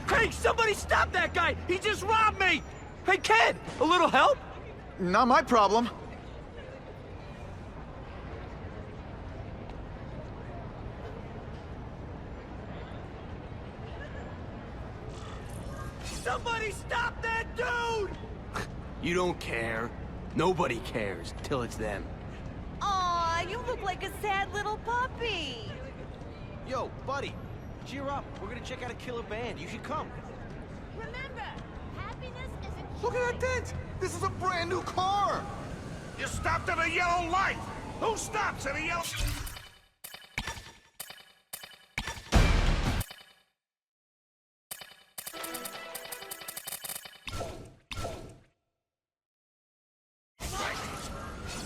Hey, somebody stop that guy! He just robbed me! Hey, kid, a little help? Not my problem. Somebody stop that dude! You don't care. Nobody cares till it's them. Aw, you look like a sad little puppy. Yo, buddy, cheer up. We're gonna check out a killer band. You should come. Remember, happiness isn't Look at that dent! This is a brand new car! You stopped at a yellow light! Who stops at a yellow...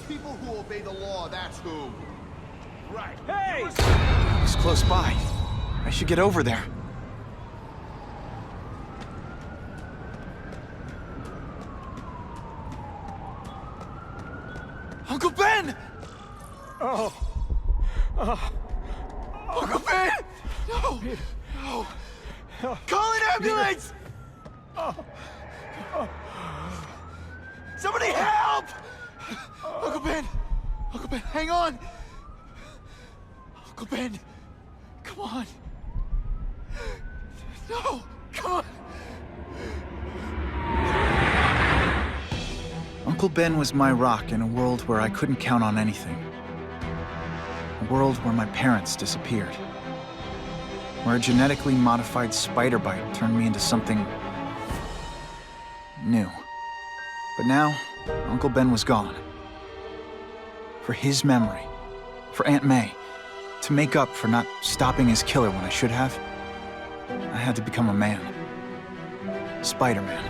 People who obey the law, that's who. Right. Hey! It's close by. I should get over there. Uncle Ben! Oh. Uncle Ben! No! No! Call an ambulance! Somebody help! Uncle Ben! Uncle Ben, hang on! Uncle Ben! Come on! No! Come on! Uncle Ben was my rock in a world where I couldn't count on anything. A world where my parents disappeared. Where a genetically modified spider bite turned me into something new. But now, Uncle Ben was gone. For his memory, for Aunt May, to make up for not stopping his killer when I should have, I had to become a man. Spider-Man.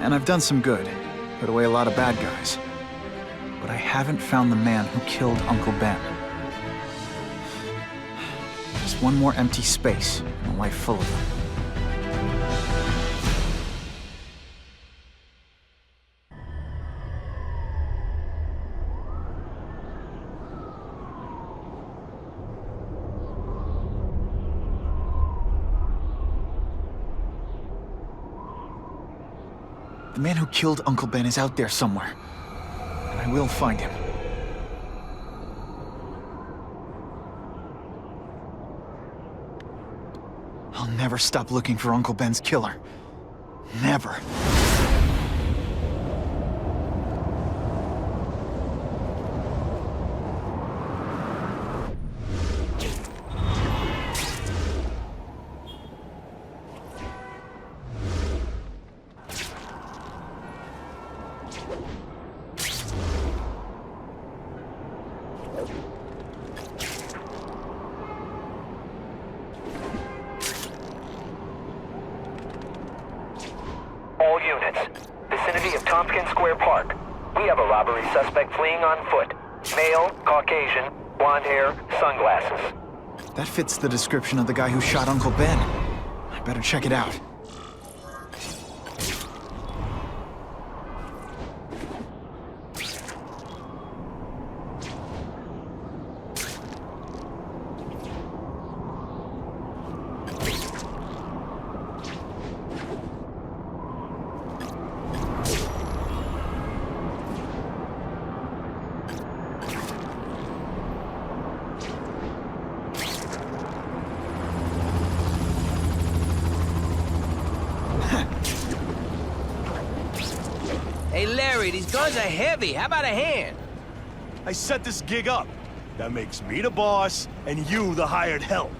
And I've done some good, put away a lot of bad guys. But I haven't found the man who killed Uncle Ben. Just one more empty space in a life full of them. The man who killed Uncle Ben is out there somewhere. And I will find him. I'll never stop looking for Uncle Ben's killer. Never. All units. Vicinity of Tompkins Square Park. We have a robbery suspect fleeing on foot. Male, Caucasian, blonde hair, sunglasses. That fits the description of the guy who shot Uncle Ben. I better check it out. Hey, Larry, these guns are heavy. How about a hand? I set this gig up. That makes me the boss, and you the hired help.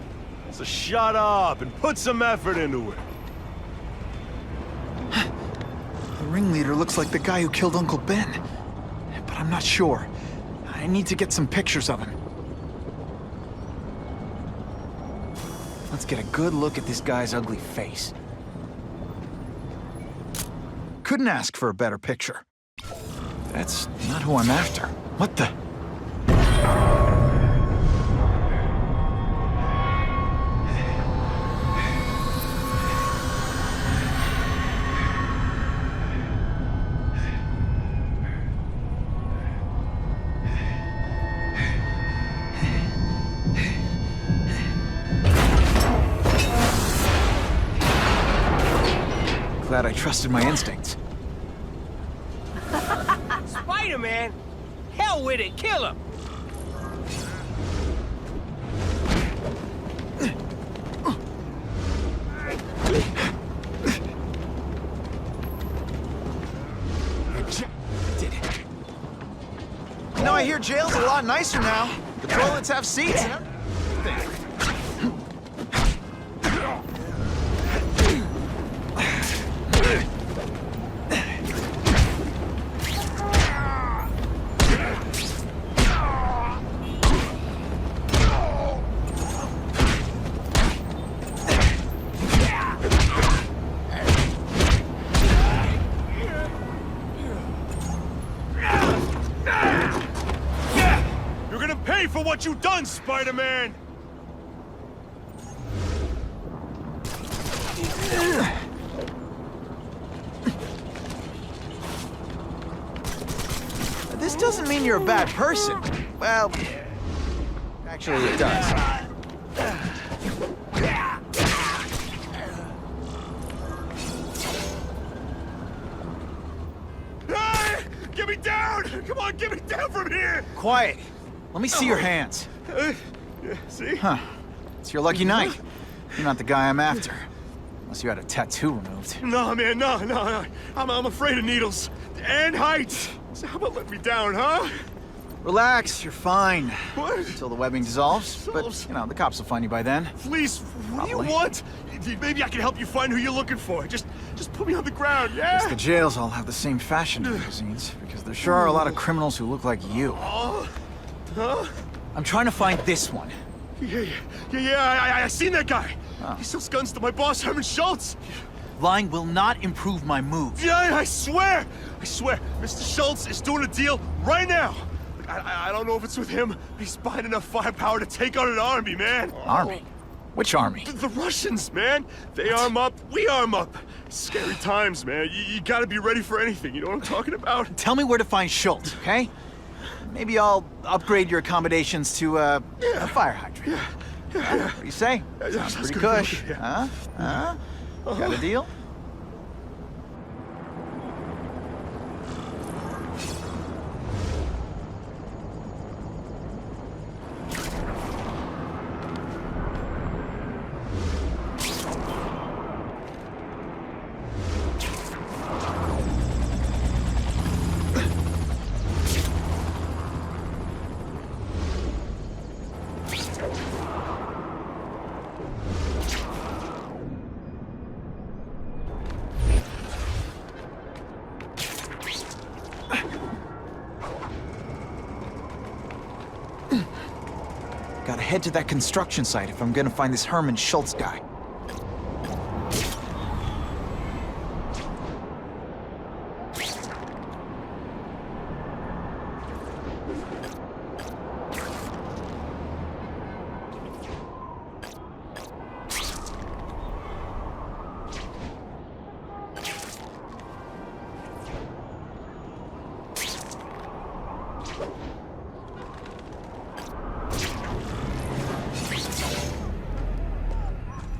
So shut up and put some effort into it. The ringleader looks like the guy who killed Uncle Ben. But I'm not sure. I need to get some pictures of him. Let's get a good look at this guy's ugly face. couldn't ask for a better picture. That's not who I'm after. What the? Glad I trusted my instincts. Spider-Man? Hell with it, kill him! You know, I hear jail's a lot nicer now. The toilets have seats and everything. You're gonna pay for what you've done, Spider-Man! This doesn't mean you're a bad person. Well, actually it does. Hey! Get me down! Come on, get me down from here! Quiet. Let me see your hands. Yeah, see? Huh. It's your lucky night. You're not the guy I'm after. Unless you had a tattoo removed. No, man, no. I'm afraid of needles. And heights. So how about let me down, huh? Relax, you're fine. What? Until the webbing dissolves. But, you know, the cops will find you by then. Please, what do you Probably. want? Maybe I can help you find who you're looking for. Just put me on the ground, yeah? Guess the jails all have the same fashion magazines, because there sure are a lot of criminals who look like you. Oh, huh? I'm trying to find this one. Yeah, I seen that guy. Oh. He sells guns to my boss, Herman Schultz. Lying will not improve my mood. Yeah, I swear. Mr. Schultz is doing a deal right now. I don't know if it's with him, but he's buying enough firepower to take on an army, man. Army? Which army? The Russians, man. They arm up, we arm up. Scary times, man. You gotta be ready for anything, you know what I'm talking about? Tell me where to find Schultz, okay? Maybe I'll upgrade your accommodations to a fire hydrant. What do you say? Yeah, Sounds sounds pretty good. cush. Yeah. Huh? Got a deal? Gotta head to that construction site if I'm gonna find this Herman Schultz guy.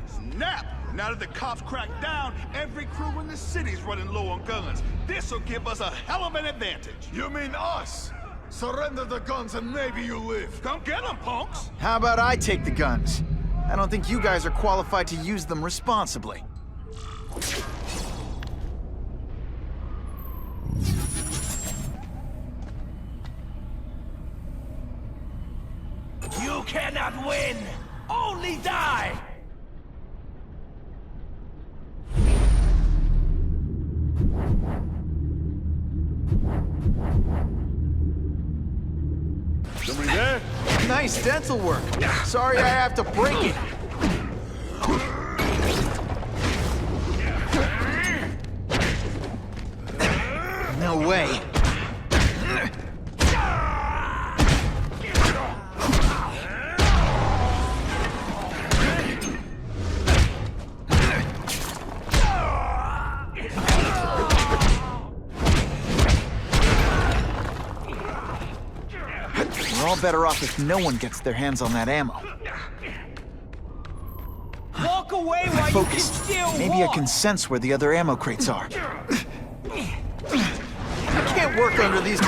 Snap! Now that the cops cracked down, every crew in the city's running low on guns. This'll give us a hell of an advantage. You mean us? Surrender the guns and maybe you live. Come get them, punks! How about I take the guns? I don't think you guys are qualified to use them responsibly. You cannot win! Only die! Somebody there? Nice dental work. Sorry I have to break it. No way. We're all better off if no one gets their hands on that ammo. Walk away while you can Focus. still Maybe I walk. can sense where the other ammo crates are. I can't work under these.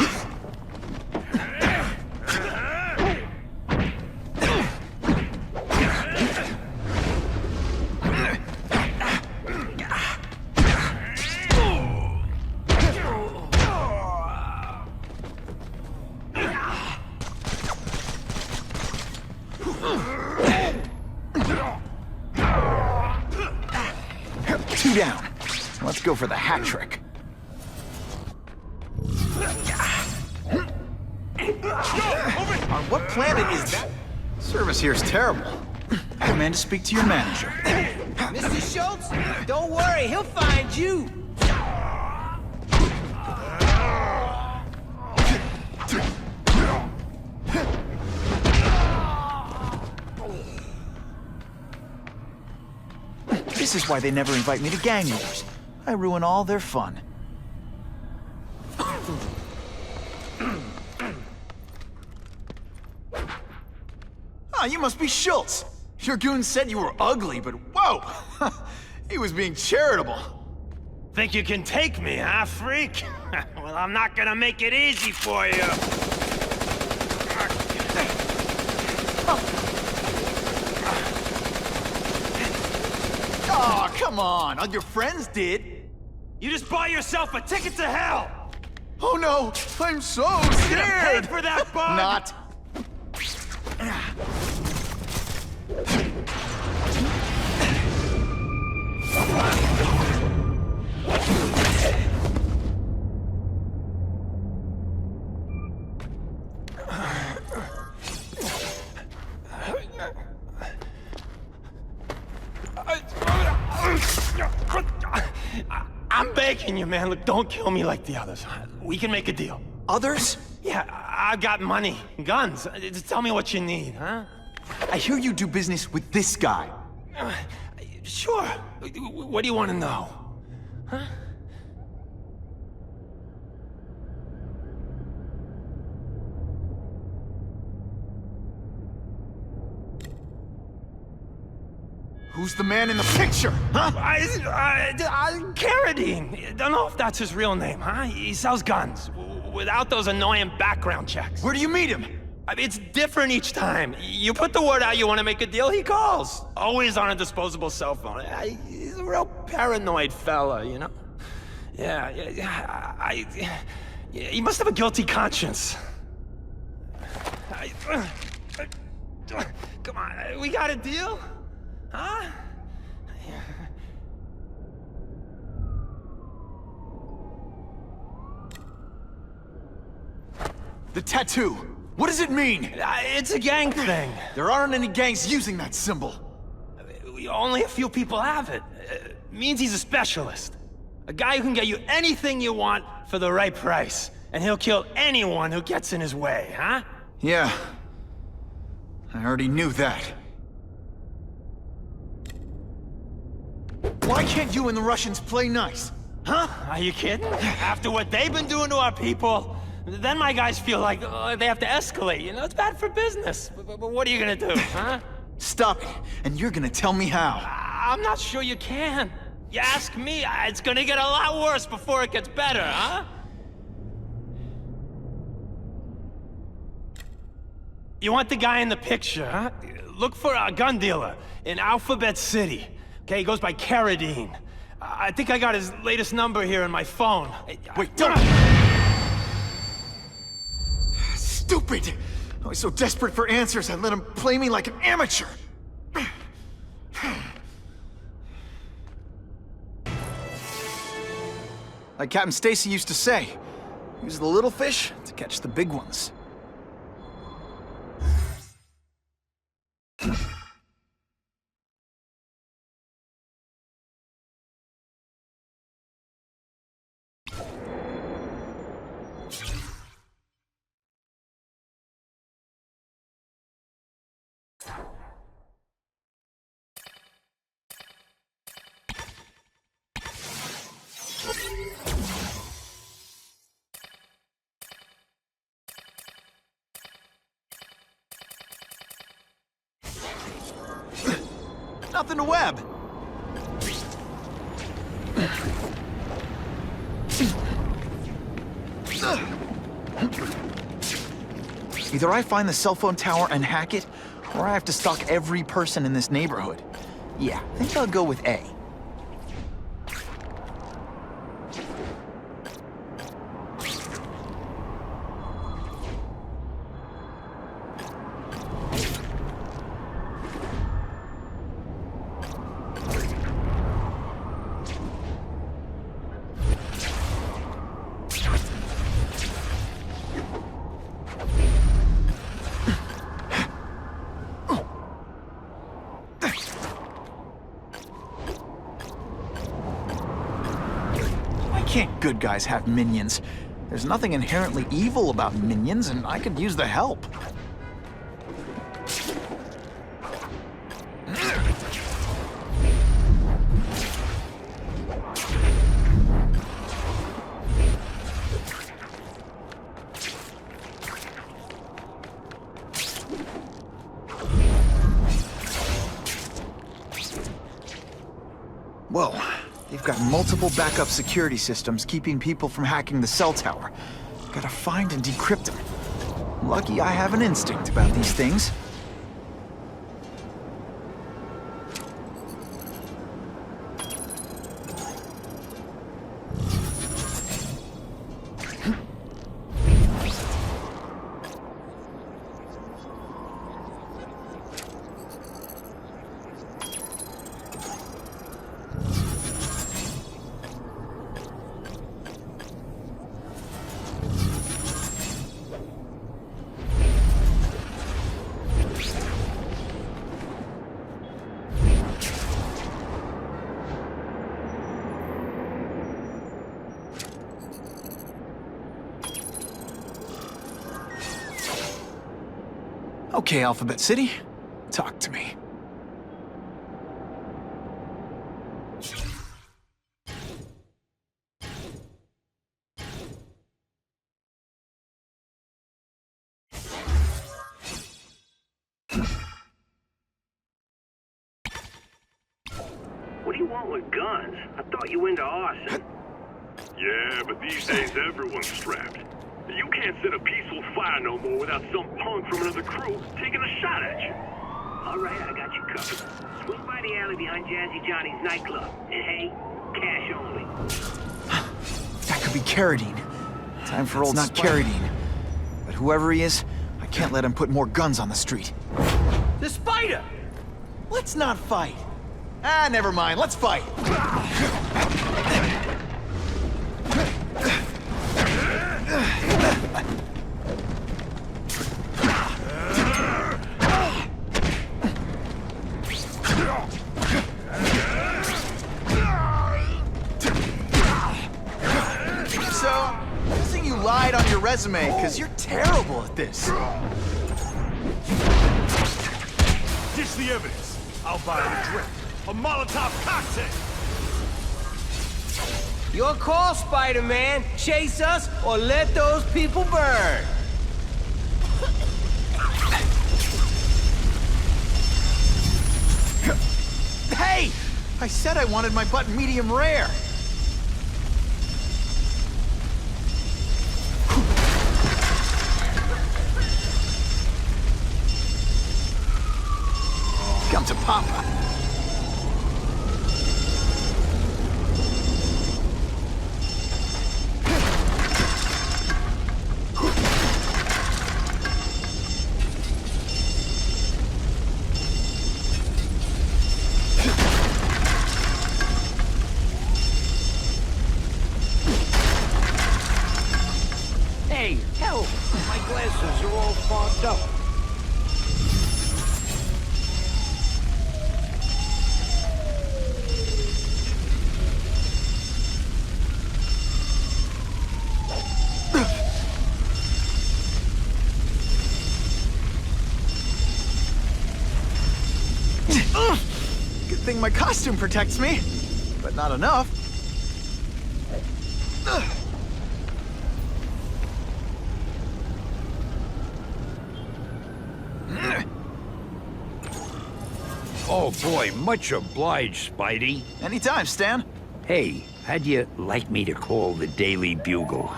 Two down. Let's go for the hat trick. On what planet is that? Service here is terrible. I demand to speak to your manager. Mr. Schultz, don't worry, he'll find you. This is why they never invite me to gang wars. I ruin all their fun. Ah, you must be Schultz. Your goon said you were ugly, but whoa! He was being charitable. Think you can take me, huh, freak? Well, I'm not gonna make it easy for you. Oh, come on. All your friends did. You just bought yourself a ticket to hell! Oh no, I'm so Paid scared! for that bug! Not. I'm begging you, man. Look, don't kill me like the others. We can make a deal. Others? Yeah, I've got money, guns. Just tell me what you need, huh? I hear you do business with this guy. Sure. What do you want to know? Huh? Who's the man in the picture, huh? Carradine. Don't know if that's his real name, huh? He sells guns without those annoying background checks. Where do you meet him? I mean, it's different each time. You put the word out you want to make a deal, he calls. Always on a disposable cell phone. He's a real paranoid fella, you know? Yeah, he must have a guilty conscience. Come on, we got a deal? Huh? The tattoo. What does it mean? It's a gang thing. There aren't any gangs using that symbol. Only a few people have it. Means he's a specialist. A guy who can get you anything you want for the right price. And he'll kill anyone who gets in his way, huh? Yeah. I already knew that. Why can't you and the Russians play nice? Huh? Are you kidding? After what they've been doing to our people, then my guys feel like they have to escalate. You know, it's bad for business. But what are you gonna do, huh? Stop it, and you're gonna tell me how. I'm not sure you can. You ask me, it's gonna get a lot worse before it gets better, huh? You want the guy in the picture, huh? Look for a gun dealer in Alphabet City. Okay, he goes by Carradine. I think I got his latest number here in my phone. Wait, don't! Stupid! I was so desperate for answers, I let him play me like an amateur. Like Captain Stacy used to say, use the little fish to catch the big ones. Nothing to web. Either I find the cell phone tower and hack it, or I have to stalk every person in this neighborhood. Yeah, I think I'll go with A. Can't good guys have minions? There's nothing inherently evil about minions, and I could use the help. Whoa. They've got multiple backup security systems keeping people from hacking the cell tower. Gotta find and decrypt them. Lucky I have an instinct about these things. Okay, Alphabet City, talk to me. What do you want with guns? I thought you were into arson. Yeah, but these days everyone's strapped. You can't set a peaceful fire no more without some punk from another crew taking a shot at you. All right, I got you covered. Swing by the alley behind Jazzy Johnny's nightclub. And hey, cash only. That could be Carradine. Time for old not Carradine. But whoever he is, I can't let him put more guns on the street. The spider! Let's not fight. Ah, never mind. Let's fight. So, guessing you lied on your resume because you're terrible at this. Ditch the evidence. I'll buy a drink. A Molotov cocktail. Your call, Spider-Man. Chase us or let those people burn. Hey! I said I wanted my butt medium rare. Come to Papa. Hey, help! My glasses are all fogged up. Good thing my costume protects me, but not enough. Oh boy, much obliged, Spidey. Anytime, Stan. Hey, how'd you like me to call the Daily Bugle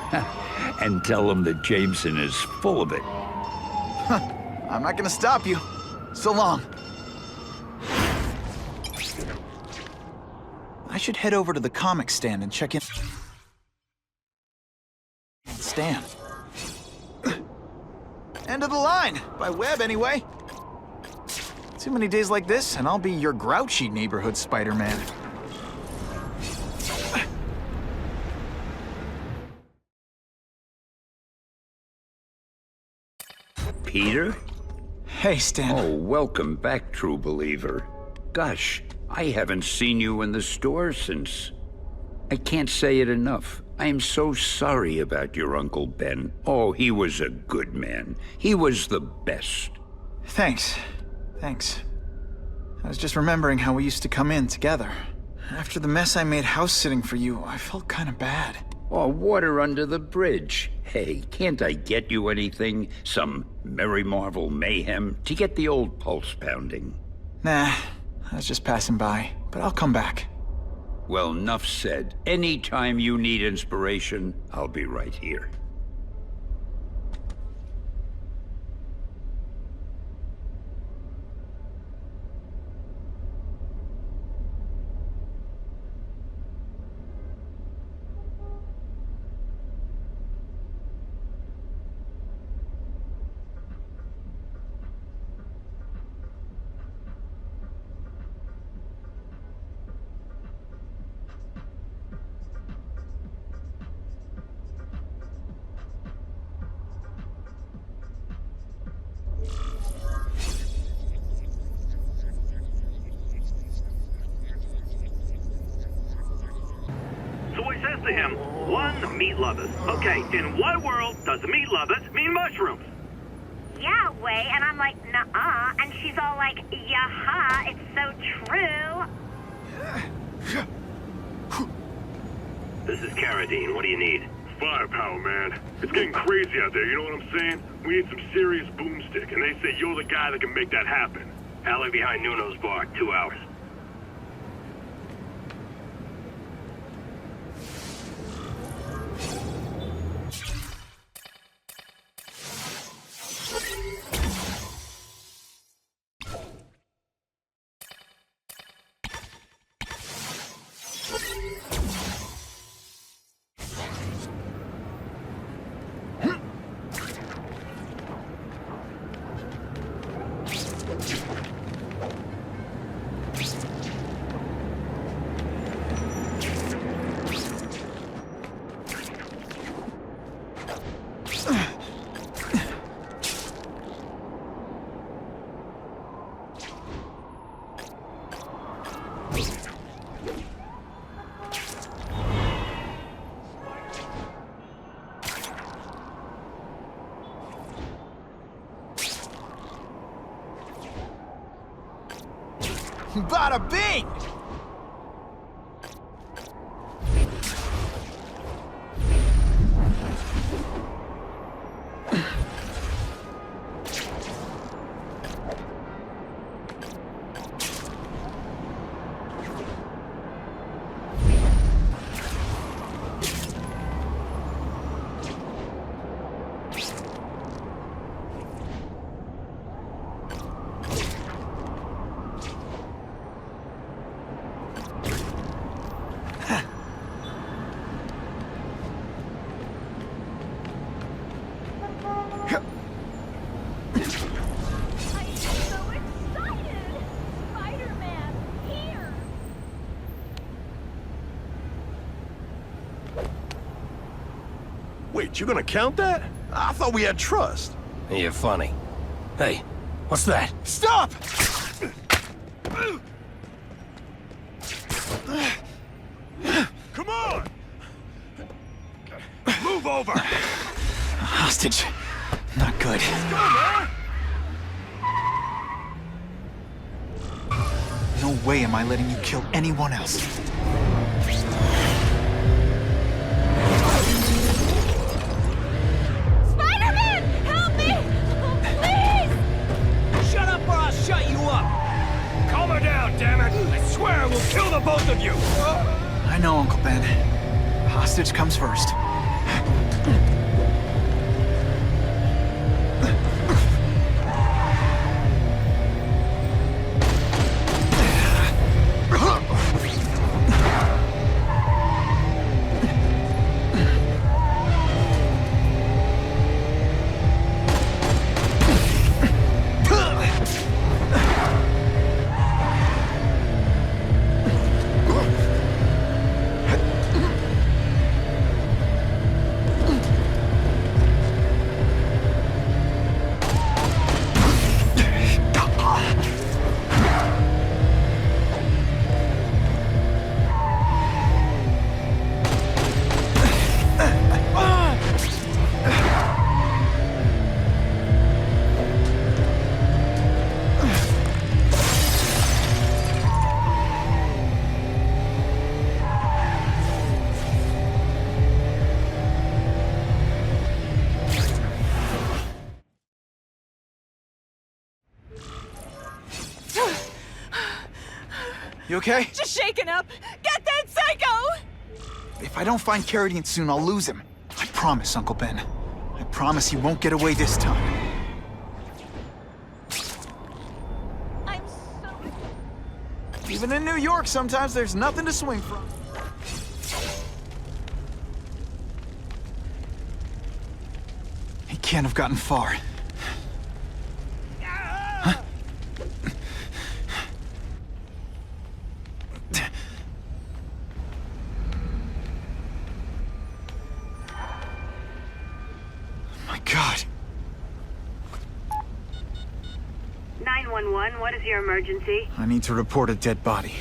and tell them that Jameson is full of it? I'm not gonna stop you. So long. I should head over to the comic stand and check in. Stan. End of the line, by Webb anyway. Too many days like this, and I'll be your grouchy neighborhood Spider-Man. Peter? Hey, Stan. Oh, welcome back, true believer. Gosh, I haven't seen you in the store since... I can't say it enough. I am so sorry about your Uncle Ben. Oh, he was a good man. He was the best. Thanks. I was just remembering how we used to come in together. After the mess I made house-sitting for you, I felt kind of bad. Oh, water under the bridge. Hey, can't I get you anything? Some Merry Marvel mayhem to get the old pulse pounding? Nah, I was just passing by, but I'll come back. Well, enough said. Anytime you need inspiration, I'll be right here. To him, one, meat lovers. Okay, in what world does meat lovers mean mushrooms? Yeah, Way, and I'm like, nuh-uh, and she's all like, yaha, it's so true. This is Carradine. What do you need? Firepower, man. It's getting crazy out there, you know what I'm saying? We need some serious boomstick, and they say you're the guy that can make that happen. Alley behind Nuno's bar, 2 hours. Bada bing! Wait, you gonna count that? I thought we had trust. You're funny. Hey, what's that? Stop! Come on! Move over! Hostage. Not good. Let's go, man! No way am I letting you kill anyone else. Spider-Man! Help me! Please! Shut up or I'll shut you up! Calm her down! Hostage comes first. You okay? Just shaken up. Get that psycho! If I don't find Carradine soon, I'll lose him. I promise, Uncle Ben. I promise he won't get away this time. I'm so... Even in New York, sometimes there's nothing to swing from. He can't have gotten far. God. 911, what is your emergency? I need to report a dead body.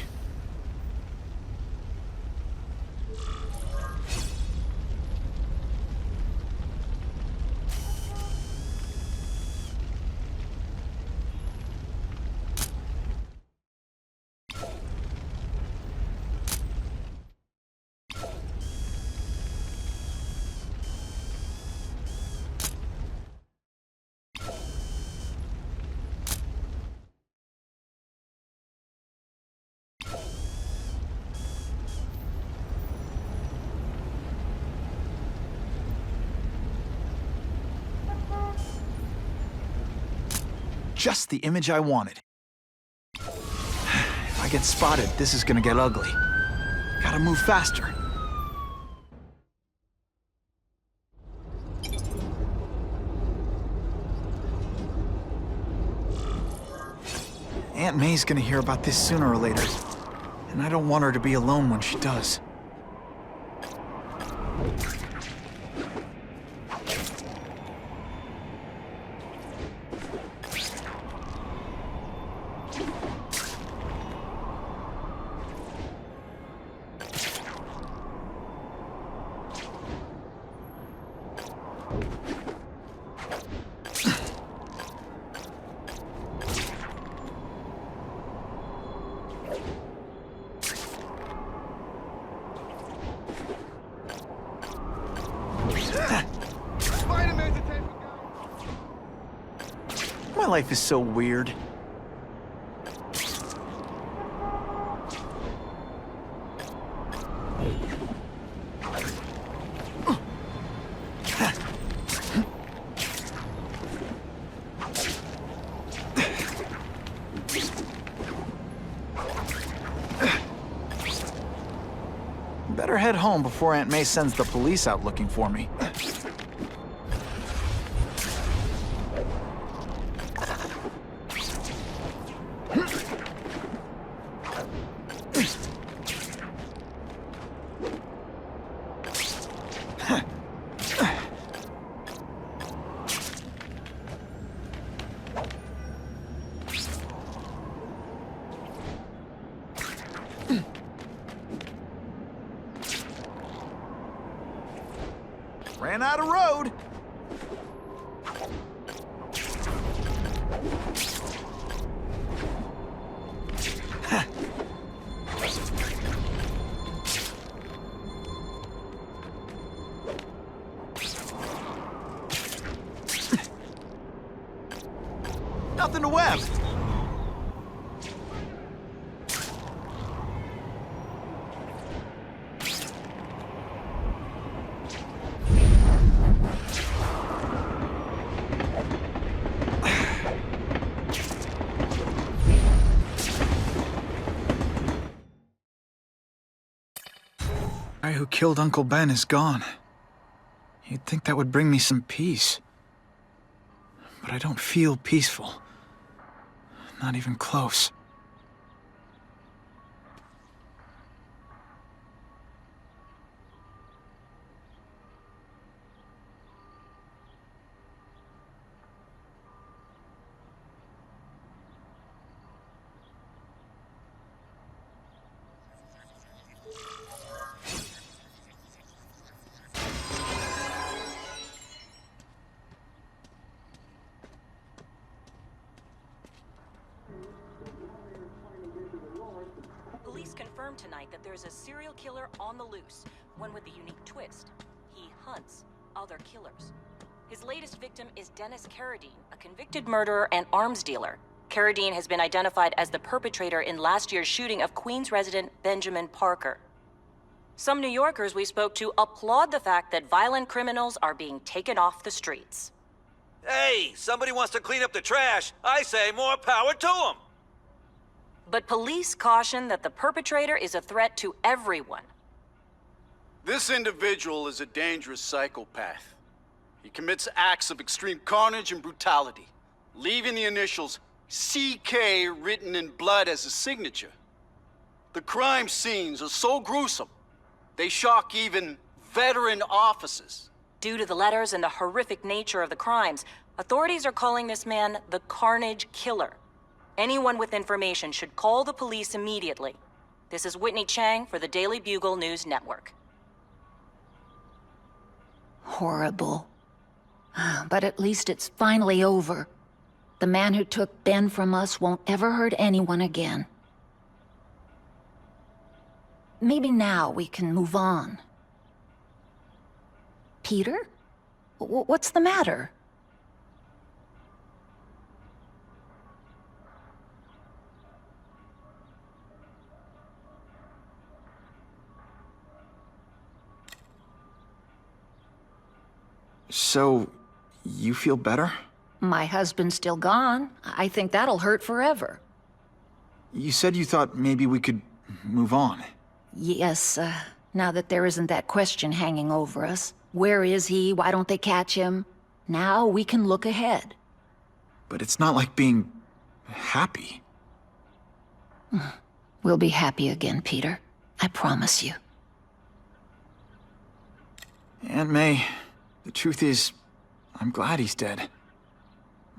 Just the image I wanted. If I get spotted, this is gonna get ugly. Gotta move faster. Aunt May's gonna hear about this sooner or later, and I don't want her to be alone when she does. My life is so weird. Better head home before Aunt May sends the police out looking for me. Ran out of road. Nothing to web. guy who killed Uncle Ben is gone. You'd think that would bring me some peace. But I don't feel peaceful. Not even close. Police confirmed tonight that there's a serial killer on the loose, one with a unique twist. He hunts other killers. His latest victim is Dennis Carradine, a convicted murderer and arms dealer. Carradine has been identified as the perpetrator in last year's shooting of Queens resident Benjamin Parker. Some New Yorkers we spoke to applaud the fact that violent criminals are being taken off the streets. Hey, somebody wants to clean up the trash. I say more power to them. But police caution that the perpetrator is a threat to everyone. This individual is a dangerous psychopath. He commits acts of extreme carnage and brutality, leaving the initials CK written in blood as a signature. The crime scenes are so gruesome, they shock even veteran officers. Due to the letters and the horrific nature of the crimes, authorities are calling this man the Carnage Killer. Anyone with information should call the police immediately. This is Whitney Chang for the Daily Bugle News Network. Horrible. But at least it's finally over. The man who took Ben from us won't ever hurt anyone again. Maybe now we can move on. Peter? What's the matter? So, you feel better? My husband's still gone. I think that'll hurt forever. You said you thought maybe we could move on. Yes, now that there isn't that question hanging over us. Where is he? Why don't they catch him? Now we can look ahead. But it's not like being happy. We'll be happy again, Peter. I promise you. Aunt May, the truth is, I'm glad he's dead.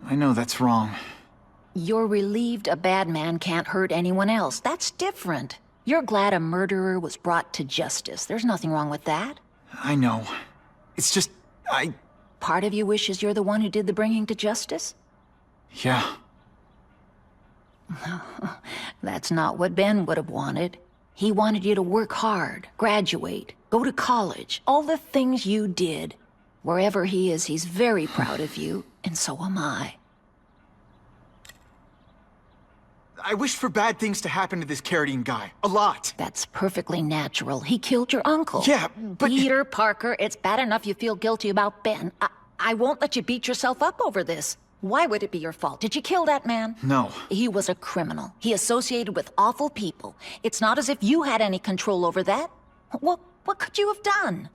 I know that's wrong. You're relieved a bad man can't hurt anyone else. That's different. You're glad a murderer was brought to justice. There's nothing wrong with that. I know. It's just, Part of you wishes you're the one who did the bringing to justice? Yeah. That's not what Ben would have wanted. He wanted you to work hard, graduate, go to college, all the things you did. Wherever he is, he's very proud of you, and so am I. I wished for bad things to happen to this Carradine guy. A lot. That's perfectly natural. He killed your uncle. Yeah, but... Peter Parker, it's bad enough you feel guilty about Ben. I won't let you beat yourself up over this. Why would it be your fault? Did you kill that man? No. He was a criminal. He associated with awful people. It's not as if you had any control over that. What could you have done?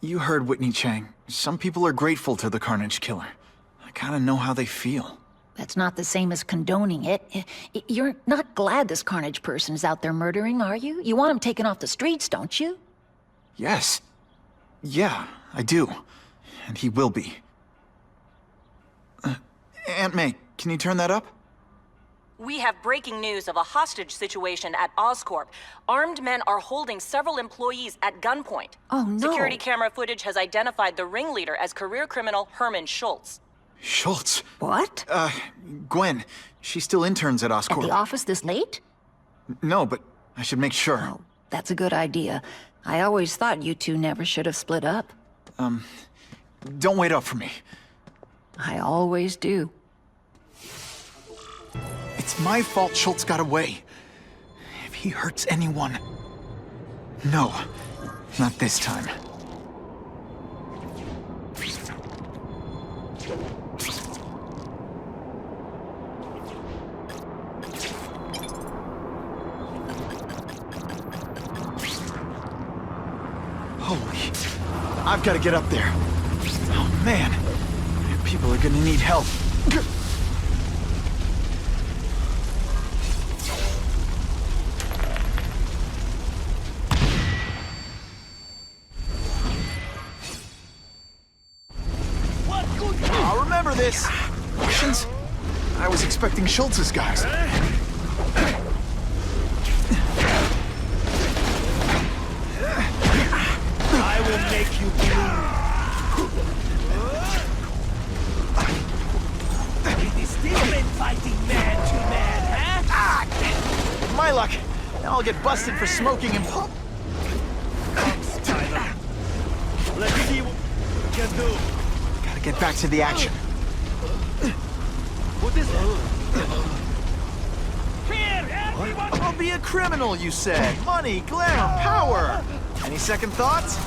You heard Whitney Chang. Some people are grateful to the Carnage Killer. I kinda know how they feel. That's not the same as condoning it. You're not glad this Carnage person's out there murdering, are you? You want him taken off the streets, don't you? Yes. Yeah, I do. And he will be. Aunt May, can you turn that up? We have breaking news of a hostage situation at Oscorp. Armed men are holding several employees at gunpoint. Oh, no. Security camera footage has identified the ringleader as career criminal Herman Schultz. Schultz? What? Gwen. She still interns at Oscorp. At the office this late? No, but I should make sure. Oh, that's a good idea. I always thought you two never should have split up. Don't wait up for me. I always do. It's my fault Schultz got away. If he hurts anyone... No, not this time. Holy... I've got to get up there. Oh, man. People are gonna need help. I'll remember this. Russians? I was expecting Schultz's guys. I will make you bleed. It is still been fighting man to man, huh? My luck. Now I'll get busted for smoking in pub. Let's see what we can do. Gotta get back to the action. What is it? Here, everyone! I'll be a criminal, you said. Money, glamour, power. Any second thoughts?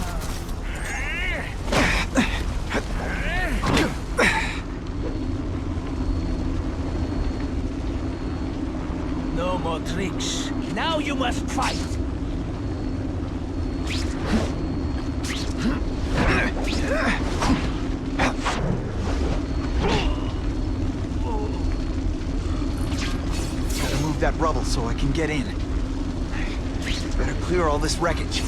No more tricks. Now you must fight. Gotta move that rubble so I can get in. Better clear all this wreckage.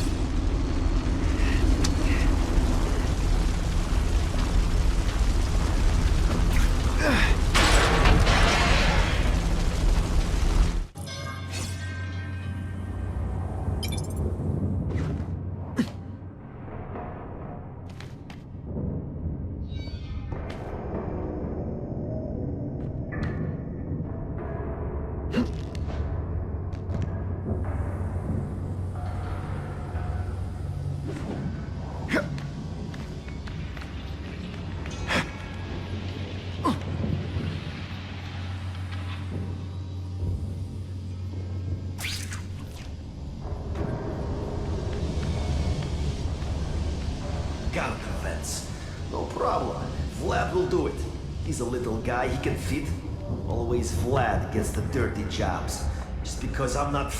Got the fence. No problem. Vlad will do it. He's a little guy, he can fit. Always Vlad gets the dirty jobs. Just because I'm not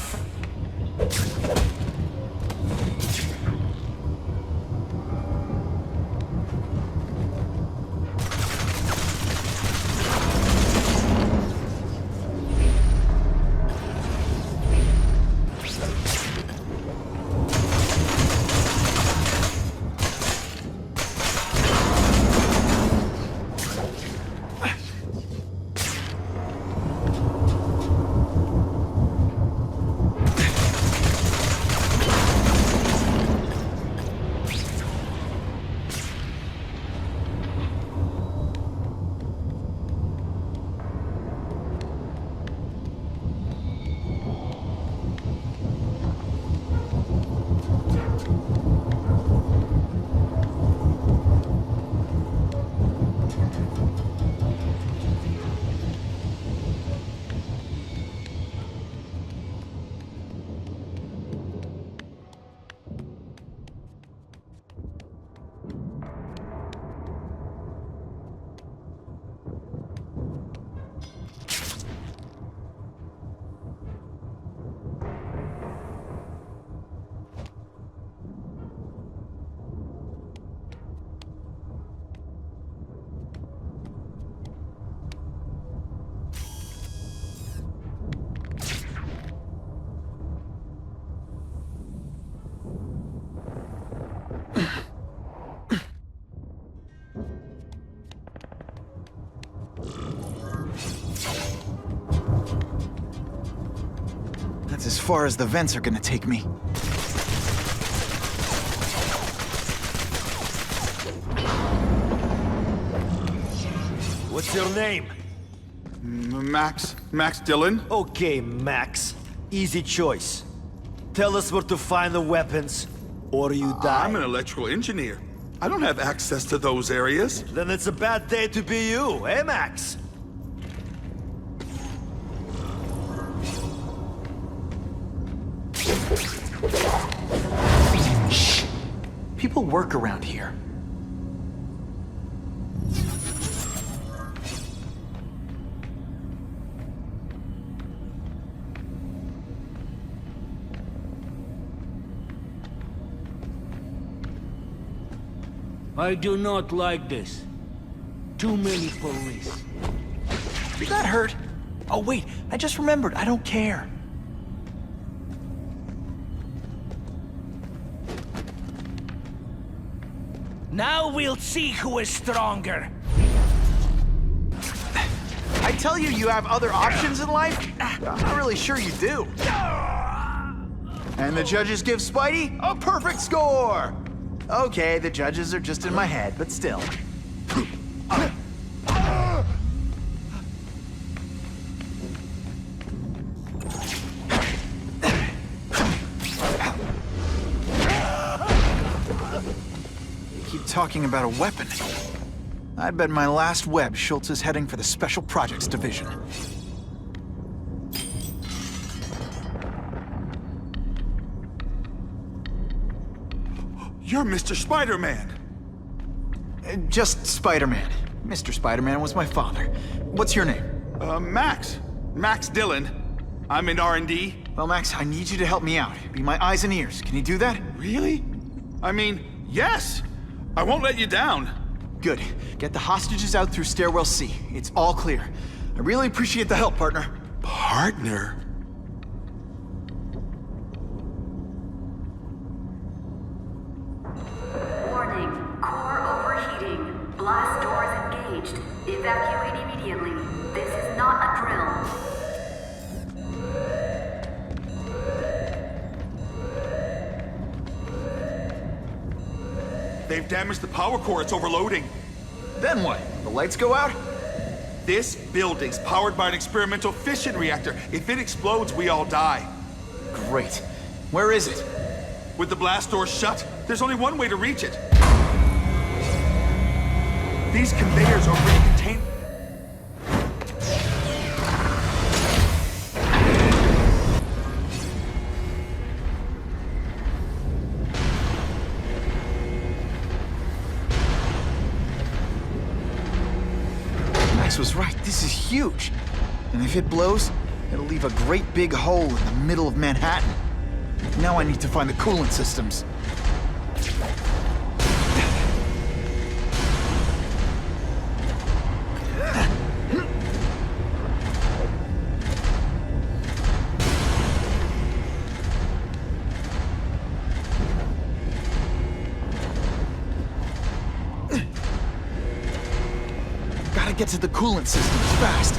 That's as far as the vents are gonna take me. What's your name? Max Dillon. Okay, Max. Easy choice. Tell us where to find the weapons, or you die. I'm an electrical engineer. I don't have access to those areas. Then it's a bad day to be you, eh, Max? Shh! People work around here. I do not like this. Too many police. Did that hurt? Oh wait, I just remembered, I don't care. Now we'll see who is stronger. I tell you, you have other options in life? I'm not really sure you do. And the judges give Spidey a perfect score! Okay, the judges are just in my head, but still. You keep talking about a weapon. I'd bet my last web Schultz is heading for the Special Projects Division. You're Mr. Spider-Man. Just Spider-Man. Mr. Spider-Man was my father. What's your name? Max. Max Dillon. I'm in R&D. Well, Max, I need you to help me out. Be my eyes and ears. Can you do that? Really? I mean, yes. I won't let you down. Good. Get the hostages out through Stairwell C. It's all clear. I really appreciate the help, partner. Partner? Warning. Core overheating. Blast doors engaged. Evacuate immediately. This is not a drill. They've damaged the power core. It's overloading. Then what? The lights go out? This building's powered by an experimental fission reactor. If it explodes, we all die. Great. Where is it? With the blast doors shut, there's only one way to reach it. These conveyors already contain... Max was right. This is huge. And if it blows, it'll leave a great big hole in the middle of Manhattan. Now I need to find the coolant systems. Gotta get to the coolant systems fast.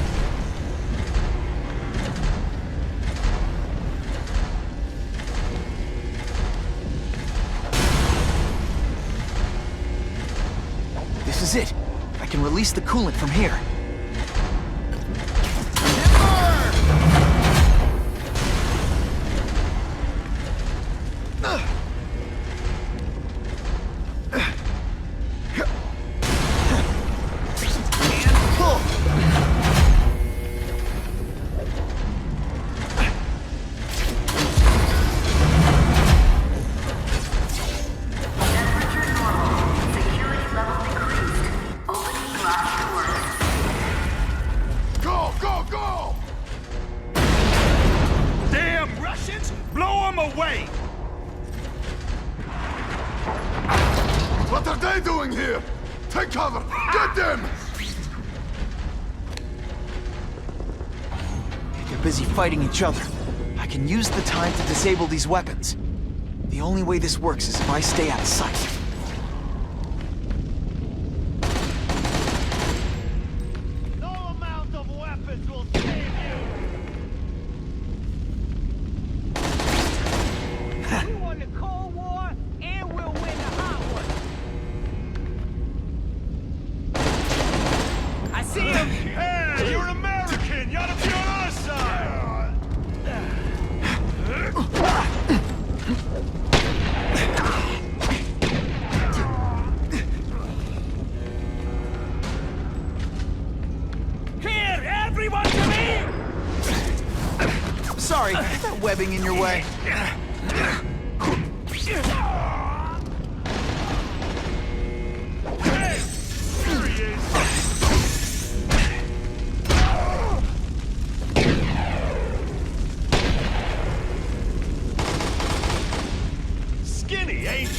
This is it. I can release the coolant from here. What are they doing here? Take cover! Get them! They're busy fighting each other. I can use the time to disable these weapons. The only way this works is if I stay out of sight. No amount of weapons will save you! We won the Cold War, and we'll win the hot one! I see him! Hey, you're an American! You ought to be on our side! Clear! Everyone to me! Sorry, is that webbing in your way? Skinny, ain't you?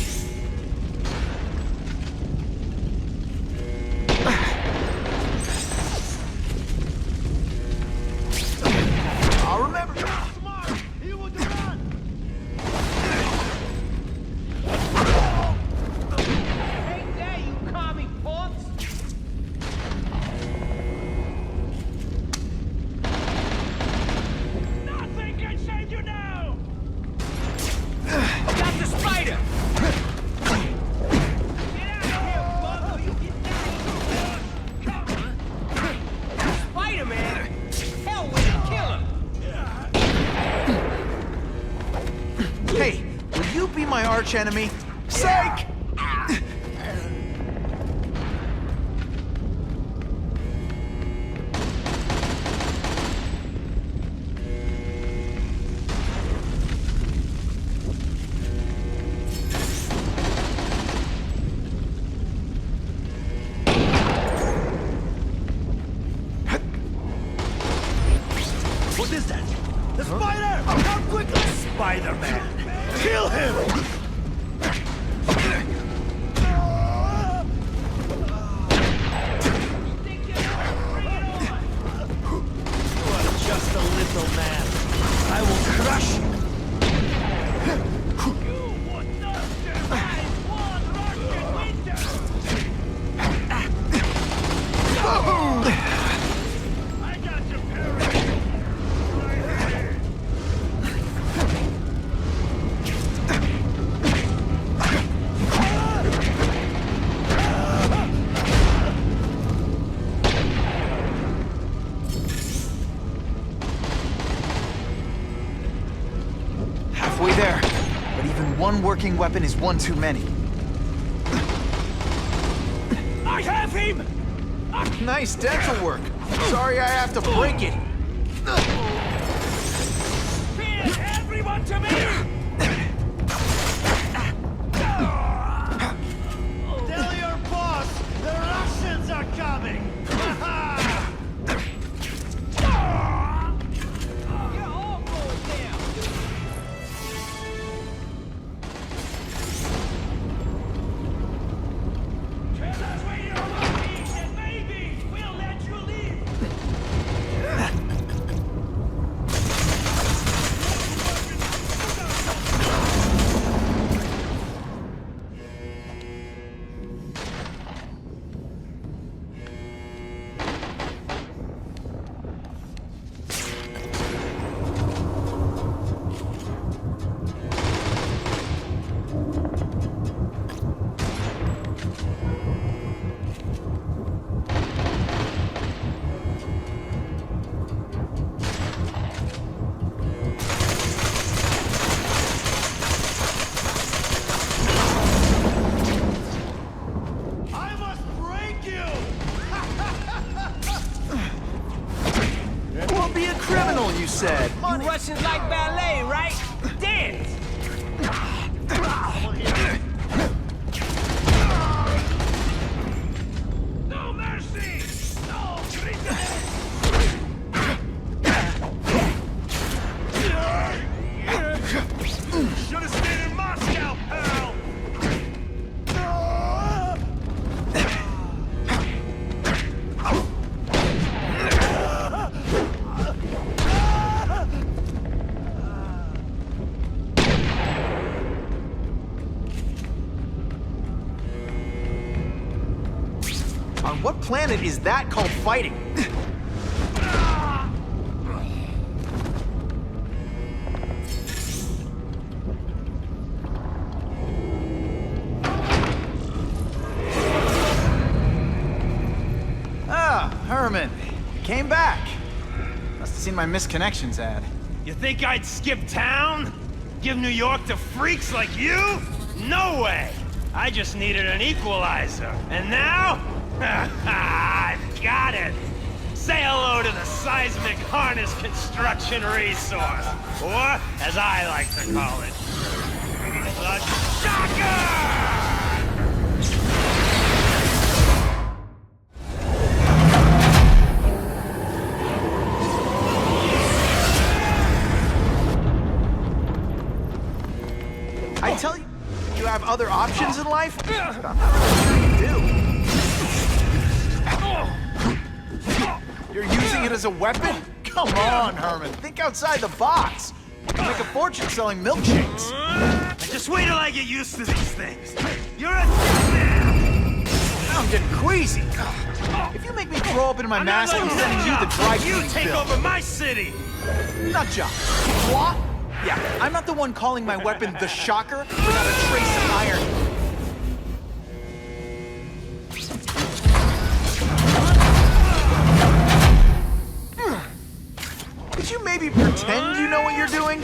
Hey, will you be my archenemy? Psych! What is that? The spider! Come quickly! Spider-Man! Kill him! You are just a little man. I will crush you! Halfway there. But even one working weapon is one too many. I have him! Nice dental work. Sorry I have to break it. Fear everyone to me! Tell your boss the Russians are coming! You said. You Russians like ballet, right? Dance! No mercy! No should have stayed in Moscow, pal! On what planet is that called fighting? Ah, Herman. You came back. Must have seen my missed connections ad. You think I'd skip town? Give New York to freaks like you? No way! I just needed an equalizer. And now? I've got it! Say hello to the seismic harness construction resource. Or, as I like to call it, the shocker! I tell you, you have other options in life? But I'm not really sure you do. You're using it as a weapon? Come on, Herman. Think outside the box. You can make a fortune selling milkshakes. Just wait till I get used to these things. You're a dead man! I'm getting queasy. If you make me throw up into my mask, I'm sending you the dry You take bill. over my city! Nut job. What? Yeah, I'm not the one calling my weapon the Shocker without a trace of iron. Could you maybe pretend you know what you're doing?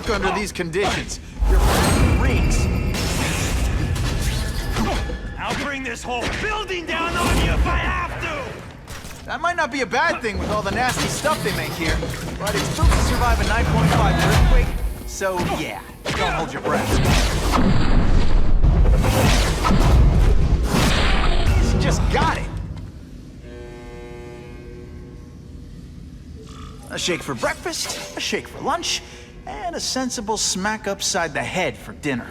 work under these conditions. Your rings. I'll bring this whole building down on you if I have to! That might not be a bad thing with all the nasty stuff they make here, but it's built to survive a 9.5 earthquake, so yeah, don't hold your breath. He's just got it. A shake for breakfast, a shake for lunch, and a sensible smack upside the head for dinner.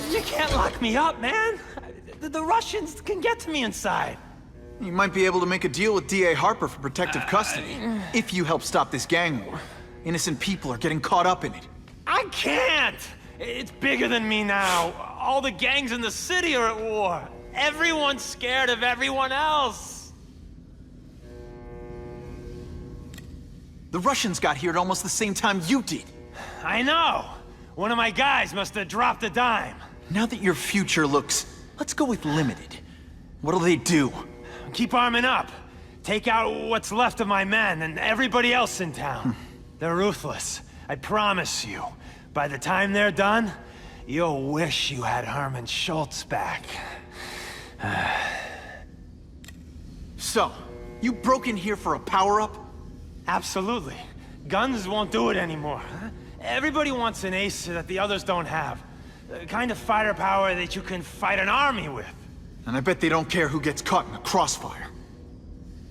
You can't lock me up, man. The Russians can get to me inside. You might be able to make a deal with D.A. Harper for protective custody, if you help stop this gang war. Innocent people are getting caught up in it. I can't! It's bigger than me now. All the gangs in the city are at war. Everyone's scared of everyone else. The Russians got here at almost the same time you did. I know. One of my guys must have dropped a dime. Now that your future looks, let's go with limited. What'll they do? Keep arming up. Take out what's left of my men and everybody else in town. They're ruthless. I promise you. By the time they're done, you'll wish you had Herman Schultz back. So, you broke in here for a power-up? Absolutely. Guns won't do it anymore. Everybody wants an ace that the others don't have. The kind of fighter power that you can fight an army with. And I bet they don't care who gets caught in the crossfire.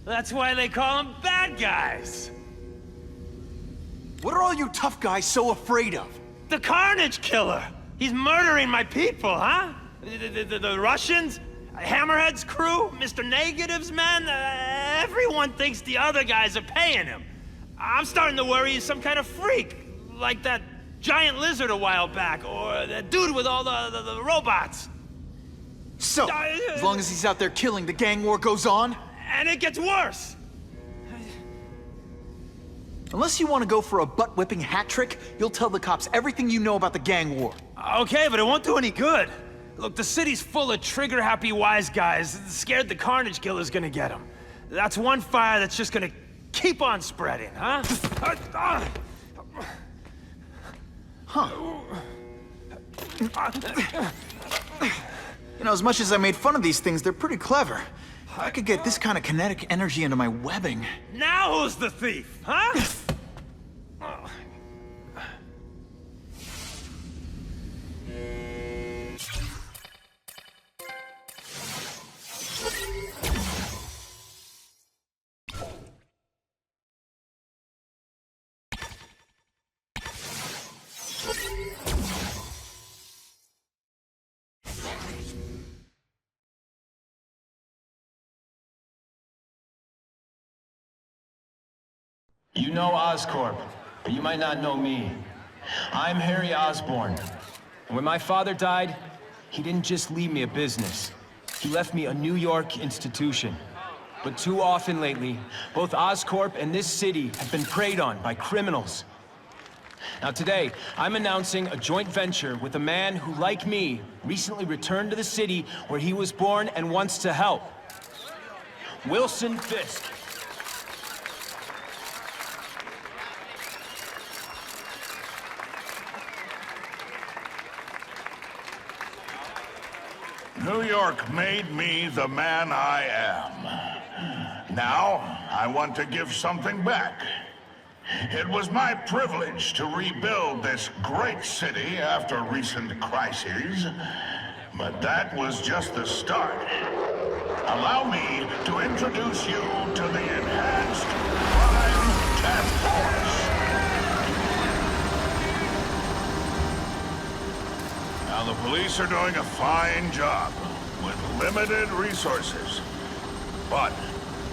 That's why they call them bad guys. What are all you tough guys so afraid of? The Carnage Killer! He's murdering my people, huh? The Russians? Hammerhead's crew? Mr. Negative's men? Everyone thinks the other guys are paying him. I'm starting to worry he's some kind of freak. Like that giant lizard a while back, or that dude with all the robots. So, as long as he's out there killing, the gang war goes on? And it gets worse! Unless you want to go for a butt-whipping hat trick, you'll tell the cops everything you know about the gang war. Okay, but it won't do any good. Look, the city's full of trigger-happy wise guys, scared the Carnage Killer's gonna get them. That's one fire that's just gonna keep on spreading, huh? You know, as much as I made fun of these things, they're pretty clever. If I could get this kind of kinetic energy into my webbing... Now who's the thief, huh? You know Oscorp, but you might not know me. I'm Harry Osborn. And when my father died, he didn't just leave me a business. He left me a New York institution. But too often lately, both Oscorp and this city have been preyed on by criminals. Now today, I'm announcing a joint venture with a man who, like me, recently returned to the city where he was born and wants to help. Wilson Fisk. New York made me the man I am. Now, I want to give something back. It was my privilege to rebuild this great city after recent crises, but that was just the start. Allow me to introduce you to the Enhanced Crime Task Force. Now, the police are doing a fine job with limited resources. But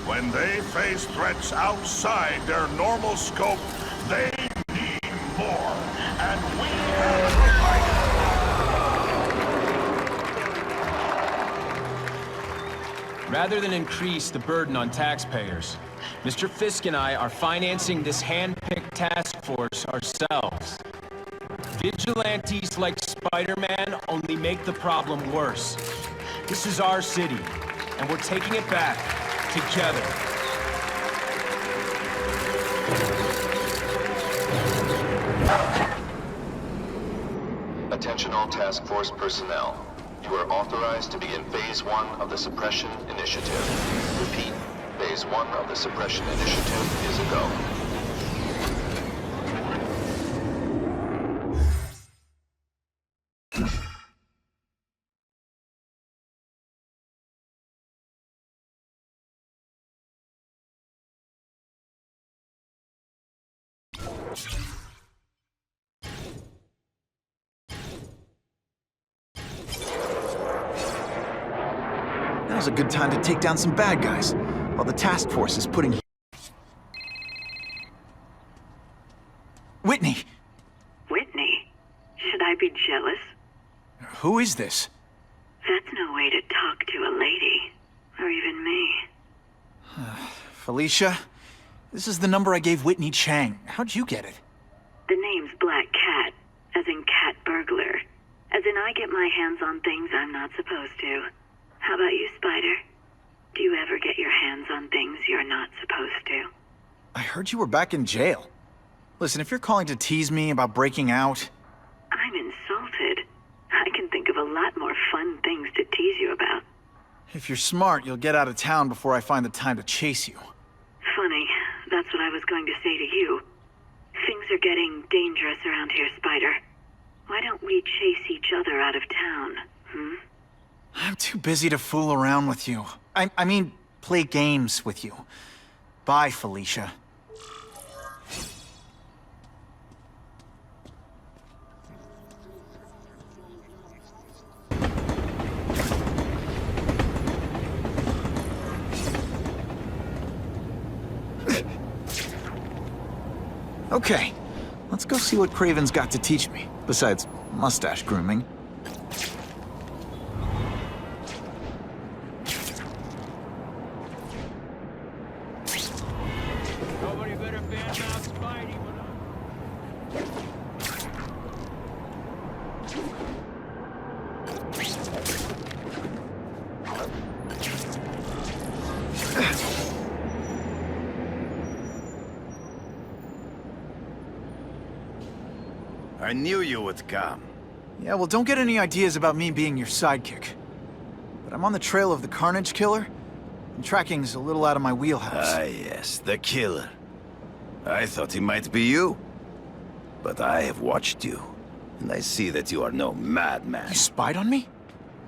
when they face threats outside their normal scope, they need more. And we have provided. Rather than increase the burden on taxpayers, Mr. Fisk and I are financing this hand-picked task force ourselves. Vigilantes like Spider-Man only make the problem worse. This is our city, and we're taking it back together. Attention all task force personnel. You are authorized to begin Phase 1 of the Suppression Initiative. Repeat, Phase 1 of the Suppression Initiative is a go. Now's a good time to take down some bad guys, while the task force is putting... Whitney! Whitney? Should I be jealous? Who is this? That's no way to talk to a lady. Or even me. Felicia? This is the number I gave Whitney Chang. How'd you get it? The name's Black Cat, as in cat burglar. As in I get my hands on things I'm not supposed to. How about you, Spider? Do you ever get your hands on things you're not supposed to? I heard you were back in jail. Listen, if you're calling to tease me about breaking out... I'm insulted. I can think of a lot more fun things to tease you about. If you're smart, you'll get out of town before I find the time to chase you. Funny. That's what I was going to say to you. Things are getting dangerous around here, Spider. Why don't we chase each other out of town, I'm too busy to fool around with you. I mean, play games with you. Bye, Felicia. Okay, let's go see what Kraven's got to teach me, besides mustache grooming. Nobody better badmouth Spidey I knew you would come. Yeah, well, don't get any ideas about me being your sidekick. But I'm on the trail of the Carnage Killer, and tracking's a little out of my wheelhouse. Ah, yes, the killer. I thought he might be you. But I have watched you, and I see that you are no madman. You spied on me?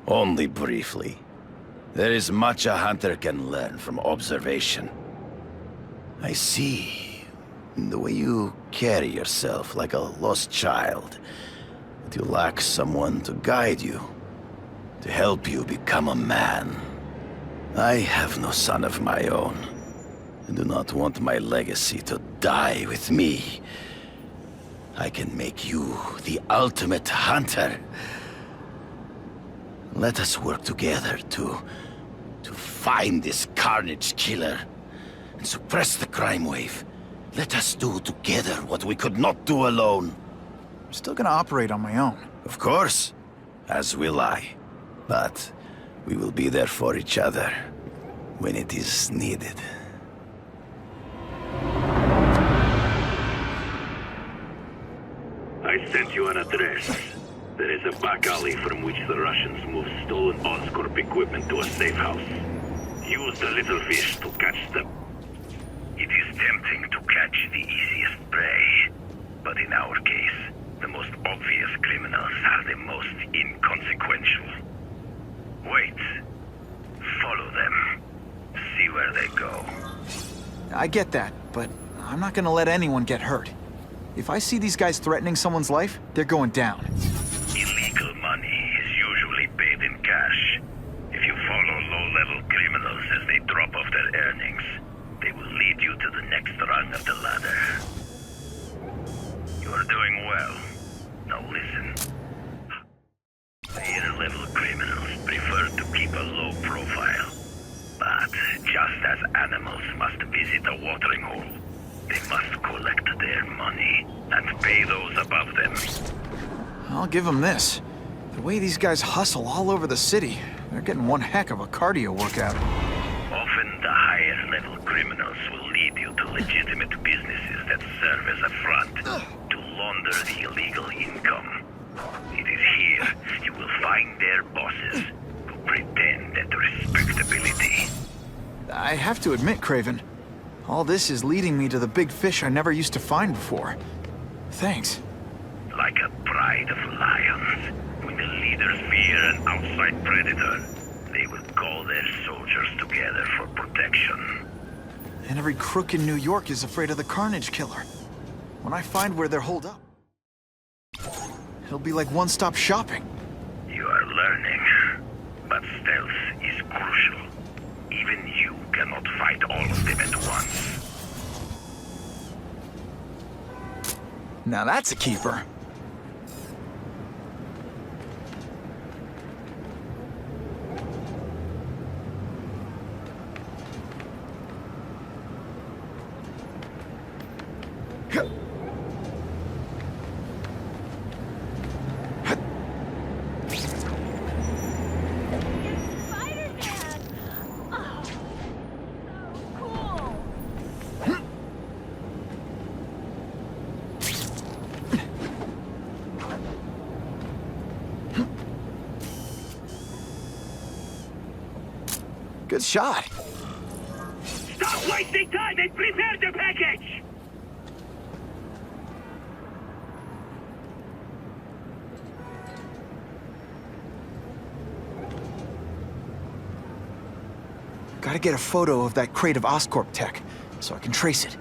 Only briefly. There is much a hunter can learn from observation. I see the way you carry yourself like a lost child. But you lack someone to guide you, to help you become a man. I have no son of my own. I do not want my legacy to die with me. I can make you the ultimate hunter. Let us work together to find this Carnage Killer and suppress the crime wave. Let us do together what we could not do alone. I'm still gonna operate on my own. Of course, as will I. But we will be there for each other when it is needed. I sent you an address. There is a back alley from which the Russians move stolen Oscorp equipment to a safe house. Use the little fish to catch them. It is tempting to catch the easiest prey, but in our case, the most obvious criminals are the most inconsequential. Wait. Follow them. See where they go. I get that, but I'm not gonna let anyone get hurt. If I see these guys threatening someone's life, they're going down. Illegal money is usually paid in cash. If you follow low-level criminals as they drop off their earnings, they will lead you to the next rung of the ladder. You are doing well. Now listen. Higher-level criminals prefer to keep a low profile. But just as animals must visit a watering hole, they must collect their money and pay those above them. I'll give them this. The way these guys hustle all over the city, they're getting one heck of a cardio workout. Often the higher-level criminals will lead you to legitimate businesses that serve as a front to launder the illegal income. It is here you will find their bosses who pretend at respectability. I have to admit, Craven, all this is leading me to the big fish I never used to find before. Thanks. Like a pride of lions, when the leaders fear an outside predator, they will call their soldiers together for protection. And every crook in New York is afraid of the Carnage Killer. When I find where they're holed up, it'll be like one-stop shopping. You are learning, but stealth is crucial. Even you cannot fight all of them at once. Now that's a keeper. Good shot. Stop wasting time and prepare the package! Gotta get a photo of that crate of Oscorp tech, so I can trace it.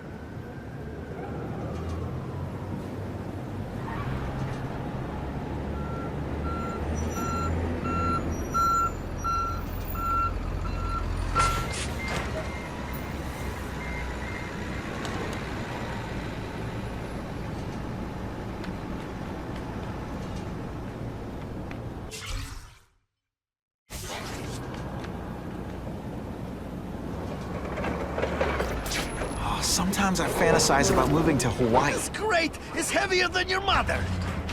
Sometimes I fantasize about moving to Hawaii. This crate is heavier than your mother.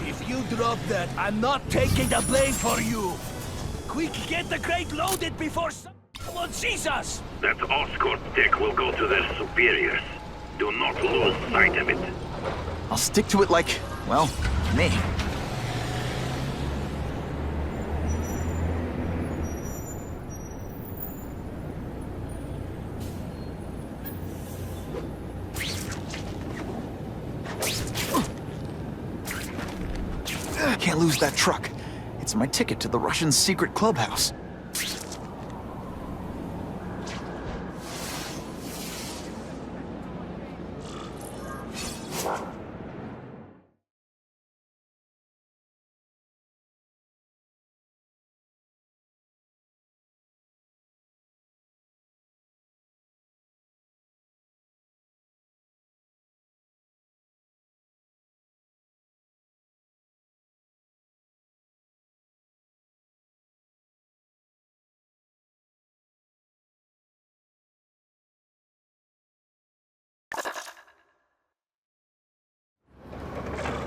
If you drop that, I'm not taking the blame for you. Quick, get the crate loaded before someone sees us. That Oscorp tech will go to their superiors. Do not lose sight of it. I'll stick to it like, well, me. Can't lose that truck. It's my ticket to the Russian secret clubhouse.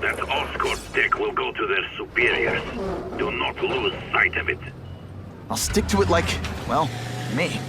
That Oscorp tech will go to their superiors. Do not lose sight of it. I'll stick to it like, well, me.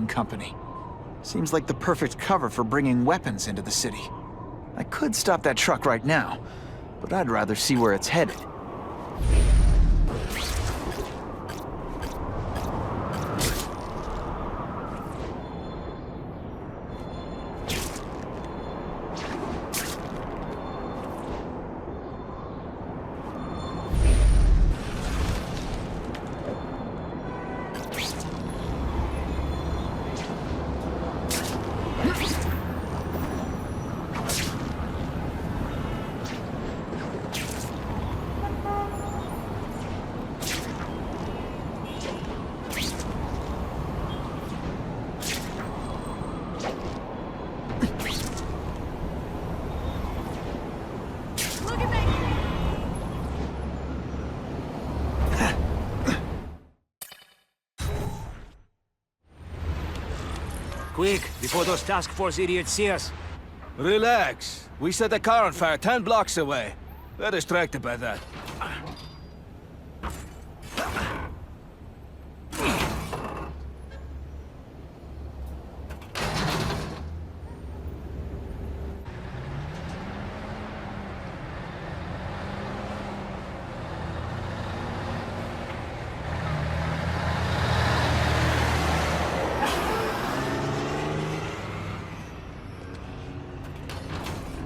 Company. Seems like the perfect cover for bringing weapons into the city. I could stop that truck right now, but I'd rather see where it's headed. Quick, before those task force idiots see us. Relax. We set a car on fire 10 blocks away. They're distracted by that.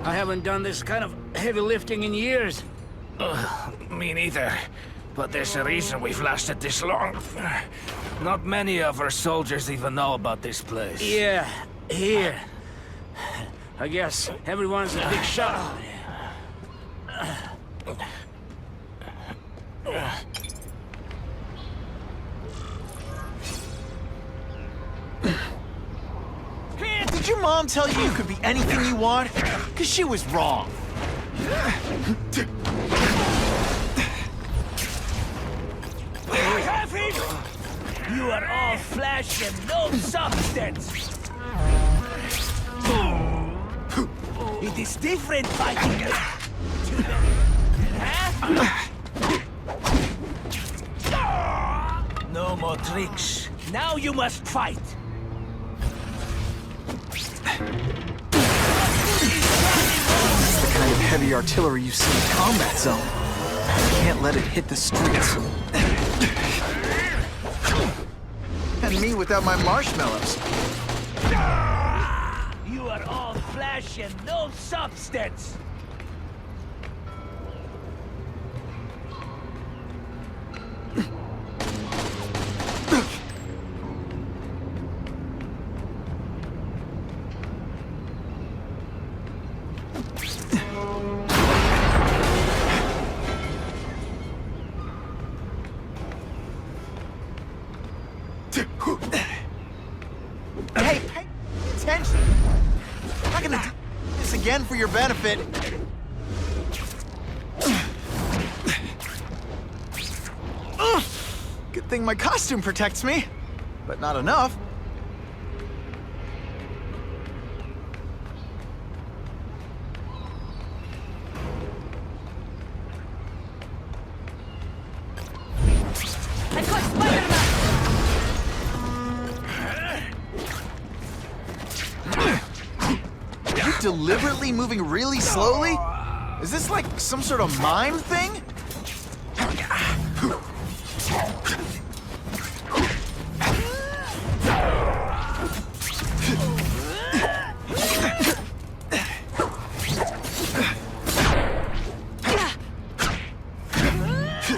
I haven't done this kind of heavy lifting in years. Me neither. But there's a reason we've lasted this long. Not many of our soldiers even know about this place. Yeah, here. I guess everyone's a big shot. Did your mom tell you could be anything you want? Because she was wrong. We have him! You are all flesh and no substance! It is different fighting. Huh? No more tricks. Now you must fight. It's the kind of heavy artillery you see in the combat zone. You can't let it hit the streets. And me without my marshmallows. You are all flesh and no substance. Hey, pay attention! I'm not gonna do this again for your benefit. Good thing my costume protects me, but not enough. Deliberately moving really slowly? Is this like some sort of mime thing?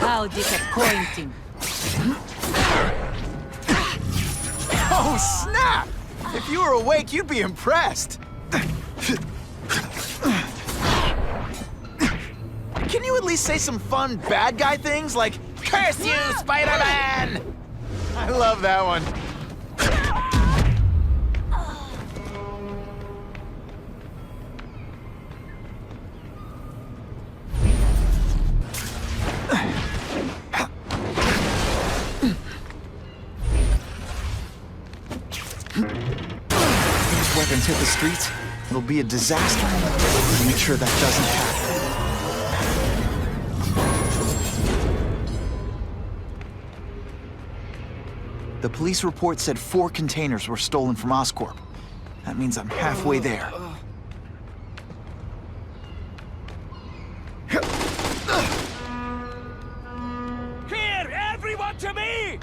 How disappointing. Oh, snap! If you were awake, you'd be impressed. Can you at least say some fun bad guy things like, "Curse you, Spider-Man"? I love that one. These weapons hit the streets, it'll be a disaster. Make sure that doesn't happen. The police report said 4 containers were stolen from Oscorp. That means I'm halfway there. Here, everyone to me!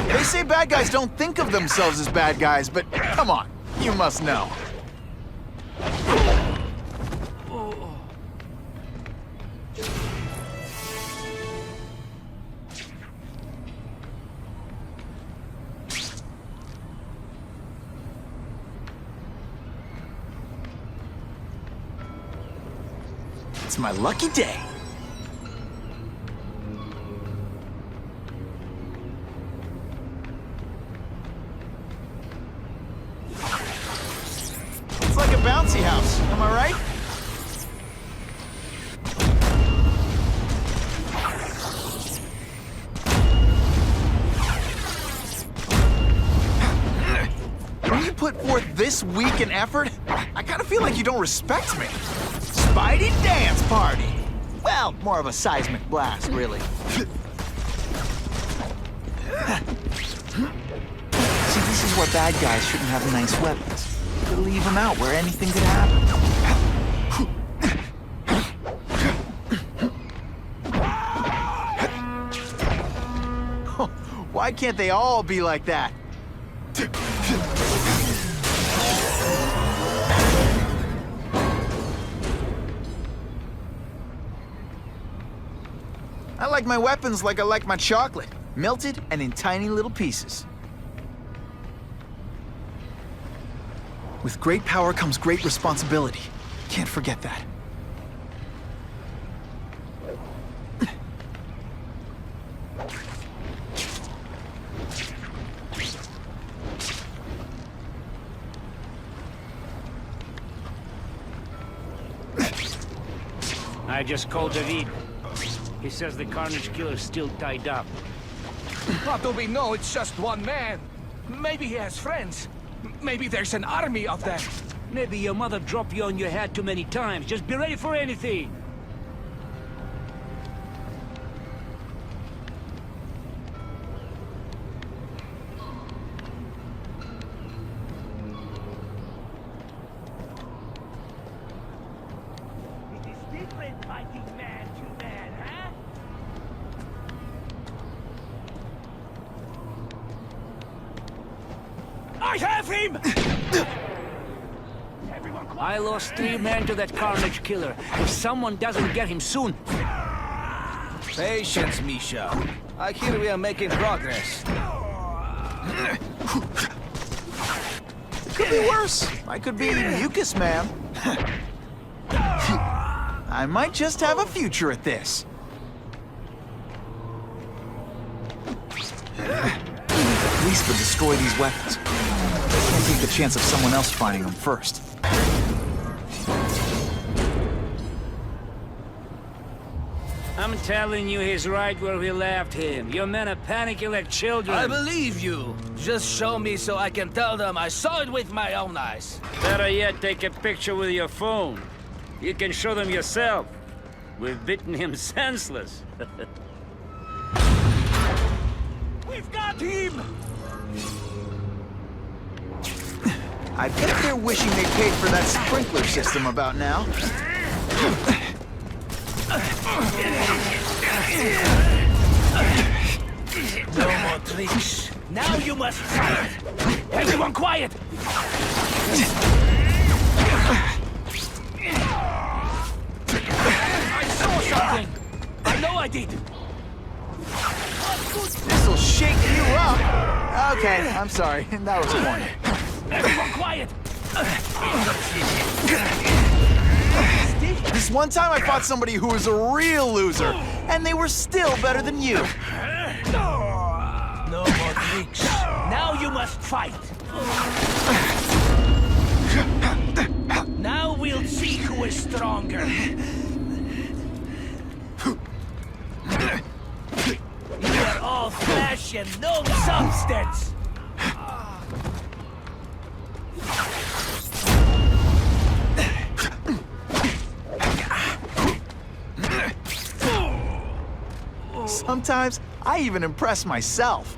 They say bad guys don't think of themselves as bad guys, but come on, you must know. It's my lucky day. It's like a bouncy house, am I right? put forth this week an effort, I kind of feel like you don't respect me. Spidey dance party! Well, more of a seismic blast, really. See, this is where bad guys shouldn't have nice weapons. You could leave them out where anything could happen. Why can't they all be like that? I like my weapons like I like my chocolate, melted and in tiny little pieces. With great power comes great responsibility. Can't forget that. I just called David. He says the Carnage Killer's still tied up. How do we know it's just one man? Maybe he has friends. Maybe there's an army of them. Maybe your mother dropped you on your head too many times. Just be ready for anything. I have him! I lost 3 men to that Carnage Killer. If someone doesn't get him soon... Patience, Misha. I hear we are making progress. It could be worse. I could be Mucus Man. I might just have a future at this. At least would destroy these weapons. Can't take the chance of someone else finding them first. I'm telling you, he's right where we left him. Your men are panicking like children. I believe you. Just show me so I can tell them I saw it with my own eyes. Better yet, take a picture with your phone. You can show them yourself. We've beaten him senseless. We've got him! I bet they're wishing they paid for that sprinkler system about now. No more tricks. Now you must fight. Everyone quiet! I saw something! I know I did! This'll shake you up! Okay, I'm sorry. That was corny. Everyone quiet! This one time I fought somebody who was a real loser, and they were still better than you. No more tricks. Now you must fight. Now we'll see who is stronger. You are all flesh and no substance. Sometimes I even impress myself.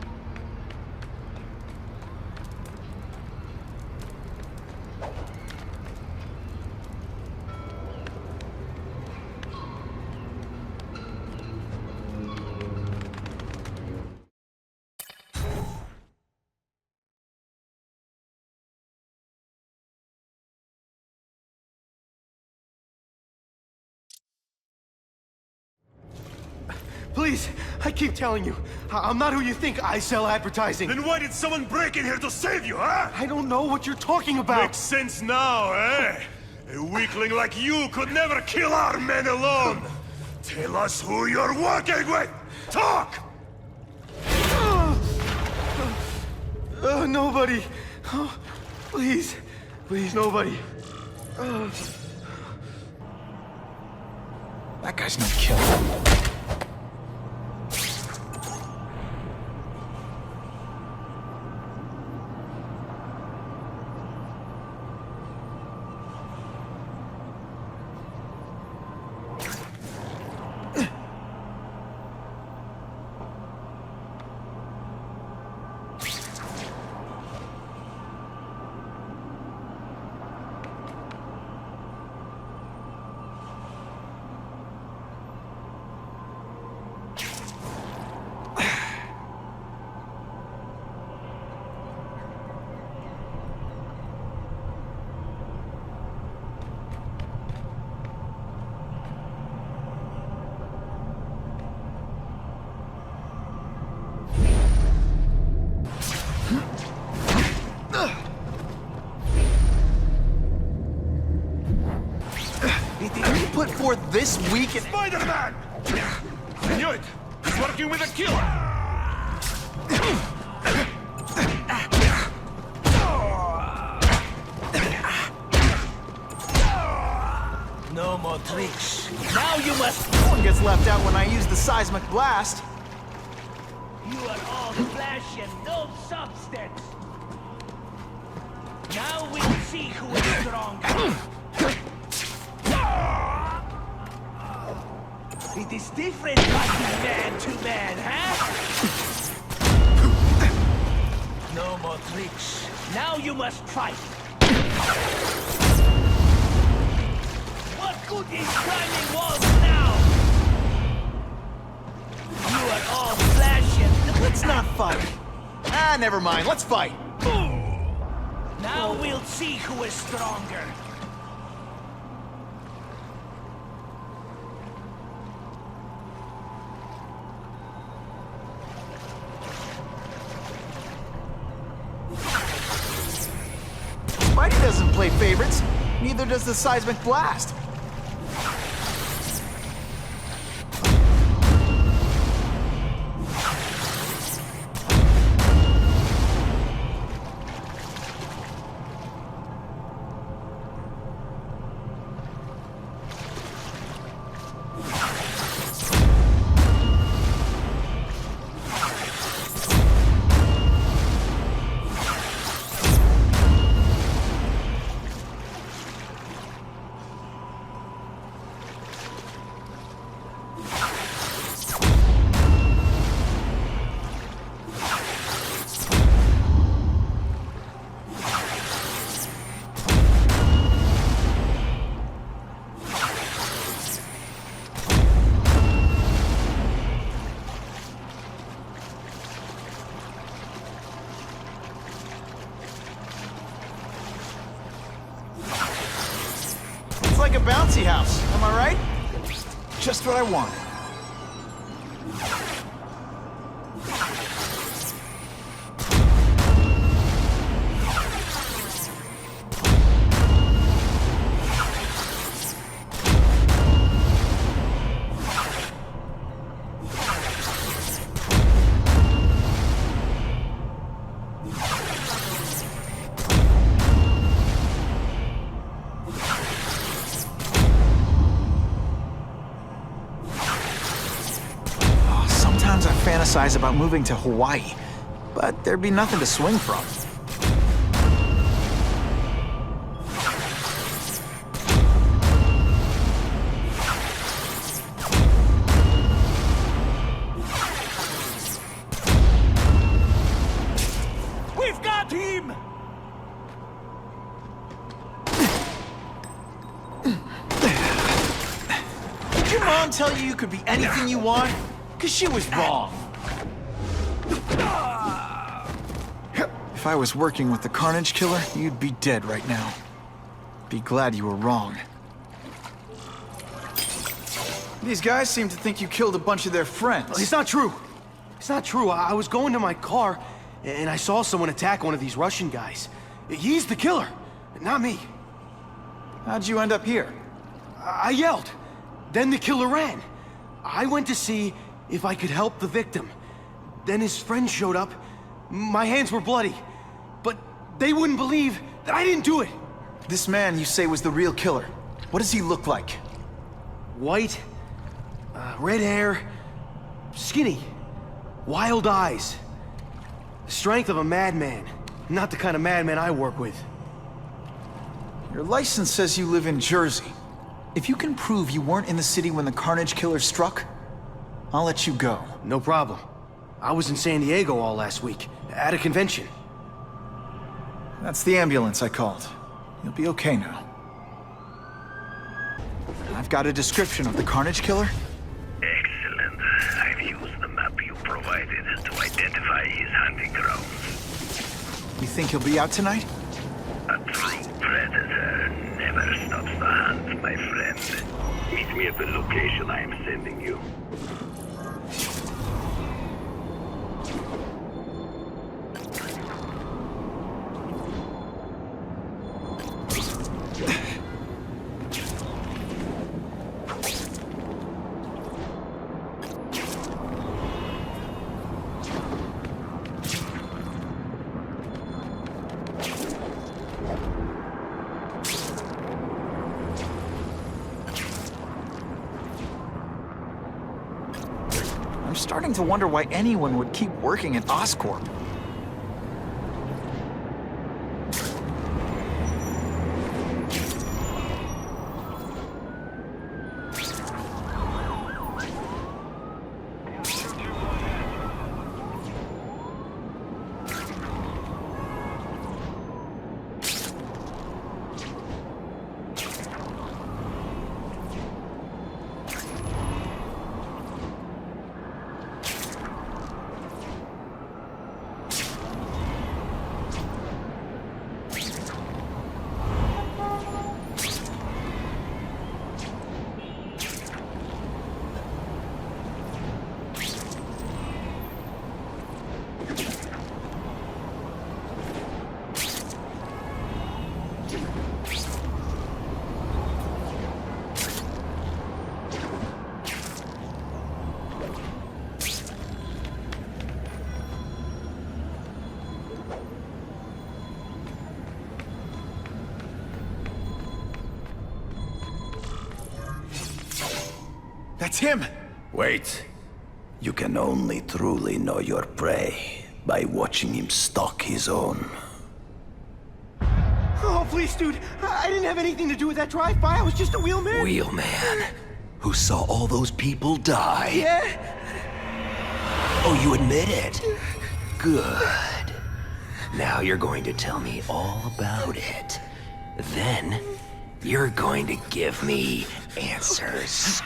Please, I keep telling you, I'm not who you think. I sell advertising. Then why did someone break in here to save you, huh? I don't know what you're talking about. Makes sense now, eh? A weakling like you could never kill our men alone. Tell us who you're working with. Talk! Nobody. Oh, please. Please, nobody. That guy's no killer. before this week and... Spider-Man! I knew it! He's working with a killer! No more tricks. Now you must... No one gets left out when I use the seismic blast. You are all flesh and no substance. Now we'll see who is stronger. It is different fighting man to man, huh? No more tricks. Now you must fight. What good is climbing walls now? You are all flesh and... Let's not fight. Ah, never mind. Let's fight. Now we'll see who is stronger. Spidey doesn't play favorites. Neither does the seismic blast. Like a bouncy house, am I right? Just what I want. Fantasize about moving to Hawaii, but there'd be nothing to swing from. We've got him! Did your mom tell you you could be anything you want? Because she was wrong. If I was working with the Carnage Killer, you'd be dead right now. Be glad you were wrong. These guys seem to think you killed a bunch of their friends. It's not true. It's not true. I was going to my car, and I saw someone attack one of these Russian guys. He's the killer, not me. How'd you end up here? I yelled. Then the killer ran. I went to see if I could help the victim. Then his friend showed up. My hands were bloody. But they wouldn't believe that I didn't do it. This man you say was the real killer. What does he look like? White, red hair, skinny, wild eyes. The strength of a madman. Not the kind of madman I work with. Your license says you live in Jersey. If you can prove you weren't in the city when the Carnage Killer struck, I'll let you go. No problem. I was in San Diego all last week, at a convention. That's the ambulance I called. You'll be okay now. I've got a description of the Carnage Killer. Excellent. I've used the map you provided to identify his hunting grounds. You think he'll be out tonight? A true predator never stops the hunt, my friend. Meet me at the location I am sending you. starting to wonder why anyone would keep working at Oscorp. That's him! Wait. You can only truly know your prey by watching him stalk his own. Oh, please, dude. I didn't have anything to do with that drive-by. I was just a wheelman. Wheelman? Who saw all those people die? Yeah? Oh, you admit it? Good. Now you're going to tell me all about it. Then, you're going to give me answers.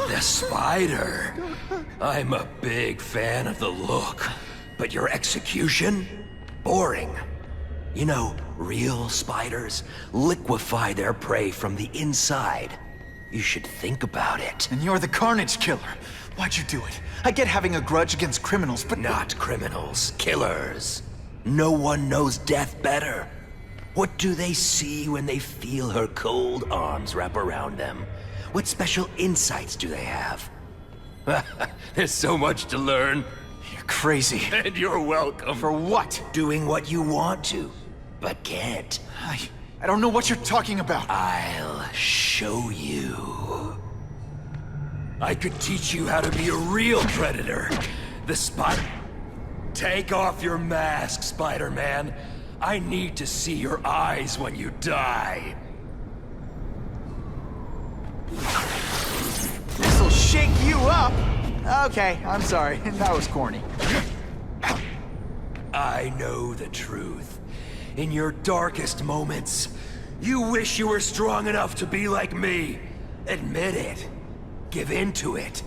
The spider. I'm a big fan of the look, but your execution? Boring. You know, real spiders liquefy their prey from the inside. You should think about it. And you're the Carnage Killer. Why'd you do it? I get having a grudge against criminals, but... Not criminals, killers. No one knows death better. What do they see when they feel her cold arms wrap around them? What special insights do they have? There's so much to learn. You're crazy. And you're welcome. For what? Doing what you want to, but can't. I don't know what you're talking about. I'll show you. I could teach you how to be a real predator. The spider... Take off your mask, Spider-Man. I need to see your eyes when you die. This'll shake you up! Okay, I'm sorry. That was corny. I know the truth. In your darkest moments, you wish you were strong enough to be like me. Admit it. Give in to it.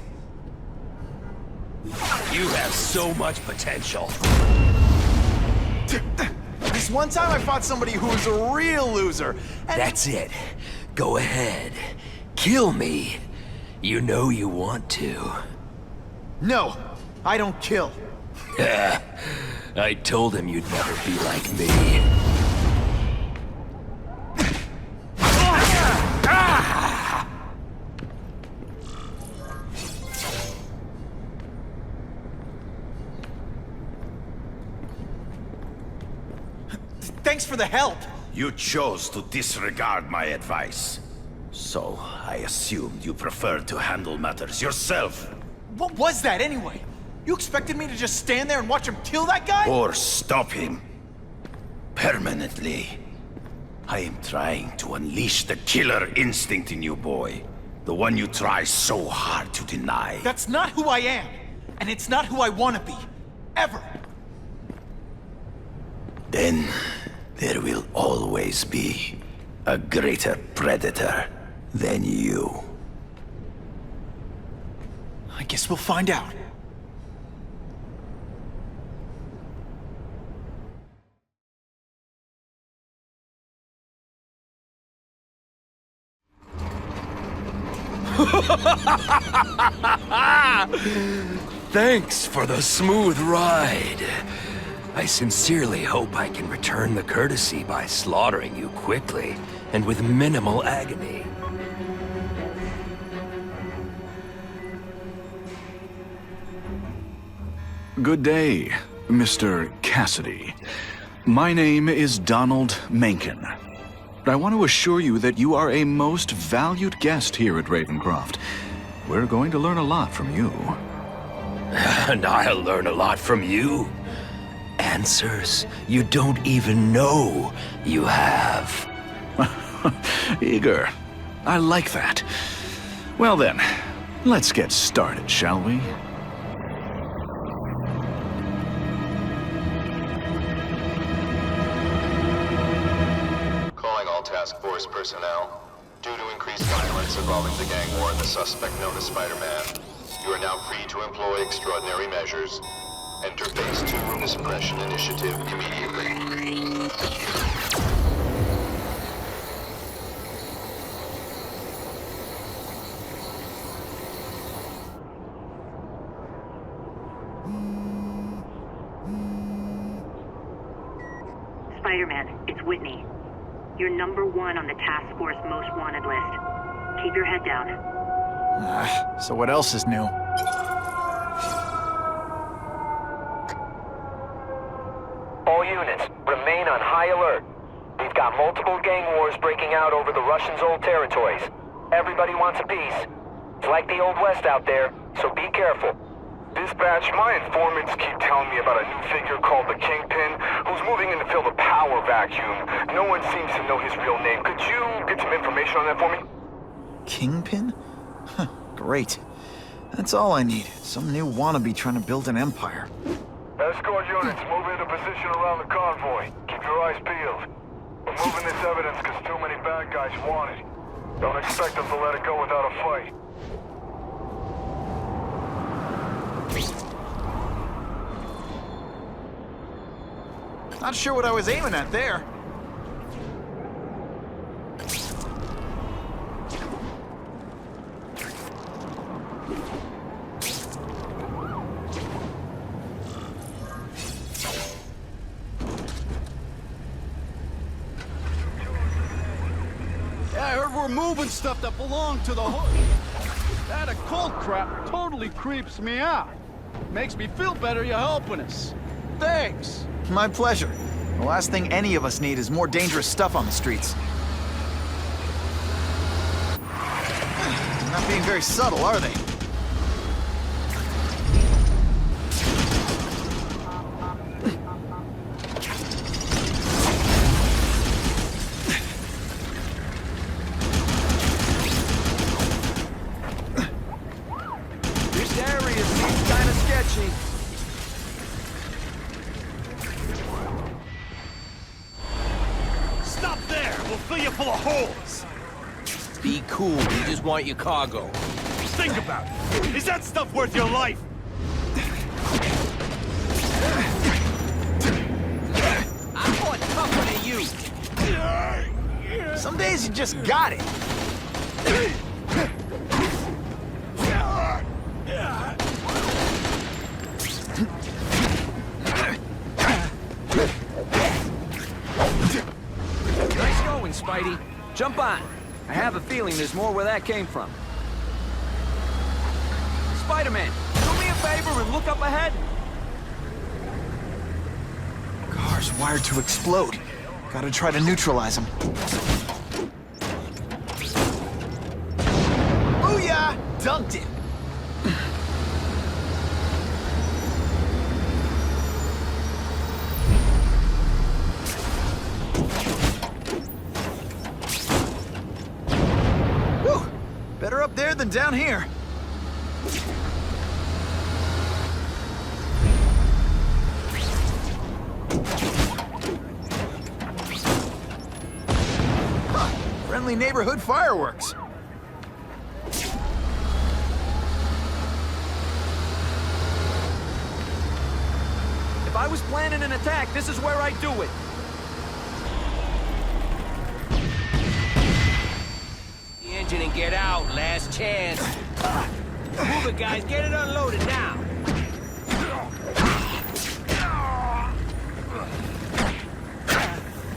You have so much potential. This one time I fought somebody who was a real loser. And... That's it. Go ahead. Kill me. You know you want to. No, I don't kill. I told him you'd never be like me. Thanks for the help. You chose to disregard my advice. So, I assumed you preferred to handle matters yourself. What was that anyway? You expected me to just stand there and watch him kill that guy? Or stop him. Permanently. I am trying to unleash the killer instinct in you, boy. The one you try so hard to deny. That's not who I am. And it's not who I want to be. Ever. Then, there will always be a greater predator than you. I guess we'll find out. Thanks for the smooth ride. I sincerely hope I can return the courtesy by slaughtering you quickly and with minimal agony. Good day, Mr. Cassidy. My name is Donald Mencken. I want to assure you that you are a most valued guest here at Ravencroft. we're going to learn a lot from you. And I'll learn a lot from you. Answers you don't even know you have. Eager. I like that. Well then, let's get started, shall we? Calling all task force personnel. Due to increased violence involving the gang war and the suspect known as Spider-Man, you are now free to employ extraordinary measures. Enter Phase 2 of the Suppression Initiative immediately. Spider-Man, it's Whitney. You're #1 on the task force most wanted list. Keep your head down. So what else is new? All units, remain on high alert. We've got multiple gang wars breaking out over the Russians' old territories. Everybody wants a piece. It's like the Old West out there, so be careful. Dispatch, my informants keep telling me about a new figure called the Kingpin, who's moving in to fill the power vacuum. No one seems to know his real name. Could you get some information on that for me? Kingpin? Huh, great. That's all I need. Some new wannabe trying to build an empire. Escort units, move into position around the convoy. Keep your eyes peeled. We're moving this evidence because too many bad guys want it. Don't expect them to let it go without a fight. Not sure what I was aiming at there. Yeah, I heard we're moving stuff that belonged to the hood. That occult crap totally creeps me out. Makes me feel better you're helping us. Thanks. My pleasure. The last thing any of us need is more dangerous stuff on the streets. They're not being very subtle, are they? This area seems kind of sketchy. Stop there! We'll fill you full of holes! Be cool, we just want your cargo. Think about it! Is that stuff worth your life? I'm more tougher than you! Some days you just got it. Nice going, Spidey. Jump on. I have a feeling there's more where that came from. Spider-Man, do me a favor and look up ahead. Car's wired to explode. Gotta try to neutralize them. Booyah! Dunked it! Whew! Better up there than down here. Friendly neighborhood fireworks. If I was planning an attack, this is where I'd do it. The engine and get out, last chance. Move it, guys, get it unloaded now.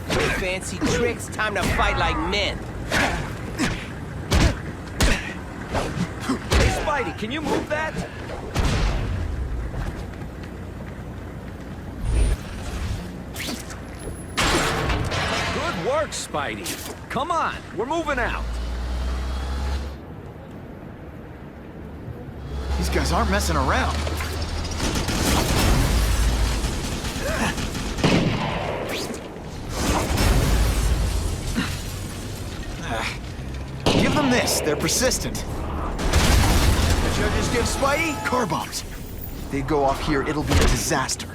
No fancy tricks, time to fight like men. Hey, Spidey, can you move that? Good work, Spidey. Come on, we're moving out. guys aren't messing around. Give them this. They're persistent. The judges give Spidey car bombs. They go off here, it'll be a disaster.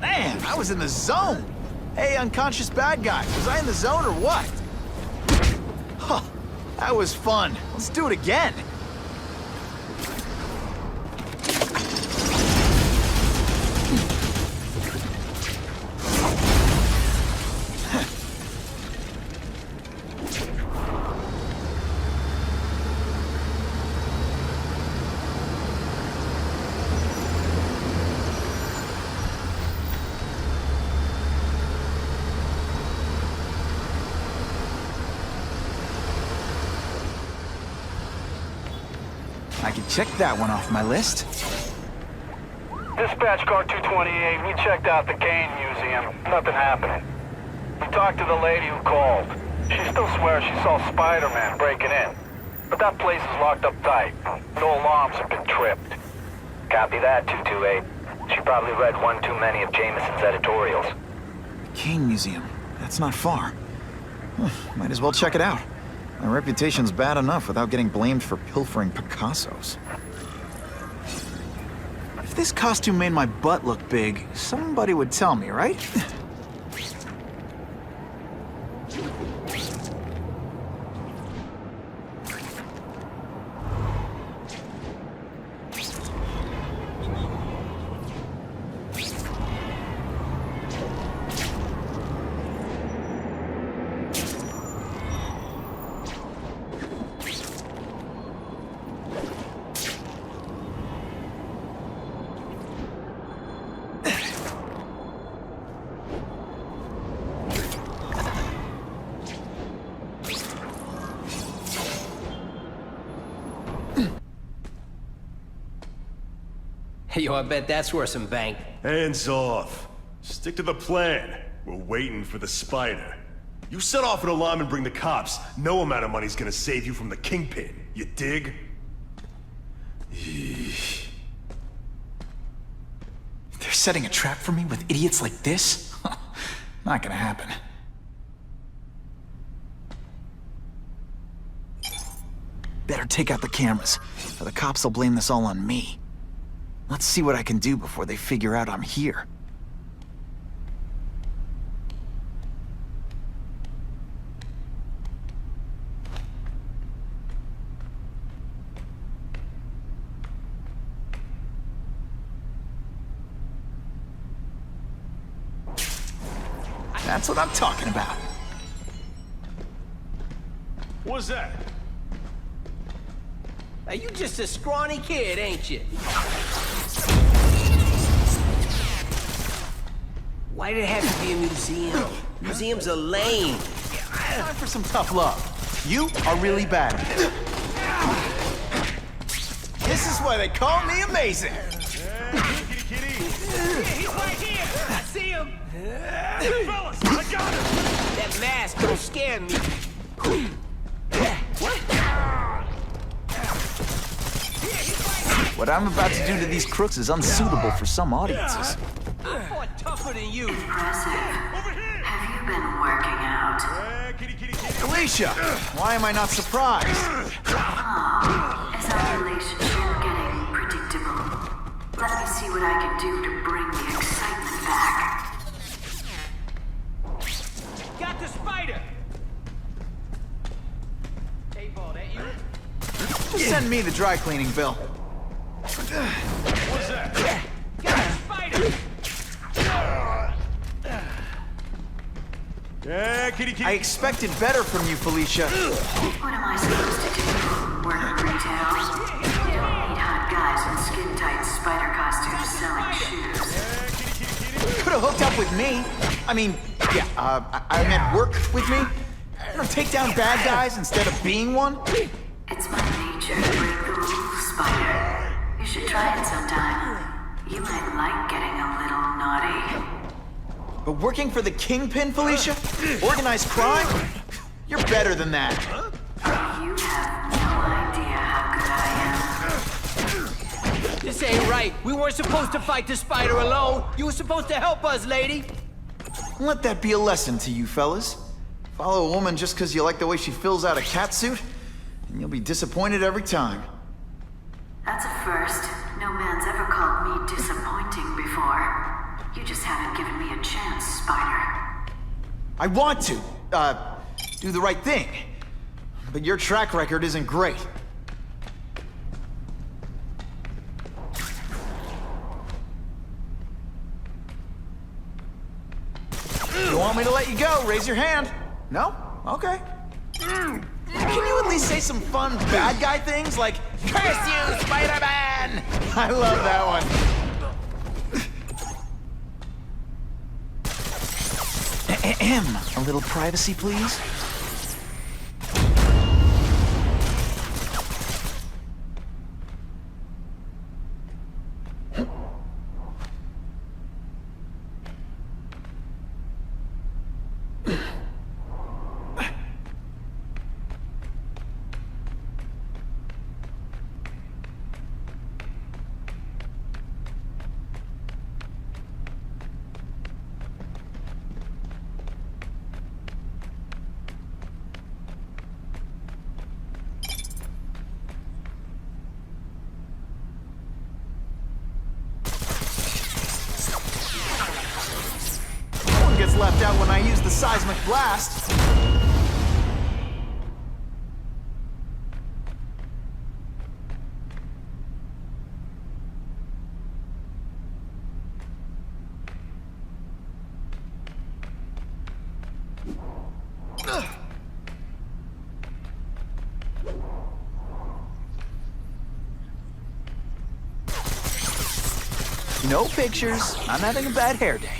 Man, I was in the zone. Hey, unconscious bad guy, was I in the zone or what? Huh, that was fun. Let's do it again. I can check that one off my list. Dispatch car 228, we checked out the Kane Museum. Nothing happening. We talked to the lady who called. She still swears she saw Spider-Man breaking in. But that place is locked up tight. No alarms have been tripped. Copy that, 228. She probably read one too many of Jameson's editorials. Kane Museum. That's not far. Might as well check it out. My reputation's bad enough without getting blamed for pilfering Picassos. If this costume made my butt look big, somebody would tell me, right? Yo, I bet that's worth some bank. Hands off. Stick to the plan. We're waiting for the spider. You set off an alarm and bring the cops. No amount of money's gonna save you from the Kingpin. You dig? They're setting a trap for me with idiots like this? Not gonna happen. Better take out the cameras, or the cops will blame this all on me. Let's see what I can do before they figure out I'm here. That's what I'm talking about. What's that? Now, you just a scrawny kid, ain't you? Why did it have to be a museum? Museums are lame. Time for some tough love. You are really bad. This is why they call me amazing. He's right here! I see him! Fellas, I got him! That mask don't scare me. What I'm about to do to these crooks is unsuitable for some audiences. I fought tougher than you. Impressive. Have you been working out? Alicia, why am I not surprised? Is our relationship getting predictable? Let me see what I can do to bring the excitement back. Got the spider! Hey, Ball, that you? Just send me the dry cleaning bill. What's that? Got the spider! Yeah, kitty. I expected better from you, Felicia. What am I supposed to do? Work in retail? You don't need hot guys in skin-tight spider costumes selling shoes. Could have hooked up with me. I mean, yeah, I meant work with me. Take down bad guys instead of being one. It's my nature to break the rules, Spider. You should try it sometime. You might like getting a little naughty. But working for the Kingpin, Felicia? Organized crime? You're better than that. You have no idea how good I am. This ain't right. We weren't supposed to fight the spider alone. You were supposed to help us, lady. Let that be a lesson to you fellas. Follow a woman just because you like the way she fills out a catsuit, and you'll be disappointed every time. That's a first. No man's ever called me disappointing before. You just haven't given me a chance, Spider. I want to, do the right thing. But your track record isn't great. You want me to let you go? Raise your hand. No? Okay. Can you at least say some fun bad guy things like, "Curse you, Spider-Man"? I love that one. A little privacy, please? Gets left out when I use the seismic blast. No pictures. I'm having a bad hair day.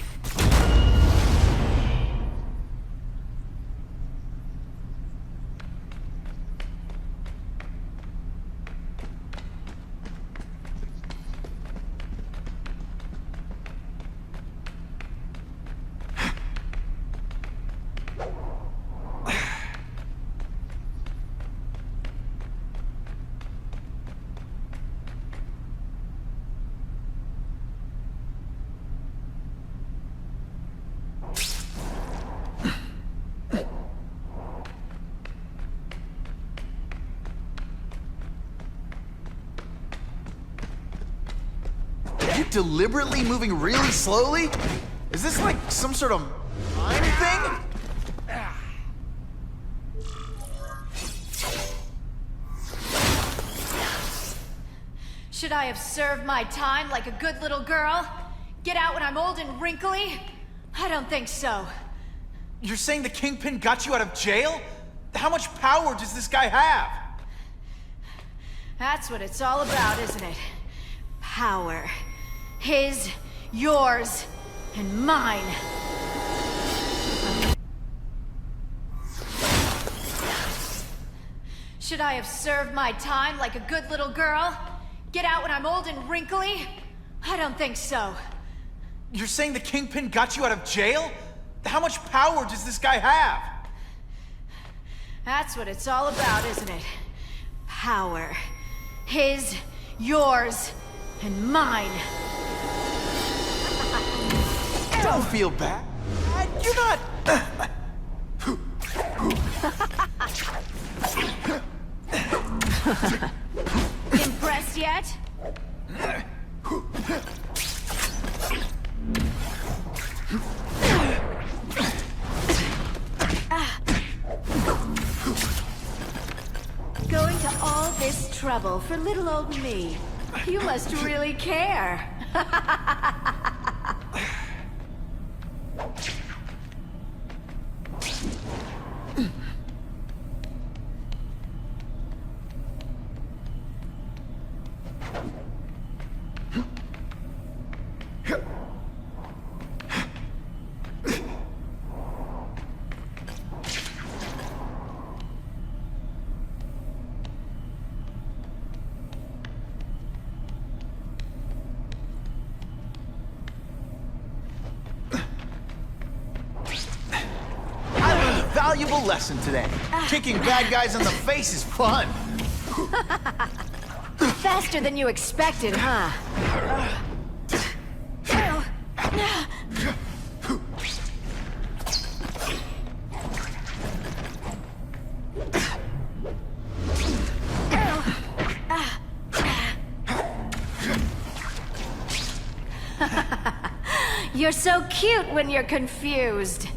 Deliberately moving really slowly? Is this like some sort of mime thing? Should I have served my time like a good little girl? Get out when I'm old and wrinkly? I don't think so. You're saying the Kingpin got you out of jail? How much power does this guy have? That's what it's all about, isn't it? Power. His, yours, and mine. Should I have served my time like a good little girl? Get out when I'm old and wrinkly? I don't think so. You're saying the Kingpin got you out of jail? How much power does this guy have? That's what it's all about, isn't it? Power. His, yours, and mine. Don't feel bad. You're not... Impressed yet? Going to all this trouble for little old me. You must really care. lesson today. Kicking bad guys in the face is fun. Faster than you expected, huh? You're so cute when you're confused.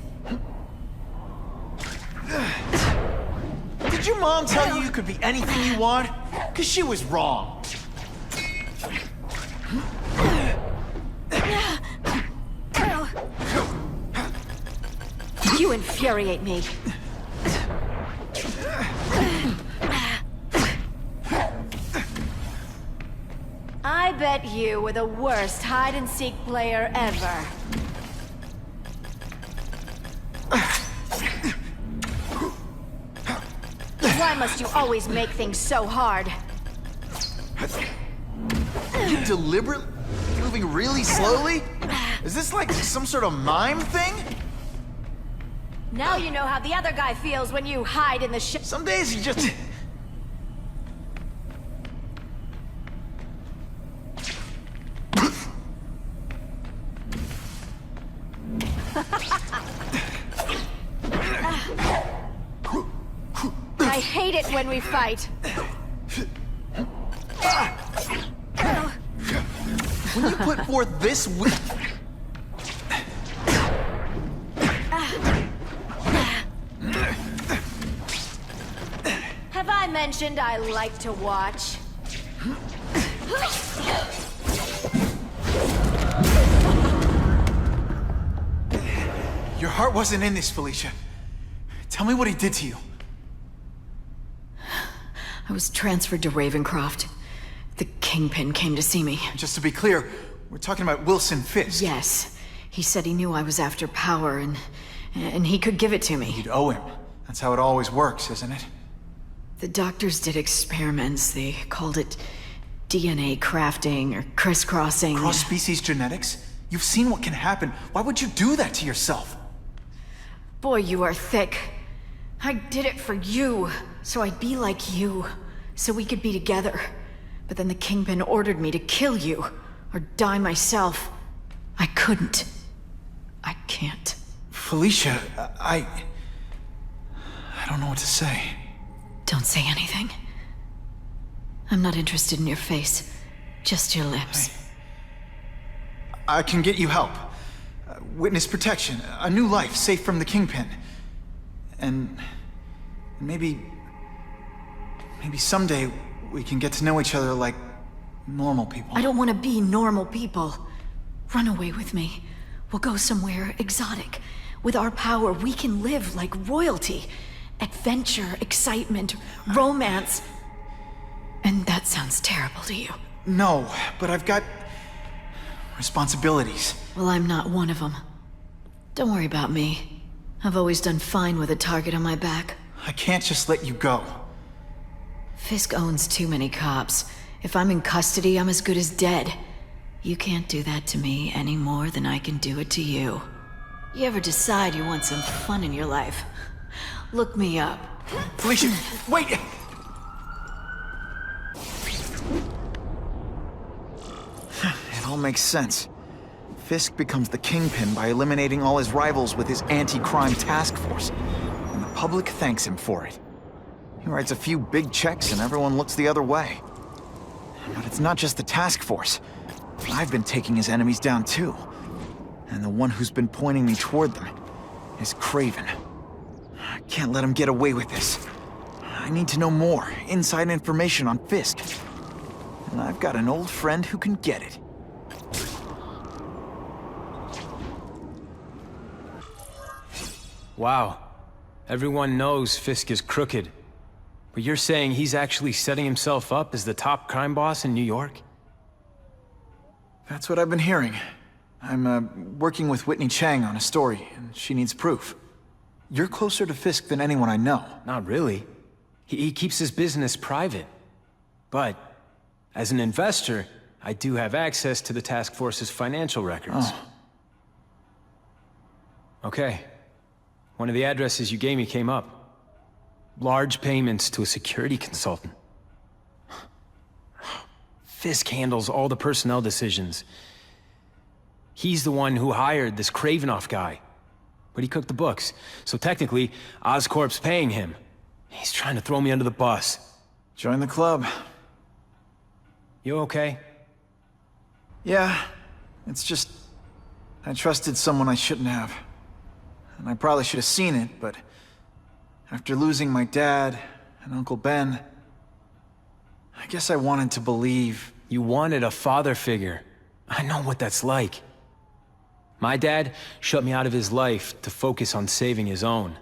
Did your mom tell you you could be anything you want? Because she was wrong. You infuriate me. I bet you were the worst hide-and-seek player ever. Why must you always make things so hard? You deliberately moving really slowly? Is this like some sort of mime thing? Now you know how the other guy feels when you hide in the Some days you just... I hate it when we fight. When you put forth this Have I mentioned I like to watch? Your heart wasn't in this, Felicia. Tell me what he did to you. I was transferred to Ravencroft. The Kingpin came to see me. Just to be clear, we're talking about Wilson Fisk. Yes. He said he knew I was after power and he could give it to me. You'd owe him. That's how it always works, isn't it? The doctors did experiments. They called it DNA crafting or crisscrossing. Cross-species genetics? You've seen what can happen. Why would you do that to yourself? Boy, you are thick. I did it for you, so I'd be like you, so we could be together. But then the Kingpin ordered me to kill you, or die myself. I couldn't. I can't. Felicia, I don't know what to say. Don't say anything. I'm not interested in your face, just your lips. I can get you help. Witness protection, a new life safe from the Kingpin. And maybe someday we can get to know each other like normal people. I don't want to be normal people. Run away with me. We'll go somewhere exotic. With our power, we can live like royalty. Adventure, excitement, romance. And that sounds terrible to you. No, but I've got responsibilities. Well, I'm not one of them. Don't worry about me. I've always done fine with a target on my back. I can't just let you go. Fisk owns too many cops. If I'm in custody, I'm as good as dead. You can't do that to me any more than I can do it to you. You ever decide you want some fun in your life? Look me up. Felicia, wait! It all makes sense. Fisk becomes the Kingpin by eliminating all his rivals with his anti-crime task force. And the public thanks him for it. He writes a few big checks and everyone looks the other way. But it's not just the task force. I've been taking his enemies down too. And the one who's been pointing me toward them is Kraven. I can't let him get away with this. I need to know more, inside information on Fisk. And I've got an old friend who can get it. Wow. Everyone knows Fisk is crooked. But you're saying he's actually setting himself up as the top crime boss in New York? That's what I've been hearing. I'm working with Whitney Chang on a story, and she needs proof. You're closer to Fisk than anyone I know. Not really. He keeps his business private. But, as an investor, I do have access to the task force's financial records. Oh. Okay. One of the addresses you gave me came up. large payments to a security consultant. Fisk handles all the personnel decisions. He's the one who hired this Kravinoff guy. But he cooked the books, so technically, Oscorp's paying him. He's trying to throw me under the bus. Join the club. You okay? Yeah, it's just... I trusted someone I shouldn't have. And I probably should have seen it, but... after losing my dad and Uncle Ben... I guess I wanted to believe... You wanted a father figure. I know what that's like. My dad shut me out of his life to focus on saving his own.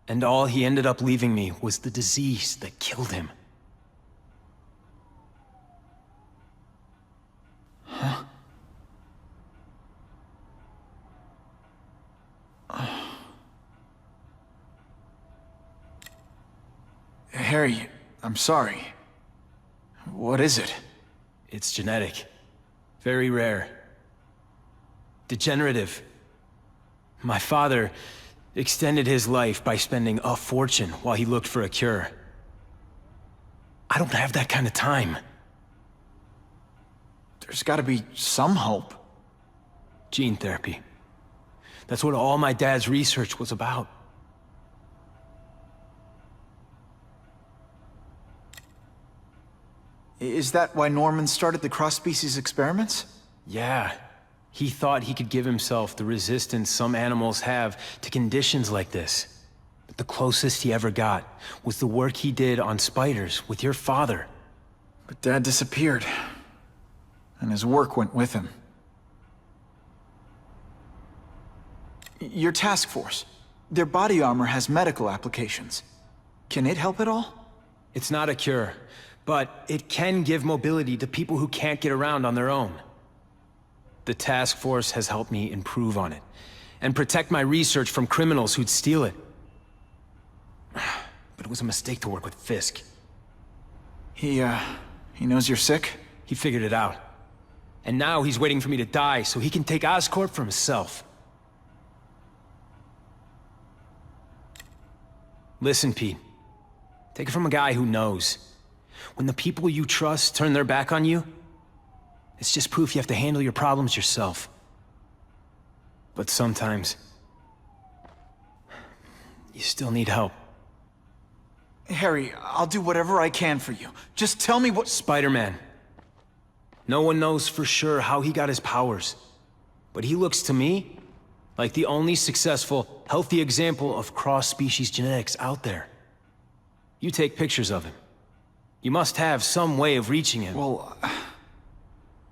And all he ended up leaving me was the disease that killed him. Huh? Harry, I'm sorry. What is it? It's genetic. Very rare. Degenerative. My father extended his life by spending a fortune while he looked for a cure. I don't have that kind of time. There's gotta be some hope. Gene therapy. That's what all my dad's research was about. Is that why Norman started the cross-species experiments? Yeah. He thought he could give himself the resistance some animals have to conditions like this. But the closest he ever got was the work he did on spiders with your father. But Dad disappeared. And his work went with him. Your task force. Their body armor has medical applications. Can it help at all? It's not a cure, but it can give mobility to people who can't get around on their own. The task force has helped me improve on it, and protect my research from criminals who'd steal it. But it was a mistake to work with Fisk. He knows you're sick? He figured it out. And now he's waiting for me to die so he can take Oscorp for himself. Listen, Pete. Take it from a guy who knows. When the people you trust turn their back on you, it's just proof you have to handle your problems yourself. But sometimes, you still need help. Harry, I'll do whatever I can for you. Just tell me what— Spider-Man. No one knows for sure how he got his powers. But he looks to me like the only successful, healthy example of cross-species genetics out there. You take pictures of him. You must have some way of reaching him. Well...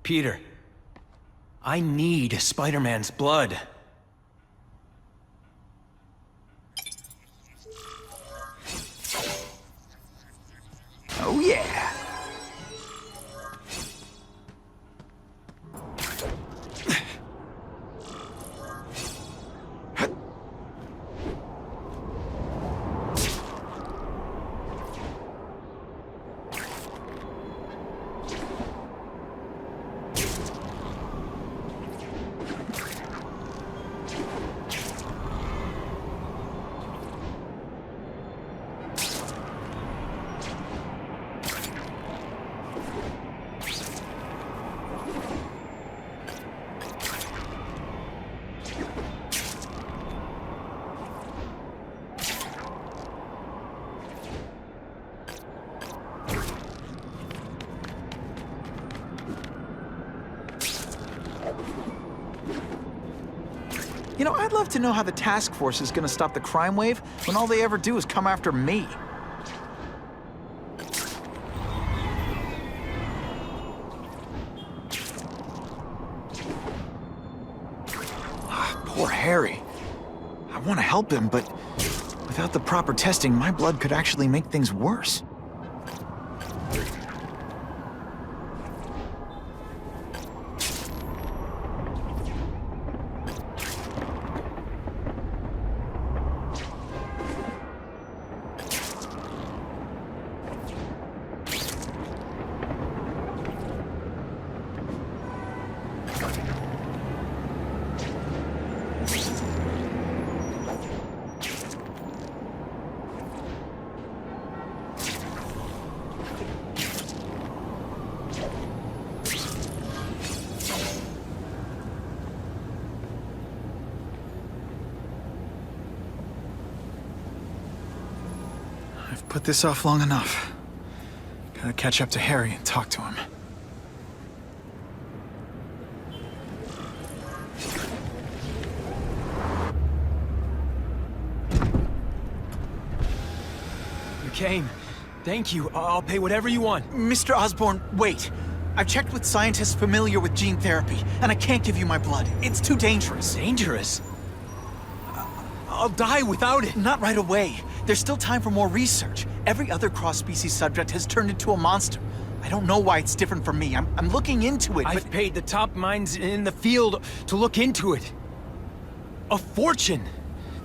Peter, I need Spider-Man's blood. Oh yeah! You know, I'd love to know how the task force is gonna stop the crime wave when all they ever do is come after me. Poor Harry. I want to help him, but without the proper testing, my blood could actually make things worse. Put this off long enough. Gotta catch up to Harry and talk to him. McCain, thank you. I'll pay whatever you want. Mr. Osborn, wait. I've checked with scientists familiar with gene therapy, and I can't give you my blood. It's too dangerous. Dangerous? I'll die without it. Not right away. There's still time for more research. Every other cross-species subject has turned into a monster. I don't know why it's different from me. I'm looking into it, I've paid the top minds in the field to look into it. A fortune.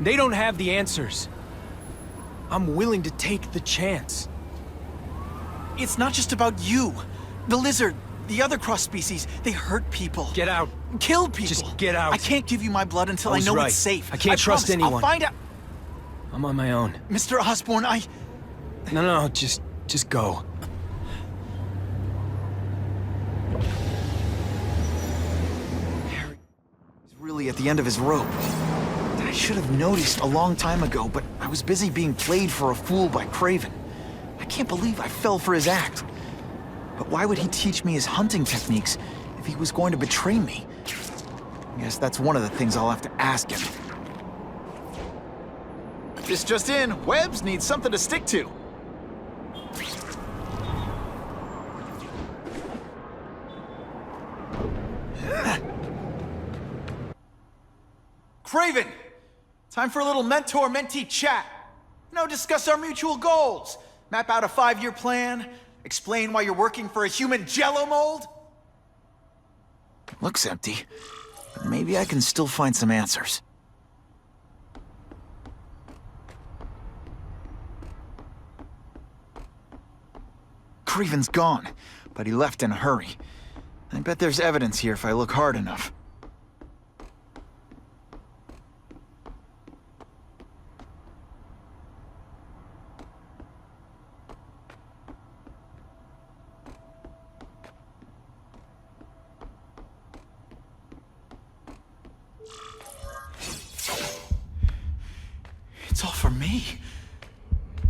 They don't have the answers. I'm willing to take the chance. It's not just about you. The lizard, the other cross-species, they hurt people. Get out. Kill people. Just get out. I can't give you my blood until I know it's safe. I can't trust promise. anyone. I'll find out. I'm on my own. Mr. Osborn, No, just go. Harry is really at the end of his rope. I should have noticed a long time ago, but I was busy being played for a fool by Kraven. I can't believe I fell for his act. But why would he teach me his hunting techniques if he was going to betray me? I guess that's one of the things I'll have to ask him. This just in, Webbs needs something to stick to. Kraven! Time for a little mentor-mentee chat. Discuss our mutual goals. Map out a 5-year plan. Explain why you're working for a human Jello mold. Looks empty, but maybe I can still find some answers. Kraven's gone, but he left in a hurry. I bet there's evidence here if I look hard enough. It's all for me.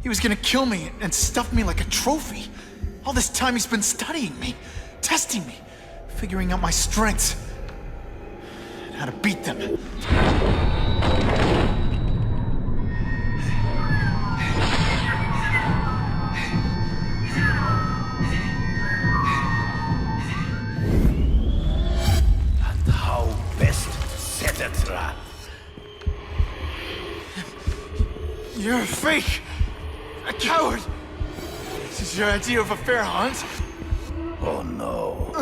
He was gonna kill me and stuff me like a trophy. All this time he's been studying me, testing me, figuring out my strengths, and how to beat them. And how best to set a trap. You're a fake! A coward! This is your idea of a fair hunt? Oh no.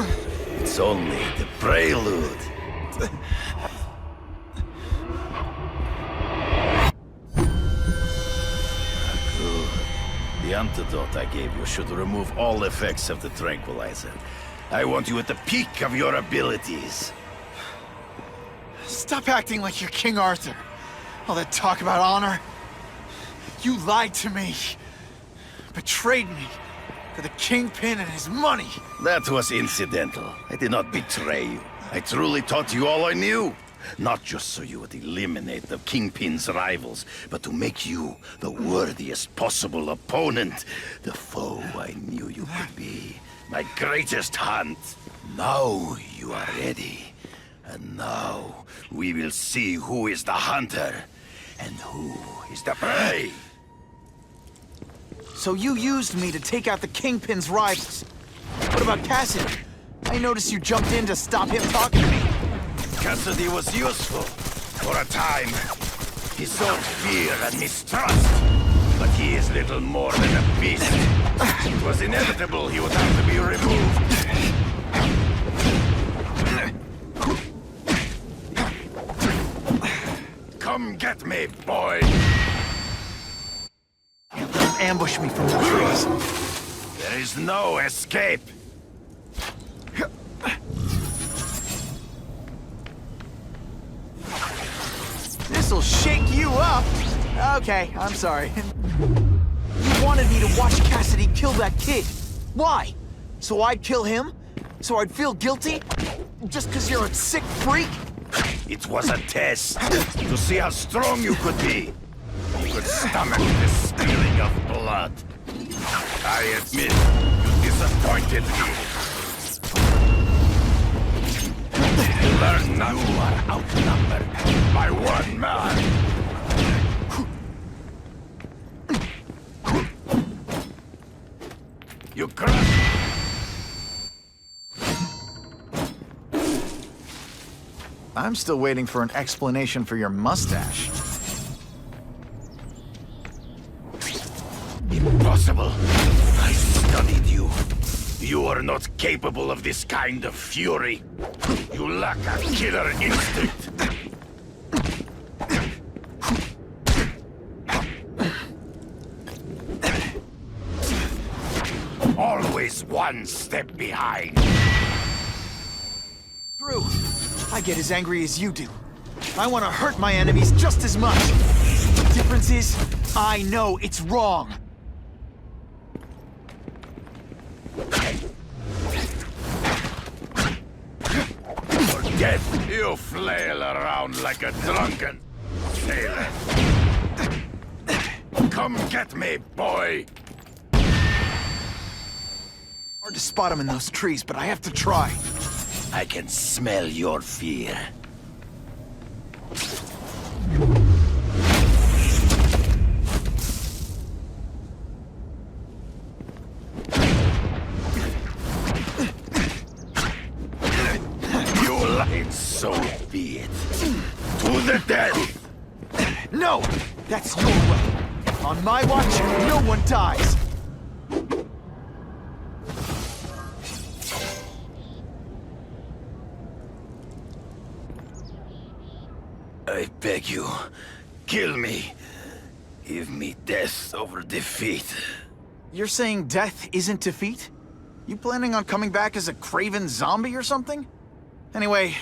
It's only the prelude. Good. The antidote I gave you should remove all effects of the tranquilizer. I want you at the peak of your abilities. Stop acting like you're King Arthur. All that talk about honor. You lied to me. Betrayed me for the Kingpin and his money. That was incidental. I did not betray you. I truly taught you all I knew. Not just so you would eliminate the Kingpin's rivals, but to make you the worthiest possible opponent. The foe I knew you could be. My greatest hunt. Now you are ready. And now we will see who is the hunter and who is the prey. So you used me to take out the Kingpin's rivals. What about Cassidy? I noticed you jumped in to stop him talking to me. Cassidy was useful for a time. He sowed fear and mistrust, but he is little more than a beast. It was inevitable he would have to be removed. Come get me, boy! Ambush me from the trees. There is no escape. This'll shake you up. Okay, I'm sorry. You wanted me to watch Cassidy kill that kid. Why? So I'd kill him? So I'd feel guilty? Just because you're a sick freak? It was a test to see how strong you could be. You could could stomach the spilling of blood. I admit, you disappointed me. Learn that you are outnumbered by one man. You crushed. I'm still waiting for an explanation for your mustache. Impossible. I studied you. You are not capable of this kind of fury. You lack a killer instinct. Always one step behind. True. I get as angry as you do. I want to hurt my enemies just as much. The difference is, I know it's wrong. For death, you flail around like a drunken sailor. Come get me, boy! Hard to spot him in those trees, but I have to try. I can smell your fear. You lied, so be it. To the death! No! That's your way. On my watch, no one dies. I beg you, kill me. Give me death over defeat. You're saying death isn't defeat? You planning on coming back as a craven zombie or something? Anyway,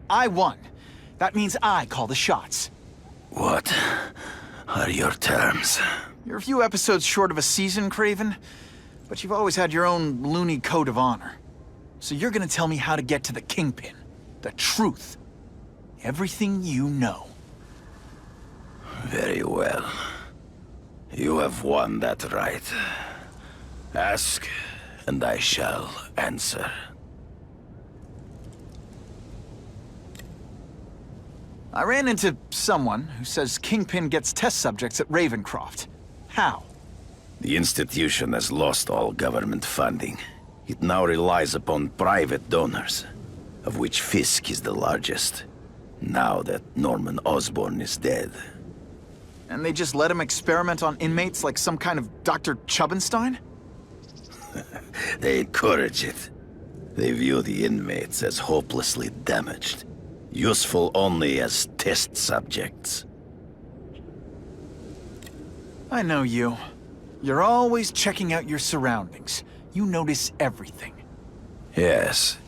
I won. That means I call the shots. What are your terms? You're a few episodes short of a season, Craven, but you've always had your own loony code of honor. So you're gonna tell me how to get to the Kingpin. The truth. Everything you know. Very well. You have won that right. Ask, and I shall answer. I ran into someone who says Kingpin gets test subjects at Ravencroft. How? The institution has lost all government funding. It now relies upon private donors, of which Fisk is the largest. Now that Norman Osborn is dead. And they just let him experiment on inmates like some kind of Dr. Chubbenstein? They encourage it. They view the inmates as hopelessly damaged, useful only as test subjects. I know you. You're always checking out your surroundings. You notice everything. Yes,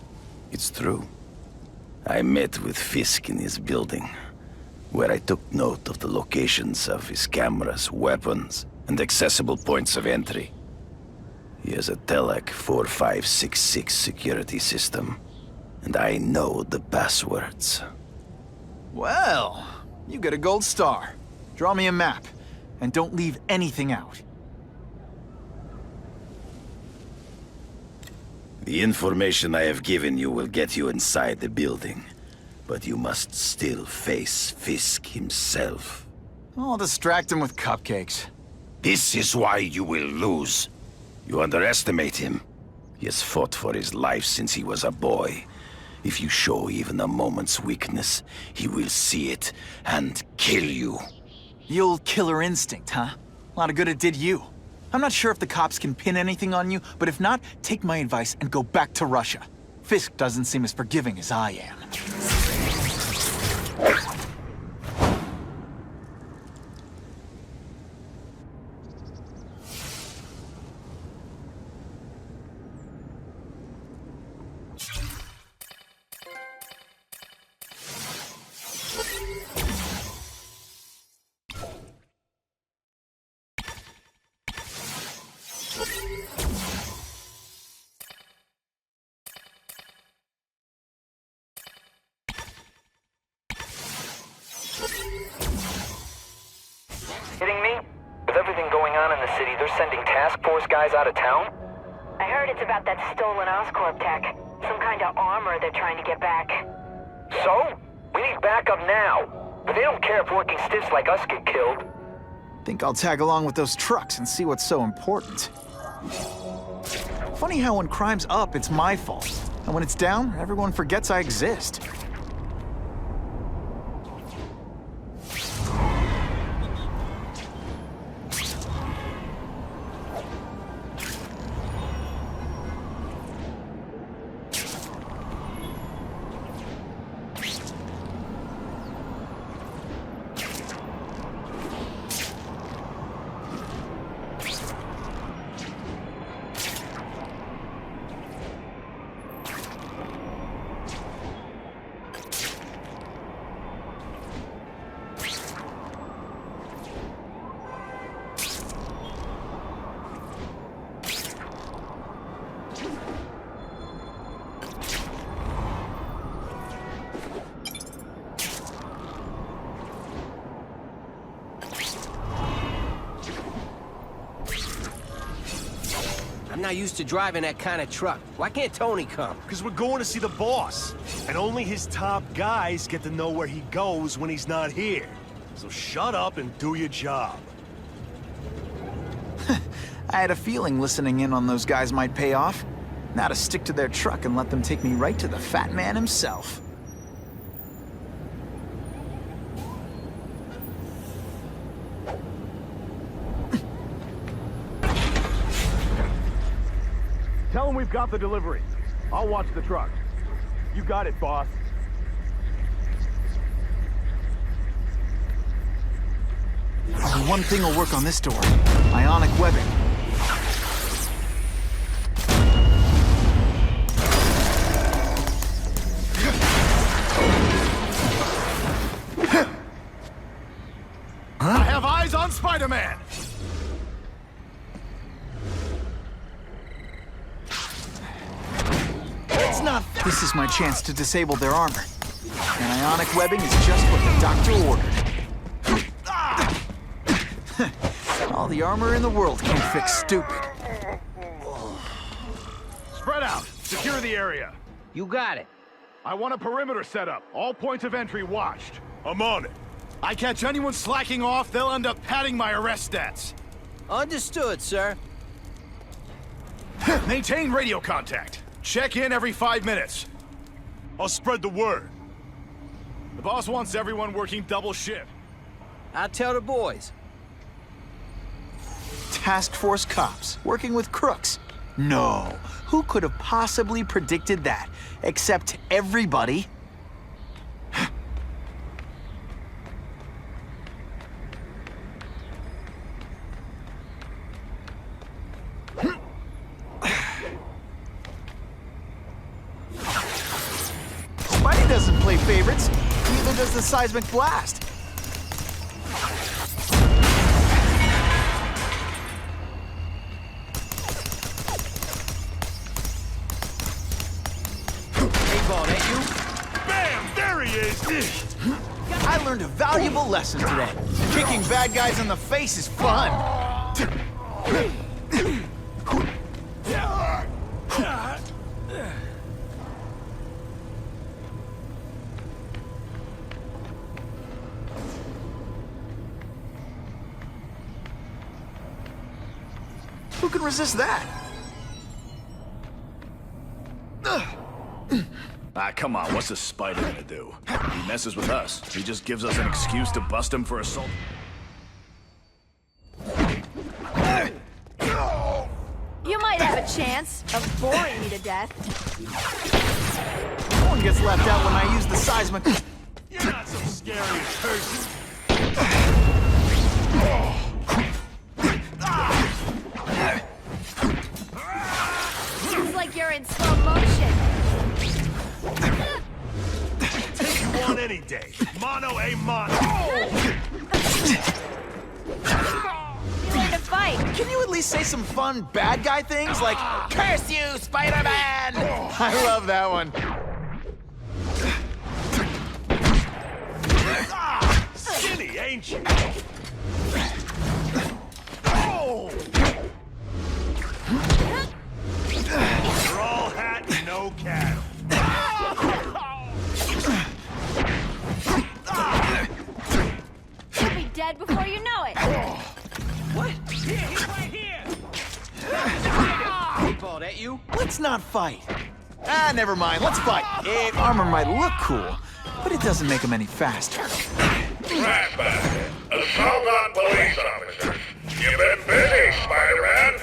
it's true. I met with Fisk in his building, where I took note of the locations of his cameras, weapons, and accessible points of entry. He has a Telek 4566 security system, and I know the passwords. Well, you get a gold star. Draw me a map, and don't leave anything out. The information I have given you will get you inside the building, but you must still face Fisk himself. I'll distract him with cupcakes. This is why you will lose. You underestimate him. He has fought for his life since he was a boy. If you show even a moment's weakness, he will see it and kill you. The old killer instinct, huh? A lot of good it did you. I'm not sure if the cops can pin anything on you, but if not, take my advice and go back to Russia. Fisk doesn't seem as forgiving as I am. Hitting me? City, they're sending task force guys out of town? I heard it's about that stolen Oscorp tech. Some kind of armor they're trying to get back. So? We need backup now. But they don't care if working stiffs like us get killed. Think I'll tag along with those trucks and see what's so important. Funny how when crime's up, it's my fault. And when it's down, everyone forgets I exist. I'm not used to driving that kind of truck. Why can't Tony come? Because we're going to see the boss. And only his top guys get to know where he goes when he's not here. So shut up and do your job. I had a feeling listening in on those guys might pay off. Now to stick to their truck and let them take me right to the fat man himself. Tell him we've got the delivery. I'll watch the truck. You got it, boss. Only one thing will work on this door. Ionic webbing. I have eyes on Spider-Man! This is my chance to disable their armor. And ionic webbing is just what the doctor ordered. All the armor in the world can't fix stupid. Spread out. Secure the area. You got it. I want a perimeter set up. All points of entry watched. I'm on it. I catch anyone slacking off, they'll end up padding my arrest stats. Understood, sir. Maintain radio contact. Check in every 5 minutes. I'll spread the word. The boss wants everyone working double shift. I'll tell the boys. Task Force cops working with crooks. No, who could have possibly predicted that? Except everybody. Spidey doesn't play favorites. Neither does the seismic blast. I learned a valuable lesson today. Kicking bad guys in the face is fun. Who can resist that? Ah, come on, what's a spider gonna do? He messes with us. He just gives us an excuse to bust him for assault. You might have a chance of boring me to death. No one gets left out when I use the seismic. You're not so scary a person. Seems like you're in slow motion. Take you on any day. Mono a mono. You learn to fight. Can you at least say some fun bad guy things like, "Curse you, Spider-Man"? I love that one. Skinny, ain't you? Oh! that you? Let's not fight. Ah, never mind. Let's fight. Armor might look cool, but it doesn't make him any faster. Ratbag, assault on police officers. You've been busy, Spider-Man.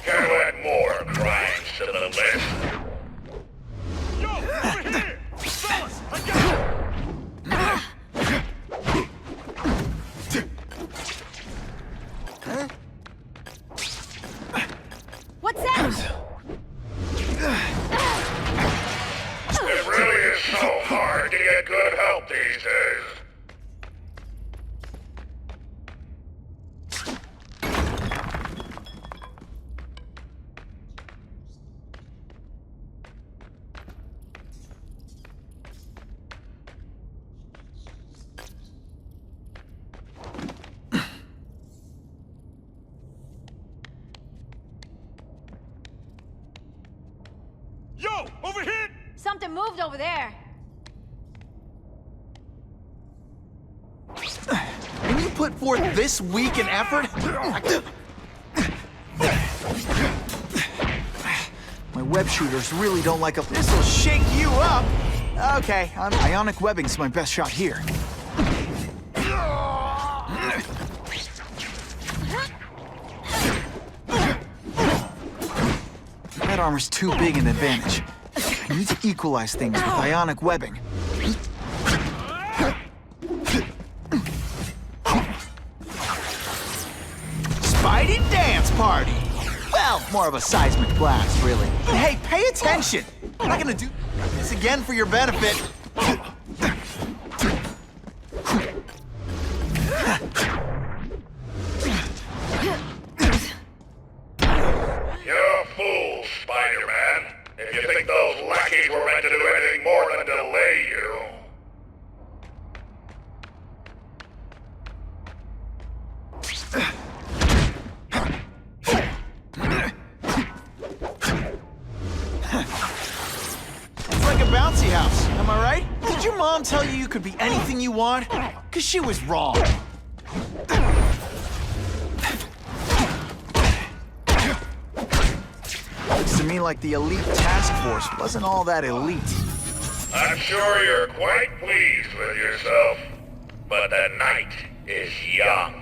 Care to add more crimes to the list? Yo, over here! Fellas, I got What's that? It really is so hard to get good help these days. Yo, over here! Something moved over there. When you put forth this weak an effort... My web shooters really don't like a... This'll shake you up! Okay, ionic webbing's my best shot here. That armor's too big an advantage. I need to equalize things with ionic webbing. Spidey dance party! Well, more of a seismic blast, really. But hey, pay attention! I'm not gonna do this again for your benefit. You're a fool, Spider-Man. If you think those lackeys were meant to do anything more than delay you. It's like a bouncy house, am I right? Did your mom tell you you could be anything you want? 'Cause she was wrong. Looks to me like the elite task force wasn't all that elite. I'm sure you're quite pleased with yourself, but the night is young.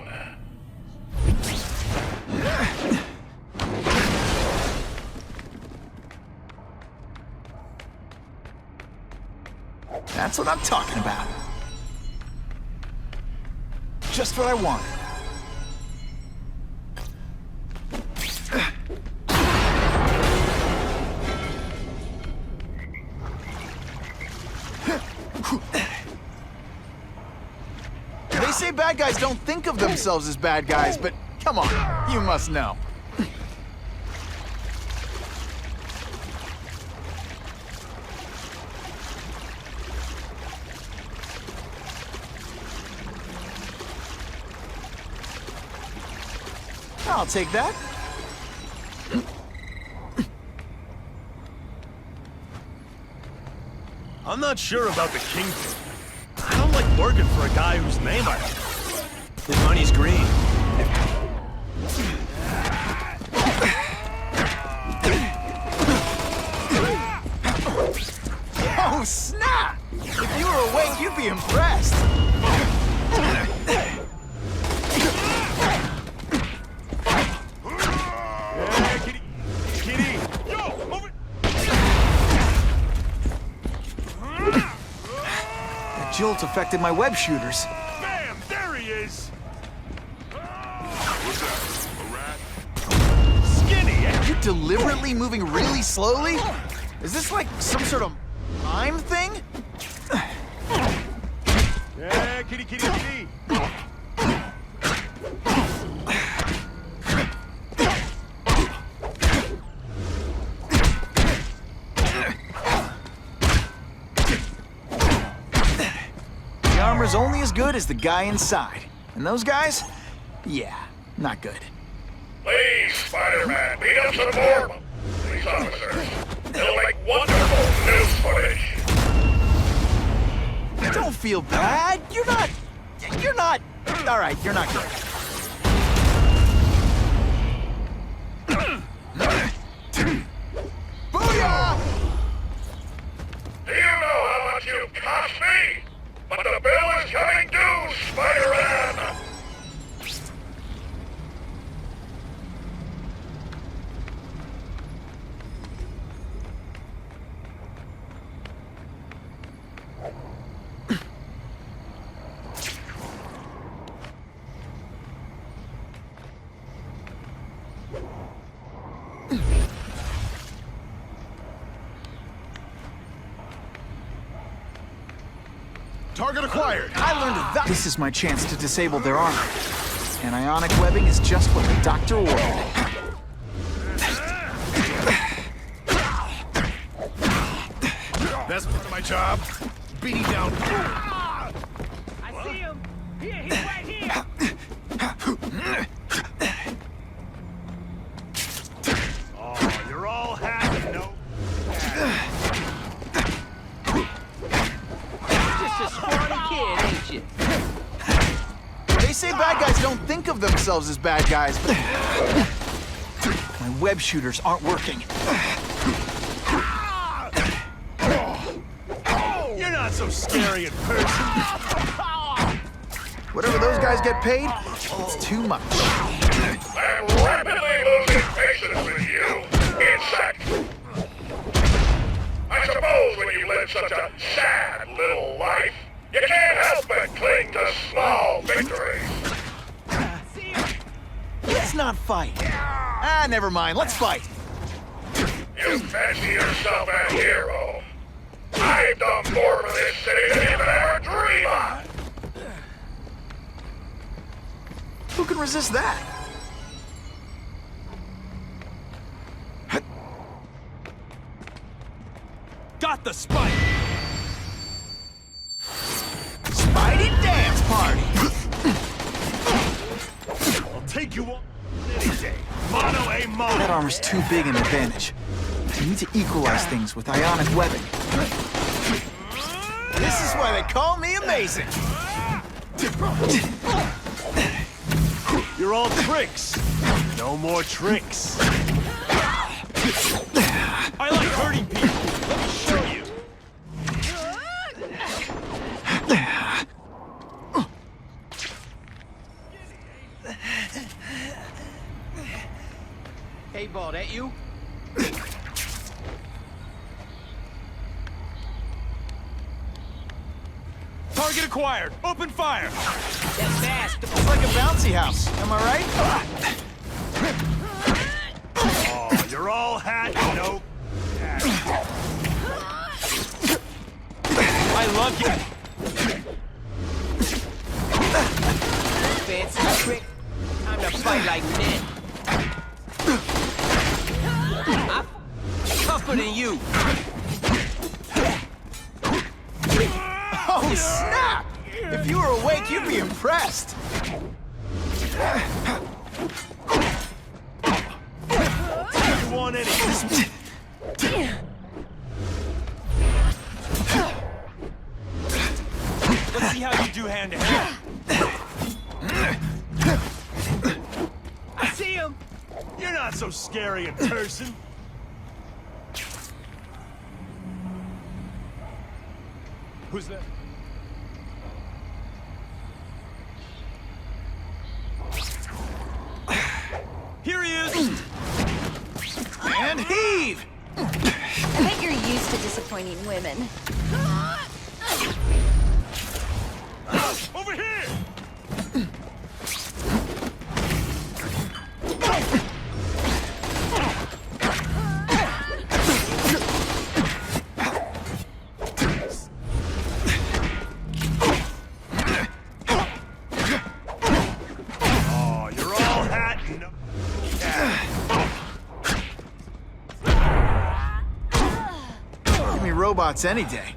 That's what I'm talking about. Just what I wanted. They say bad guys don't think of themselves as bad guys, but come on, you must know. I'll take that. I'm not sure about the Kingpin. I don't like working for a guy whose name I know. His money's green. Oh, snap! If you were awake, you'd be impressed. That jolt affected my web shooters. Bam! There he is! What's that? A rat? Skinny! You're deliberately moving really slowly? Is this like some sort of mime thing? Yeah, kitty, kitty, kitty! The armor's only as good as the guy inside. And those guys? Yeah, not good. Please, Spider-Man, beat up some more police officers. They'll make wonderful news footage. Don't feel bad. You're not... All right, you're not good. Target acquired. I learned that. This is my chance to disable their armor. And ionic webbing is just what the doctor ordered. Best part of my job, beating down. I see him. Here, he's right here. Oh, you're all happy, no? Just a scrawny kid, ain't you? They say bad guys don't think of themselves as bad guys. My web shooters aren't working. You're not so scary in person. Whatever those guys get paid, it's too much. I'm rapidly losing patience with you, insect. I suppose when you live such a sad little life, you can't help but cling to small victories. Let's not fight. Ah, never mind. Let's fight. You fancy yourself a hero. I've done more for this city than you could ever dream of. Who can resist that? Got the spike. Spidey dance party. I'll take you on any day. Mono a mono. That armor's too big an advantage. We need to equalize things with ionic webbing. This is why they call me amazing. You're all tricks. No more tricks. I like hurting people. Let me show you. Hey, Ball, that you? Target acquired. Open fire. That's fast. It's like a bouncy house. Am I right? Oh, you're all hat, no hat. I love you. Fancy trick. Time to fight like men. I'm tougher than you. Oh, snap! If you were awake, you'd be impressed. You want any? Let's see how you do hand to hand. I see him. You're not so scary in person. Who's that? Here he is! And heave! I bet you're used to disappointing women. Over here! Oh, you're all hat and no Give me robots any day.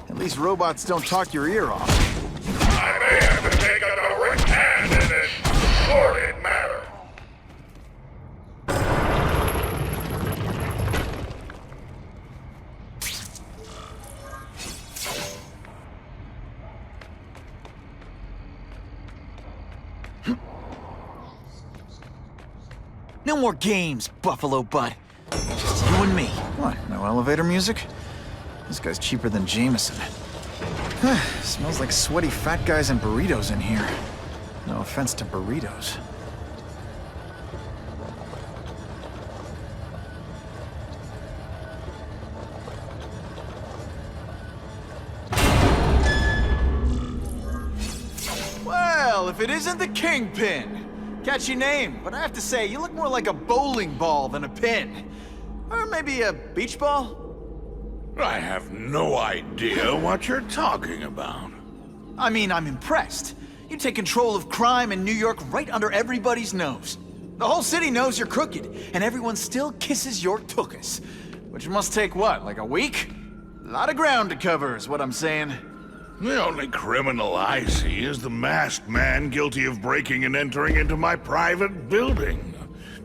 At least robots don't talk your ear off. I may have to take a direct hand in this sordid matter. No more games, Buffalo Butt. Just you and me. What, no elevator music? This guy's cheaper than Jameson. Smells like sweaty fat guys and burritos in here. No offense to burritos. Well, if it isn't the Kingpin. Catchy name, but I have to say, you look more like a bowling ball than a pin. Or maybe a beach ball? I have no idea what you're talking about. I mean, I'm impressed. You take control of crime in New York right under everybody's nose. The whole city knows you're crooked, and everyone still kisses your tuchus. Which must take what, like a week? A lot of ground to cover is what I'm saying. The only criminal I see is the masked man guilty of breaking and entering into my private building.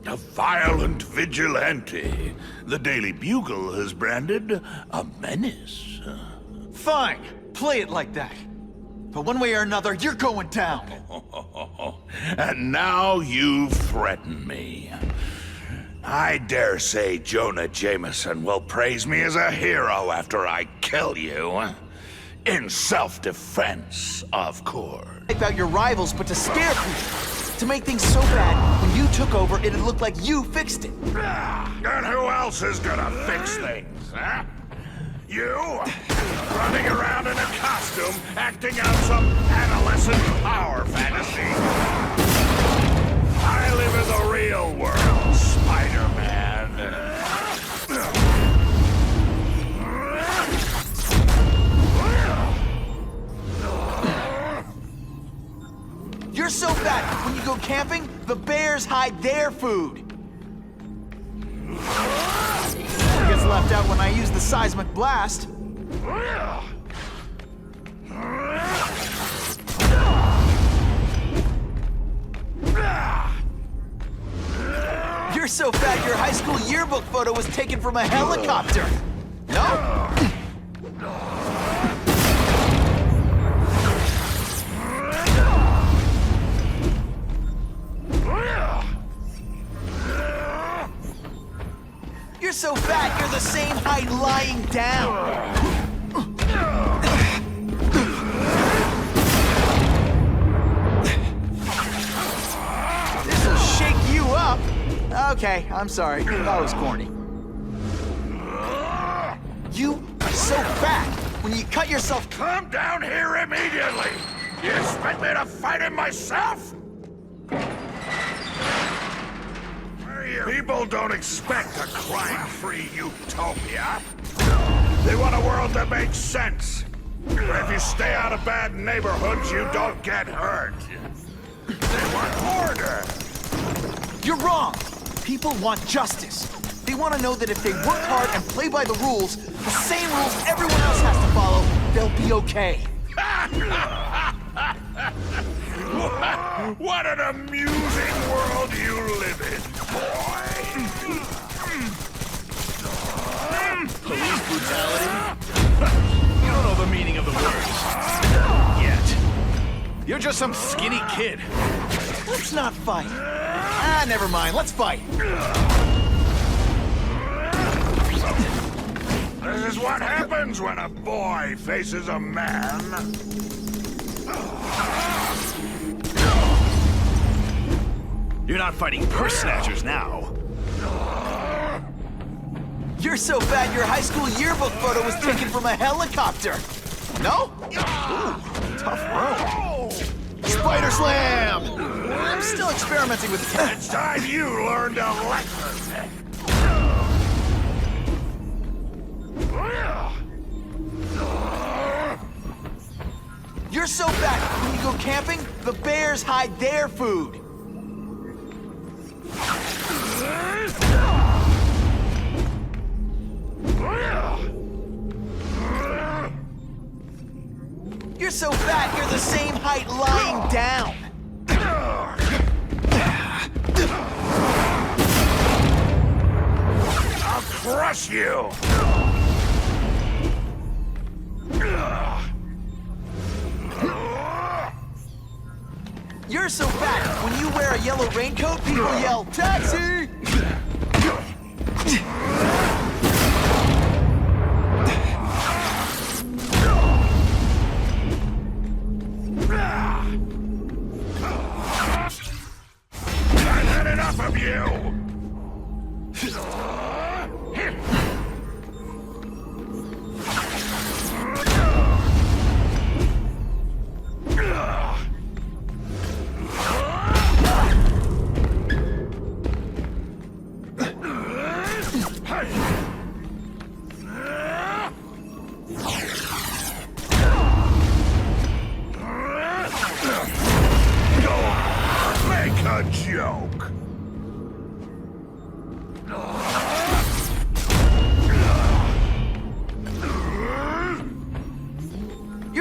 A violent vigilante. The Daily Bugle has branded a menace. Fine, play it like that. But one way or another, you're going down. And now you've threatened me. I dare say Jonah Jameson will praise me as a hero after I kill you. In self-defense, of course. About your rivals, but to scare people. To make things so bad, when you took over, it'd look like you fixed it. And who else is gonna fix things, huh? You? Running around in a costume, acting out some adolescent power fantasy. I live in the real world, Spider-Man. You're so fat, when you go camping, the bears hide their food. It gets left out when I use the seismic blast. You're so fat, your high school yearbook photo was taken from a helicopter. No? You're so fat, you're the same height lying down. This'll shake you up. Okay, I'm sorry. That was corny. You are so fat. When you cut yourself... Come down here immediately! You expect me to fight him myself? People don't expect a crime-free utopia. They want a world that makes sense. Where if you stay out of bad neighborhoods, you don't get hurt. They want order. You're wrong. People want justice. They want to know that if they work hard and play by the rules, the same rules everyone else has to follow, they'll be okay. What an amusing world you live in, boy! Police brutality? You don't know the meaning of the words. Yet. You're just some skinny kid. Let's not fight. Never mind. Let's fight. This is what happens when a boy faces a man. You're not fighting purse snatchers now. You're so fat, your high school yearbook photo was taken from a helicopter. No? Ooh, tough room. Spider Slam! I'm still experimenting with the cat. It's time you learned a lesson. You're so fat, when you go camping, the bears hide their food. You're so fat, you're the same height lying down. I'll crush you! You're so fat, when you wear a yellow raincoat, people yell, "Taxi!" I've had enough of you!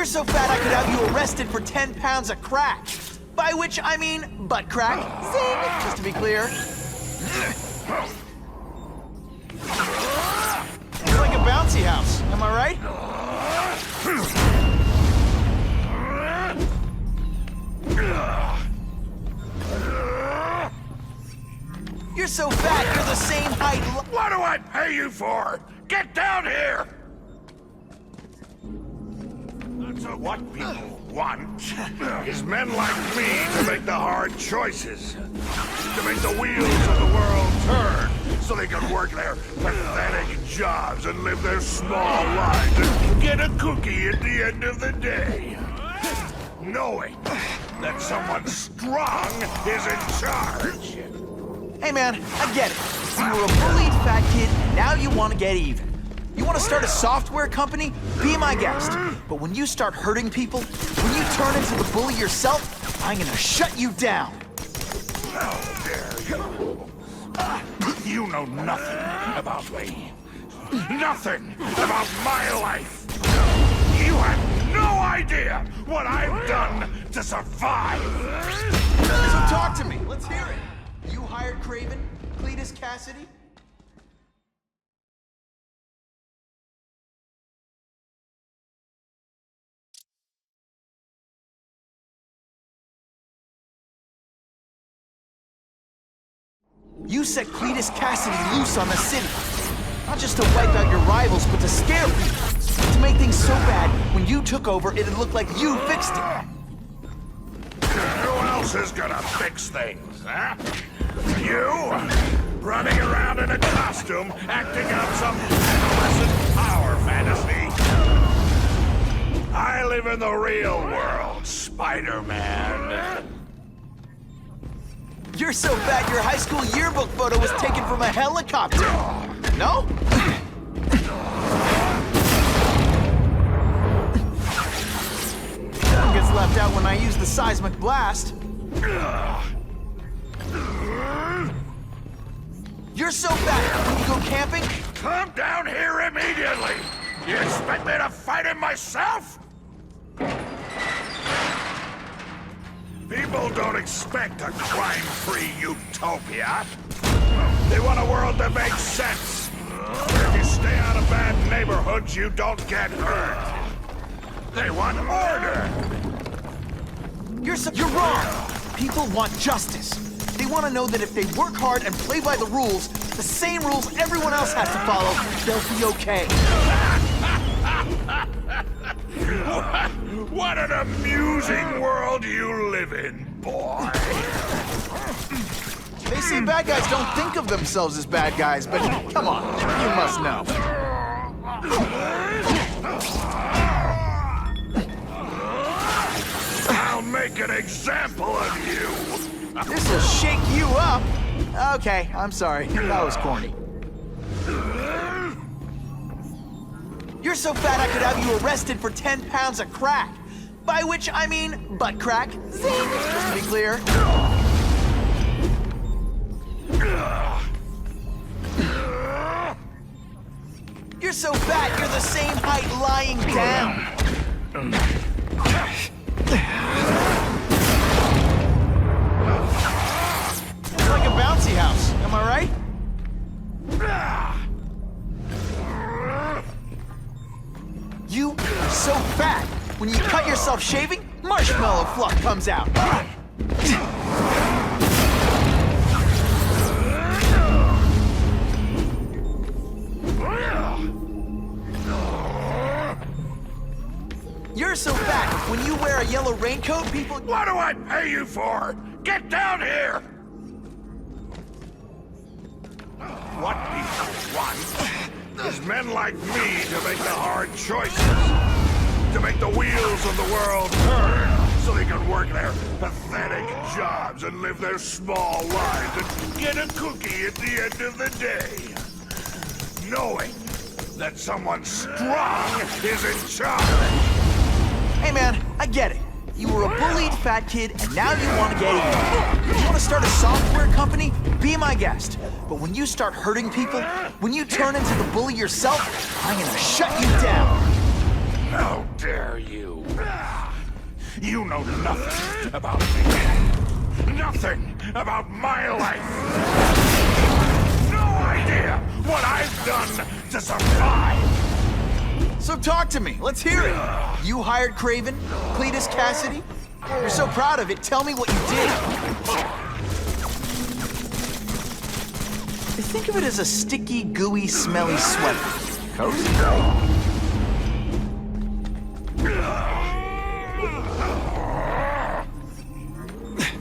You're so fat I could have you arrested for 10 pounds of crack. By which I mean butt crack. Zing! Just to be clear. It's like a bouncy house, am I right? You're so fat, you're the same height. What do I pay you for? Get down here! That's what people want is men like me to make the hard choices. To make the wheels of the world turn so they can work their pathetic jobs and live their small lives and get a cookie at the end of the day. Knowing that someone strong is in charge. Hey man, I get it. You were a bullied fat kid, and now you want to get even. You want to start a software company? Be my guest. But when you start hurting people, when you turn into the bully yourself, I'm gonna shut you down. How dare you? You know nothing about me. Nothing about my life. You have no idea what I've done to survive. So talk to me. Let's hear it. You hired Kraven? Cletus Cassidy? You set Cletus Cassidy loose on the city. Not just to wipe out your rivals, but to scare people. To make things so bad, when you took over, it'd look like you fixed it. Who else is gonna fix things, huh? You? Running around in a costume, acting out some adolescent power fantasy. I live in the real world, Spider-Man. You're so fat your high school yearbook photo was taken from a helicopter. No? One gets left out when I use the seismic blast. You're so fat when you go camping? Come down here immediately! You expect me to fight him myself? People don't expect a crime-free utopia. They want a world that makes sense. Where if you stay out of bad neighborhoods, you don't get hurt. They want order. You're wrong. People want justice. They want to know that if they work hard and play by the rules, the same rules everyone else has to follow, they'll be okay. What an amusing world you live in, boy. They say bad guys don't think of themselves as bad guys, but come on, you must know. I'll make an example of you. This'll shake you up. Okay, I'm sorry. That was corny. You're so fat I could have you arrested for 10 pounds of crack. By which I mean butt crack. Zing! Just to be clear. You're so fat, you're the same height lying down. It's like a bouncy house, am I right? You are so fat, when you cut yourself shaving, marshmallow fluff comes out. You're so fat, when you wear a yellow raincoat, people... What do I pay you for? Get down here! What people want is men like me to make the hard choices. To make the wheels of the world turn so they can work their pathetic jobs and live their small lives and get a cookie at the end of the day. Knowing that someone strong is in charge. Hey man, I get it. You were a bullied fat kid, and now you want to get even. You want to start a software company? Be my guest. But when you start hurting people, when you turn into the bully yourself, I'm gonna shut you down. How dare you? You know nothing about me. Nothing about my life. No idea what I've done to survive. So talk to me. Let's hear it. You hired Kraven? Cletus Cassidy? You're so proud of it. Tell me what you did. Think of it as a sticky, gooey, smelly sweater. Cozy?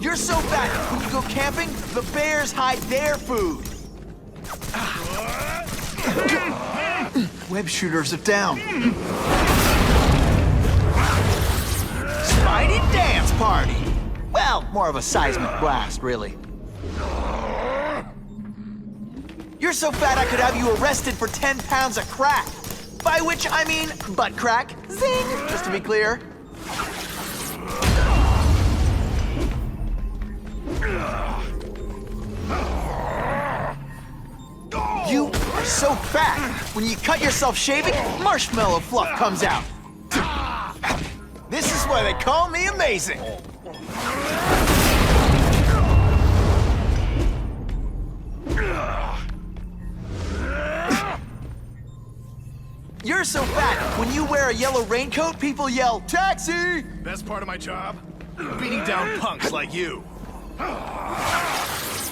You're so fat, when you go camping, the bears hide their food. Web shooters are down. Spidey dance party. Well, more of a seismic blast, really. You're so fat I could have you arrested for 10 pounds of crack. By which I mean butt crack. Zing! Just to be clear. You are so fat, when you cut yourself shaving, marshmallow fluff comes out. This is why they call me amazing. You're so fat, when you wear a yellow raincoat, people yell, "Taxi!" Best part of my job? Beating down punks like you. It's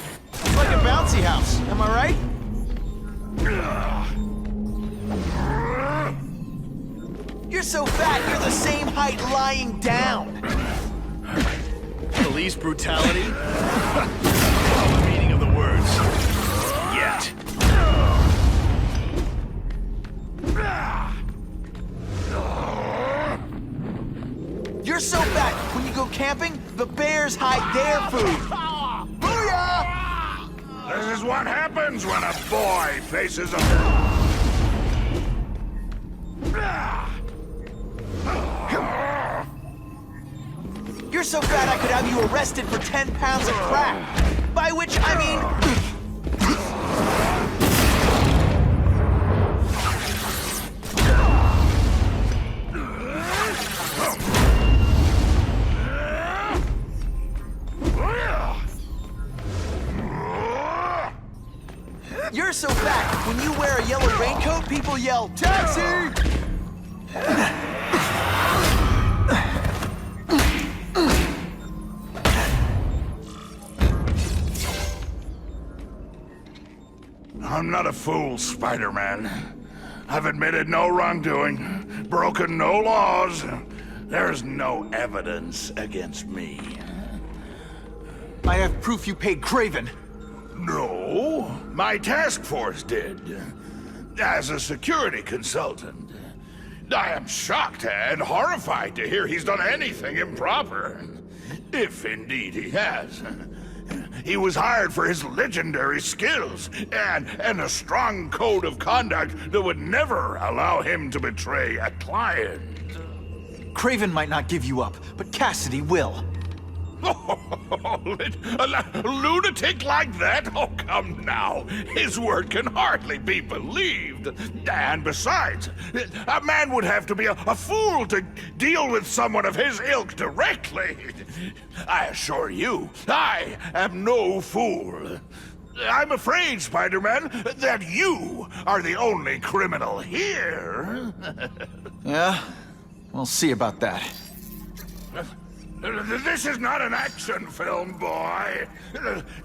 like a bouncy house, am I right? You're so fat, you're the same height lying down. Police brutality? The meaning of the words. Yet. You're so fat, when you go camping, the bears hide their food. Booyah! This is what happens when a boy faces a... You're so fat I could have you arrested for 10 pounds of crack. By which I mean... You're so fat, when you wear a yellow raincoat, people yell, "Taxi!" I'm not a fool, Spider-Man. I've admitted no wrongdoing, broken no laws. There's no evidence against me. I have proof you paid Kraven. No, my task force did. As a security consultant. I am shocked and horrified to hear he's done anything improper. If indeed he has. He was hired for his legendary skills and a strong code of conduct that would never allow him to betray a client. Kraven might not give you up, but Cassidy will. A lunatic like that? Oh, come now. His word can hardly be believed. And besides, a man would have to be a fool to deal with someone of his ilk directly. I assure you, I am no fool. I'm afraid, Spider-Man, that you are the only criminal here. Yeah? We'll see about that. This is not an action film, boy.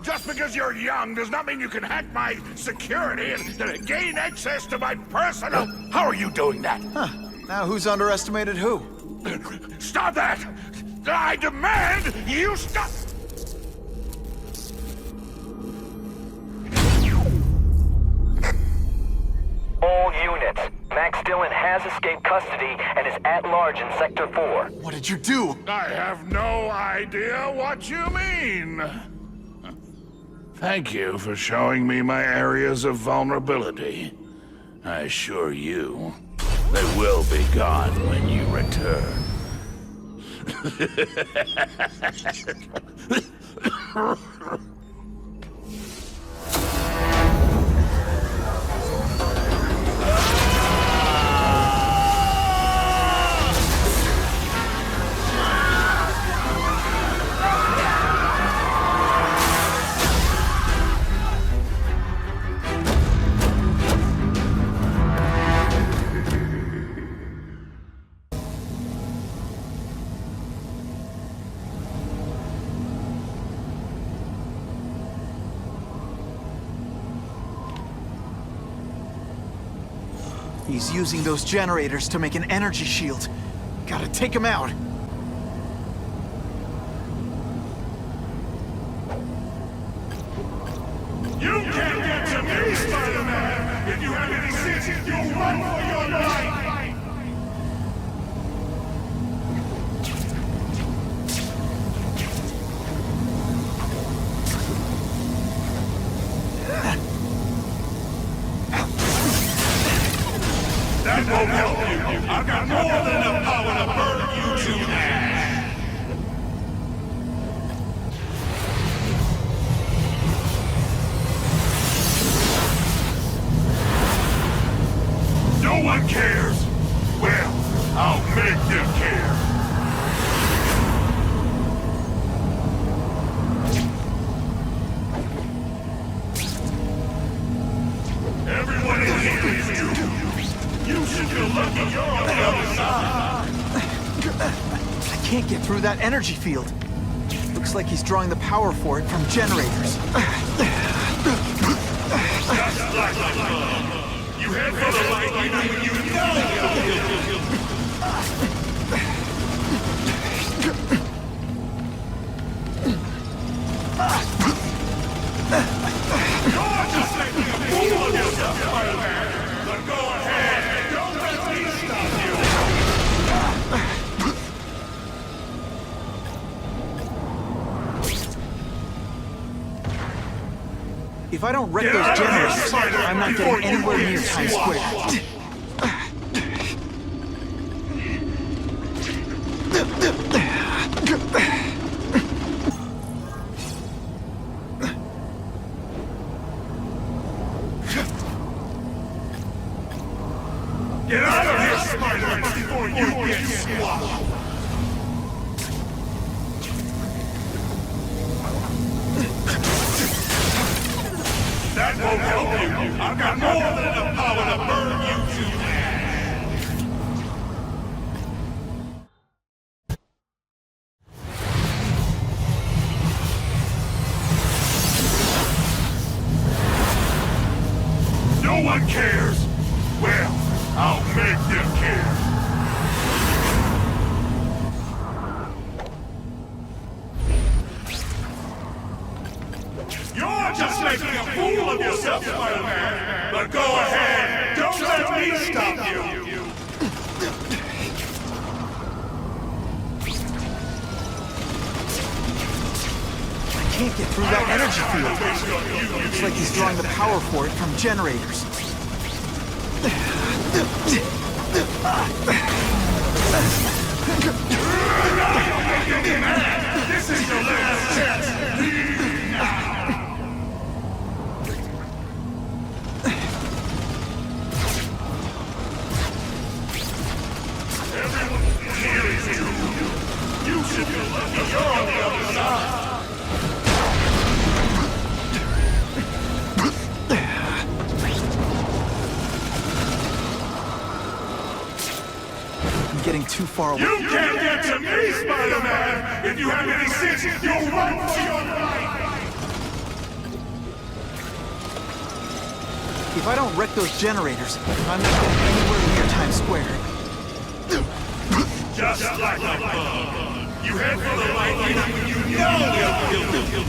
Just because you're young does not mean you can hack my security and gain access to my personal... How are you doing that? Huh. Now who's underestimated who? Stop that! I demand you stop... All units. Max Dillon has escaped custody and is at large in Sector 4. What did you do? I have no idea what you mean. Thank you for showing me my areas of vulnerability. I assure you, they will be gone when you return. He's using those generators to make an energy shield. Gotta take him out. You can't get to me, Spider-Man! If you have any sense, you'll run for your life! That won't help you. I've got more than enough power to burn you to ash. No one cares. Well, I'll make them care. Everyone in here is doomed. You should feel lucky you're on the other side. I can't get through that energy field. Looks like he's drawing the power for it from generators. Just like my love. You head for the light even when you know. You're just making a fool of yourself, Spider-Man. But go ahead. Don't let me stop you. If I don't wreck those generators, I'm not getting anywhere near Times Square. Get out of here, Spider-Man, before you get squashed! That won't help you! I've got more than enough power to burn you to ash! No one cares! Well, I'll make them care! You're just making a fool of yourself, Spider-Man! But go ahead! Don't let me stop you! I can't get through that energy field. Looks like he's drawing the power for it from generators. This is your last chance! Leave now! Everyone here is you. You should feel lucky you're on the other side. I'm getting too far away. You can't get to me, Spider-Man! If you have any sense, you'll run for your life! If I don't wreck those generators, I'm not getting anywhere near Times Square. Just like my bug. You head for the light even when you know they'll kill you.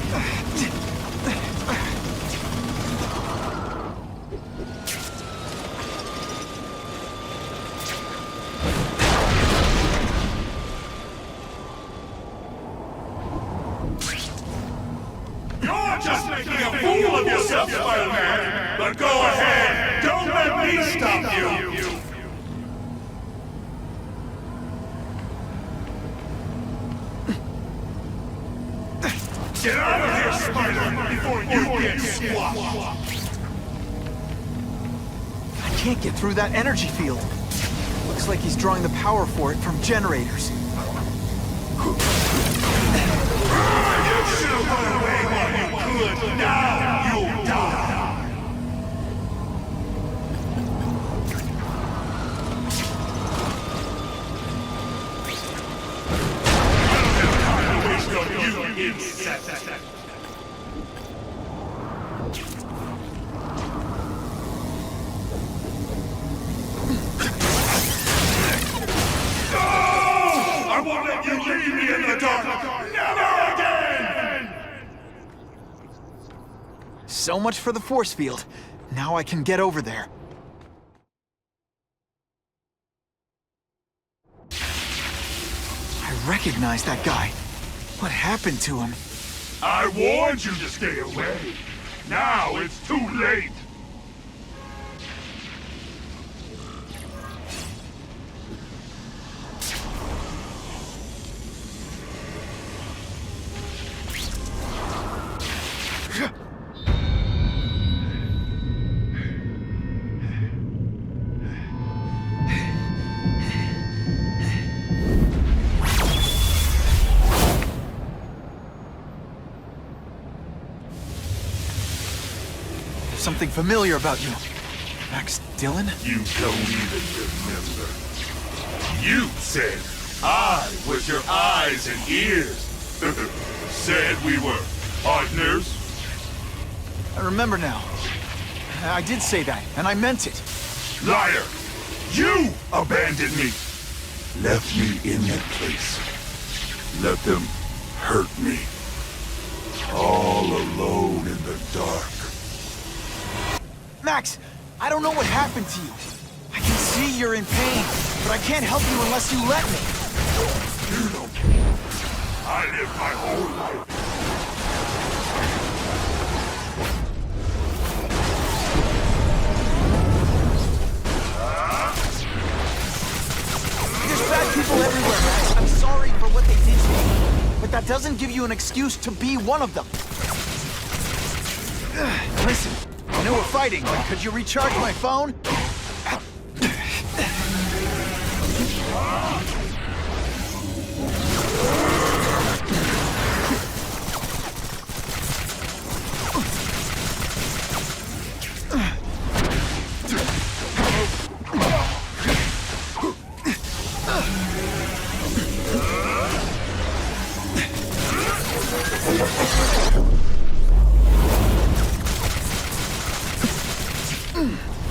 You're just making a fool of yourself, Spider-Man. But go ahead. Don't let me stop you. Get out of here, Spider, before you get squashed! I can't get through that energy field. Looks like he's drawing the power for it from generators. You should have run away while you could. Now you'll die! You insect! So much for the force field. Now I can get over there. I recognize that guy. What happened to him? I warned you to stay away. Now it's too late. Something familiar about you. Max Dillon? You don't even remember. You said I was your eyes and ears. Said we were partners. I remember now. I did say that, and I meant it. Liar! You abandoned me. Left me in that place. Let them hurt me. All alone in the dark. Max, I don't know what happened to you. I can see you're in pain, but I can't help you unless you let me. You don't. I lived my whole life. There's bad people everywhere, Max. I'm sorry for what they did to me, but that doesn't give you an excuse to be one of them. Listen. I know we're fighting, but could you recharge my phone?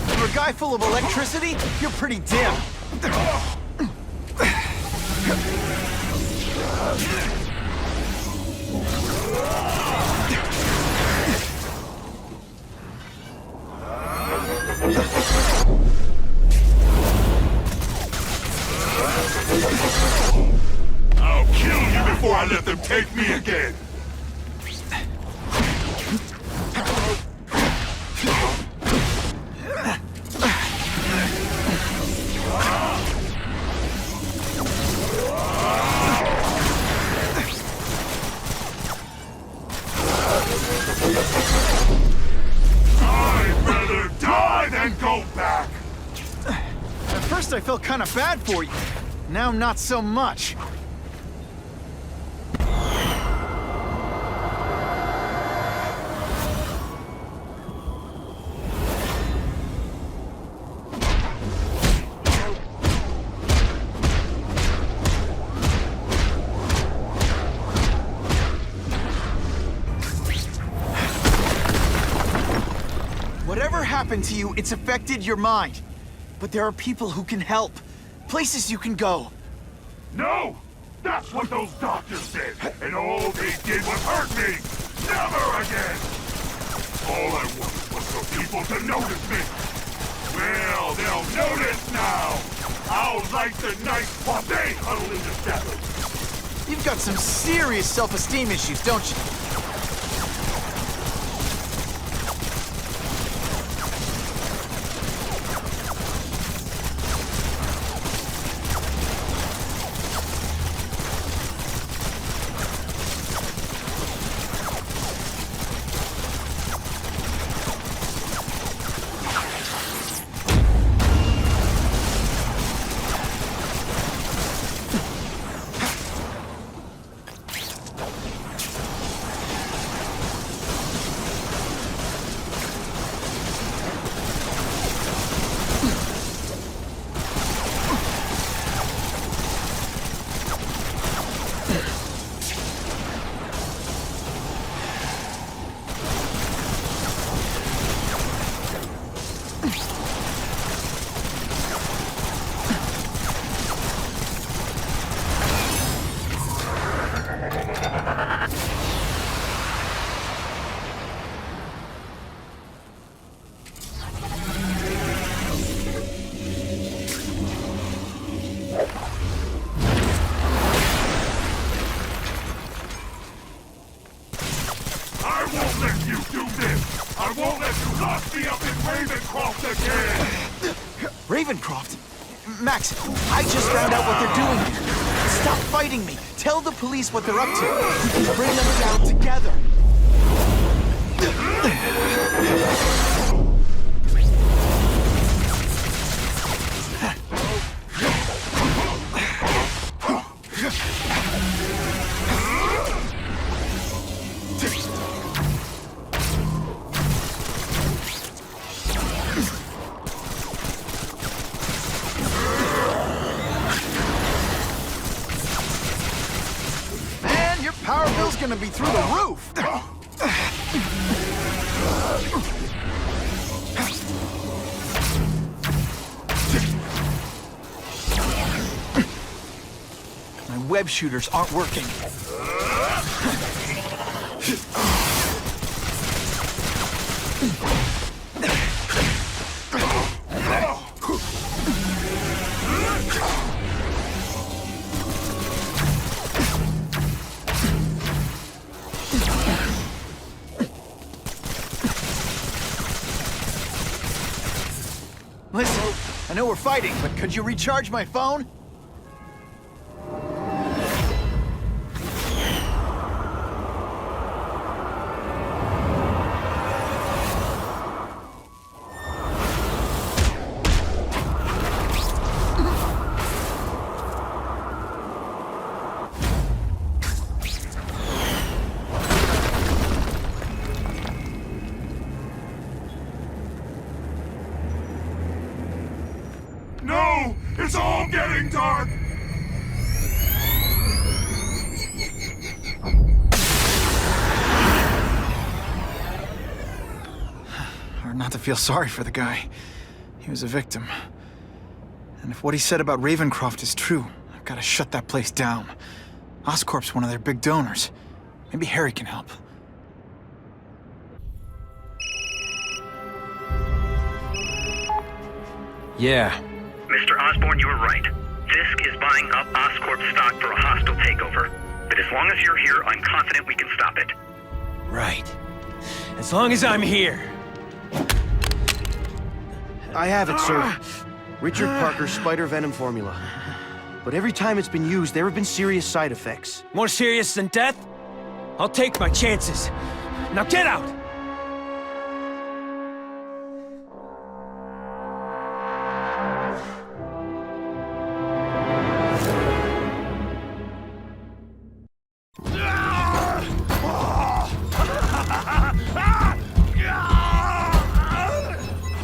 For a guy full of electricity, you're pretty dim. I'll kill you before I let them take me again. I'd rather die than go back. At first I felt kind of bad for you. Now not so much. Whatever happened to you, it's affected your mind. But there are people who can help. Places you can go. No! That's what those doctors said, and all they did was hurt me! Never again! All I wanted was for people to notice me! Well, they'll notice now! I'll light the night while they huddle in the shadows! You've got some serious self-esteem issues, don't you? Ravencroft! Max, I just found out what they're doing here. Stop fighting me. Tell the police what they're up to. We can bring them down together. Man, your power bill's gonna be through the roof. My web shooters aren't working. Listen, I know we're fighting, but could you recharge my phone? No! It's all getting dark! Hard not to feel sorry for the guy. He was a victim. And if what he said about Ravencroft is true, I've got to shut that place down. Oscorp's one of their big donors. Maybe Harry can help. Yeah. Mr. Osborn, you were right. Fisk is buying up Oscorp stock for a hostile takeover. But as long as you're here, I'm confident we can stop it. Right. As long as I'm here. I have it, sir. Richard Parker's spider venom formula. But every time it's been used, there have been serious side effects. More serious than death? I'll take my chances. Now get out!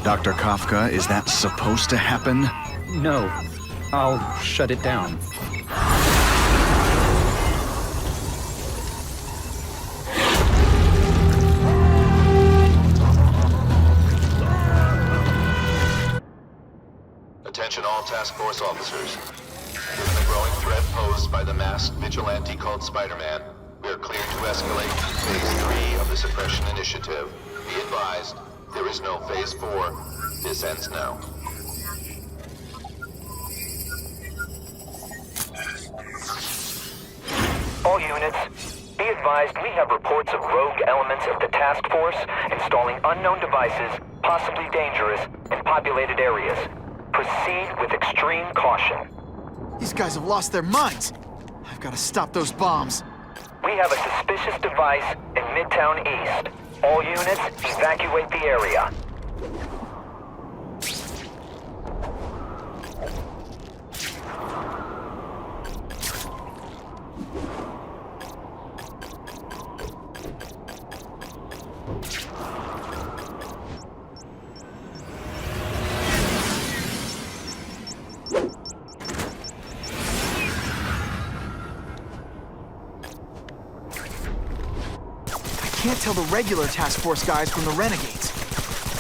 Dr. Kafka, is that supposed to happen? No. I'll shut it down. Attention all task force officers. Given the growing threat posed by the masked vigilante called Spider-Man, we are cleared to escalate to Phase 3 of the Suppression Initiative. Be advised, there is no Phase 4. This ends now. All units, be advised we have reports of rogue elements of the task force installing unknown devices, possibly dangerous, in populated areas. Proceed with extreme caution. These guys have lost their minds. I've got to stop those bombs. We have a suspicious device in Midtown East. All units, evacuate the area. I can't tell the regular task force guys from the renegades.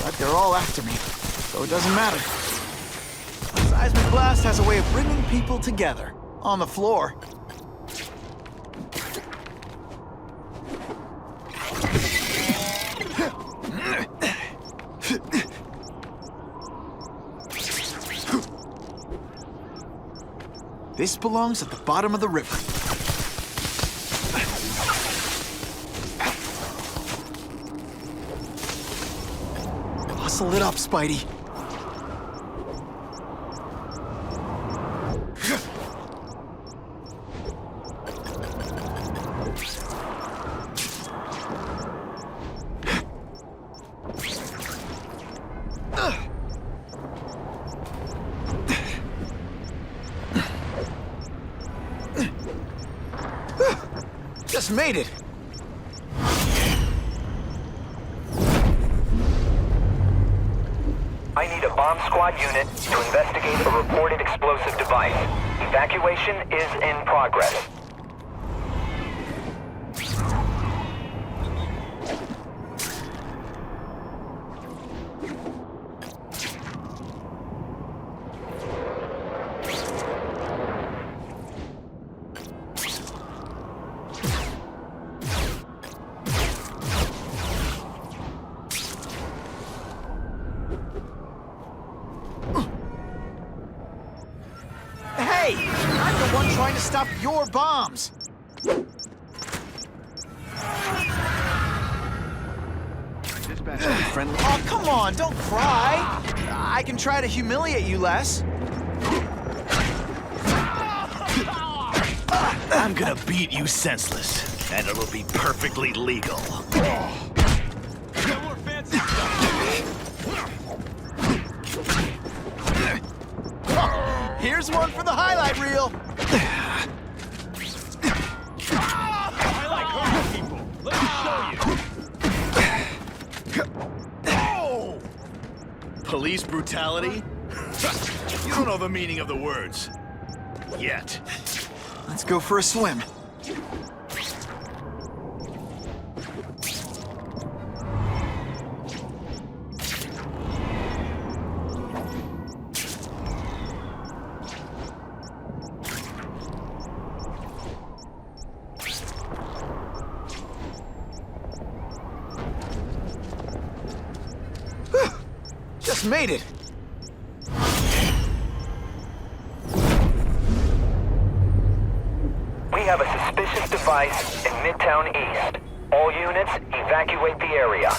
But they're all after me, so it doesn't matter. A seismic blast has a way of bringing people together. On the floor. This belongs at the bottom of the river. Hustle it up, Spidey. Just made it! I need a bomb squad unit to investigate a reported explosive device. Evacuation is in progress. Hey! I'm the one trying to stop your bombs! Friendly. Oh, come on, don't cry! I can try to humiliate you less. I'm gonna beat you senseless, and it'll be perfectly legal. Here's one for the highlight reel. I like hurting people. Let me show you. Police brutality? You don't know the meaning of the words. Yet. Let's go for a swim. Just made it! We have a suspicious device in Midtown East. All units, evacuate the area.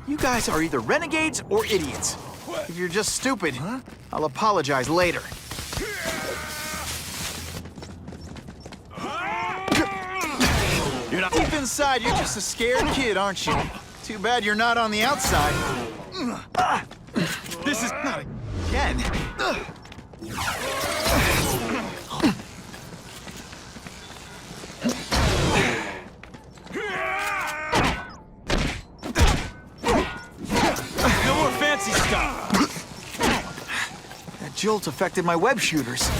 You guys are either renegades or idiots. If you're just stupid, I'll apologize later. You're not Deep inside, you're just a scared kid, aren't you? Too bad you're not on the outside. This is not again. No more fancy stuff. That jolt affected my web shooters.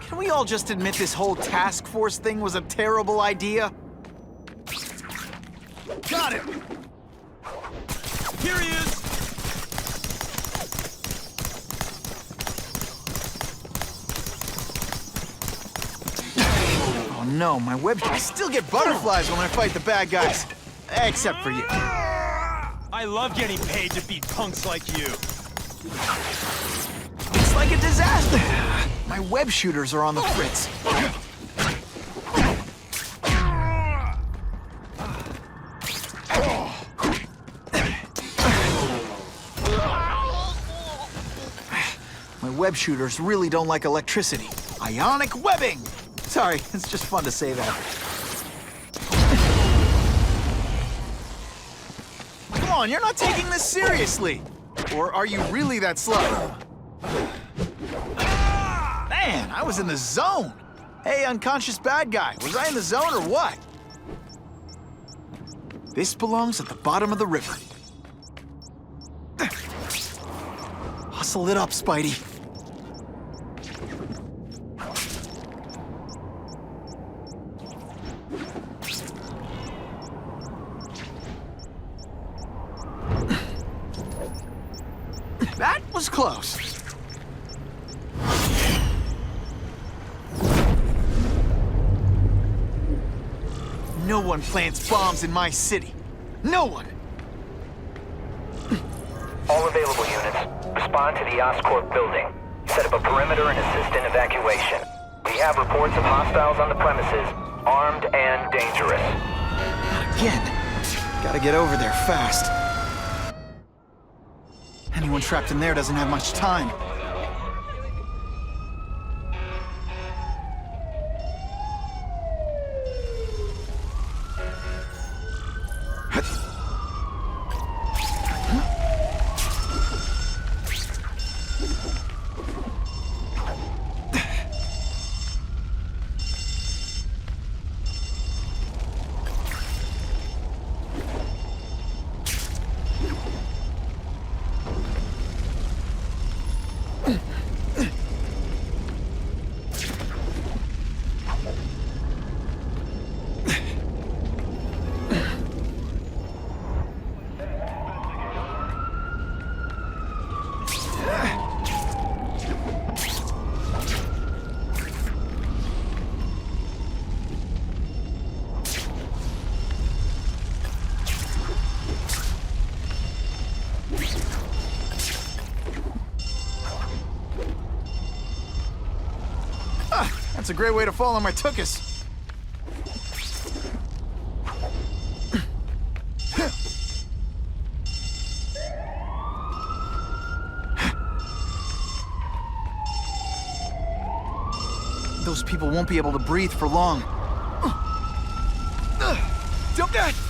Can we all just admit this whole task force thing was a terrible idea? got him! Here he is! Oh no, my web... I still get butterflies when I fight the bad guys. Except for you. I love getting paid to beat punks like you. It's like a disaster. My web shooters are on the fritz. My web shooters really don't like electricity. Ionic webbing! Sorry, it's just fun to say that. on, you're not taking this seriously! Or are you really that slow? Man, I was in the zone! Hey, unconscious bad guy, was I in the zone or what? This belongs at the bottom of the river. Hustle it up, Spidey. That was close. No one plants bombs in my city. No one! All available units, respond to the Oscorp building. Set up a perimeter and assist in evacuation. We have reports of hostiles on the premises, armed and dangerous. Again. Gotta get over there fast. Anyone trapped in there doesn't have much time. That's a great way to fall on my tuchus. Those people won't be able to breathe for long.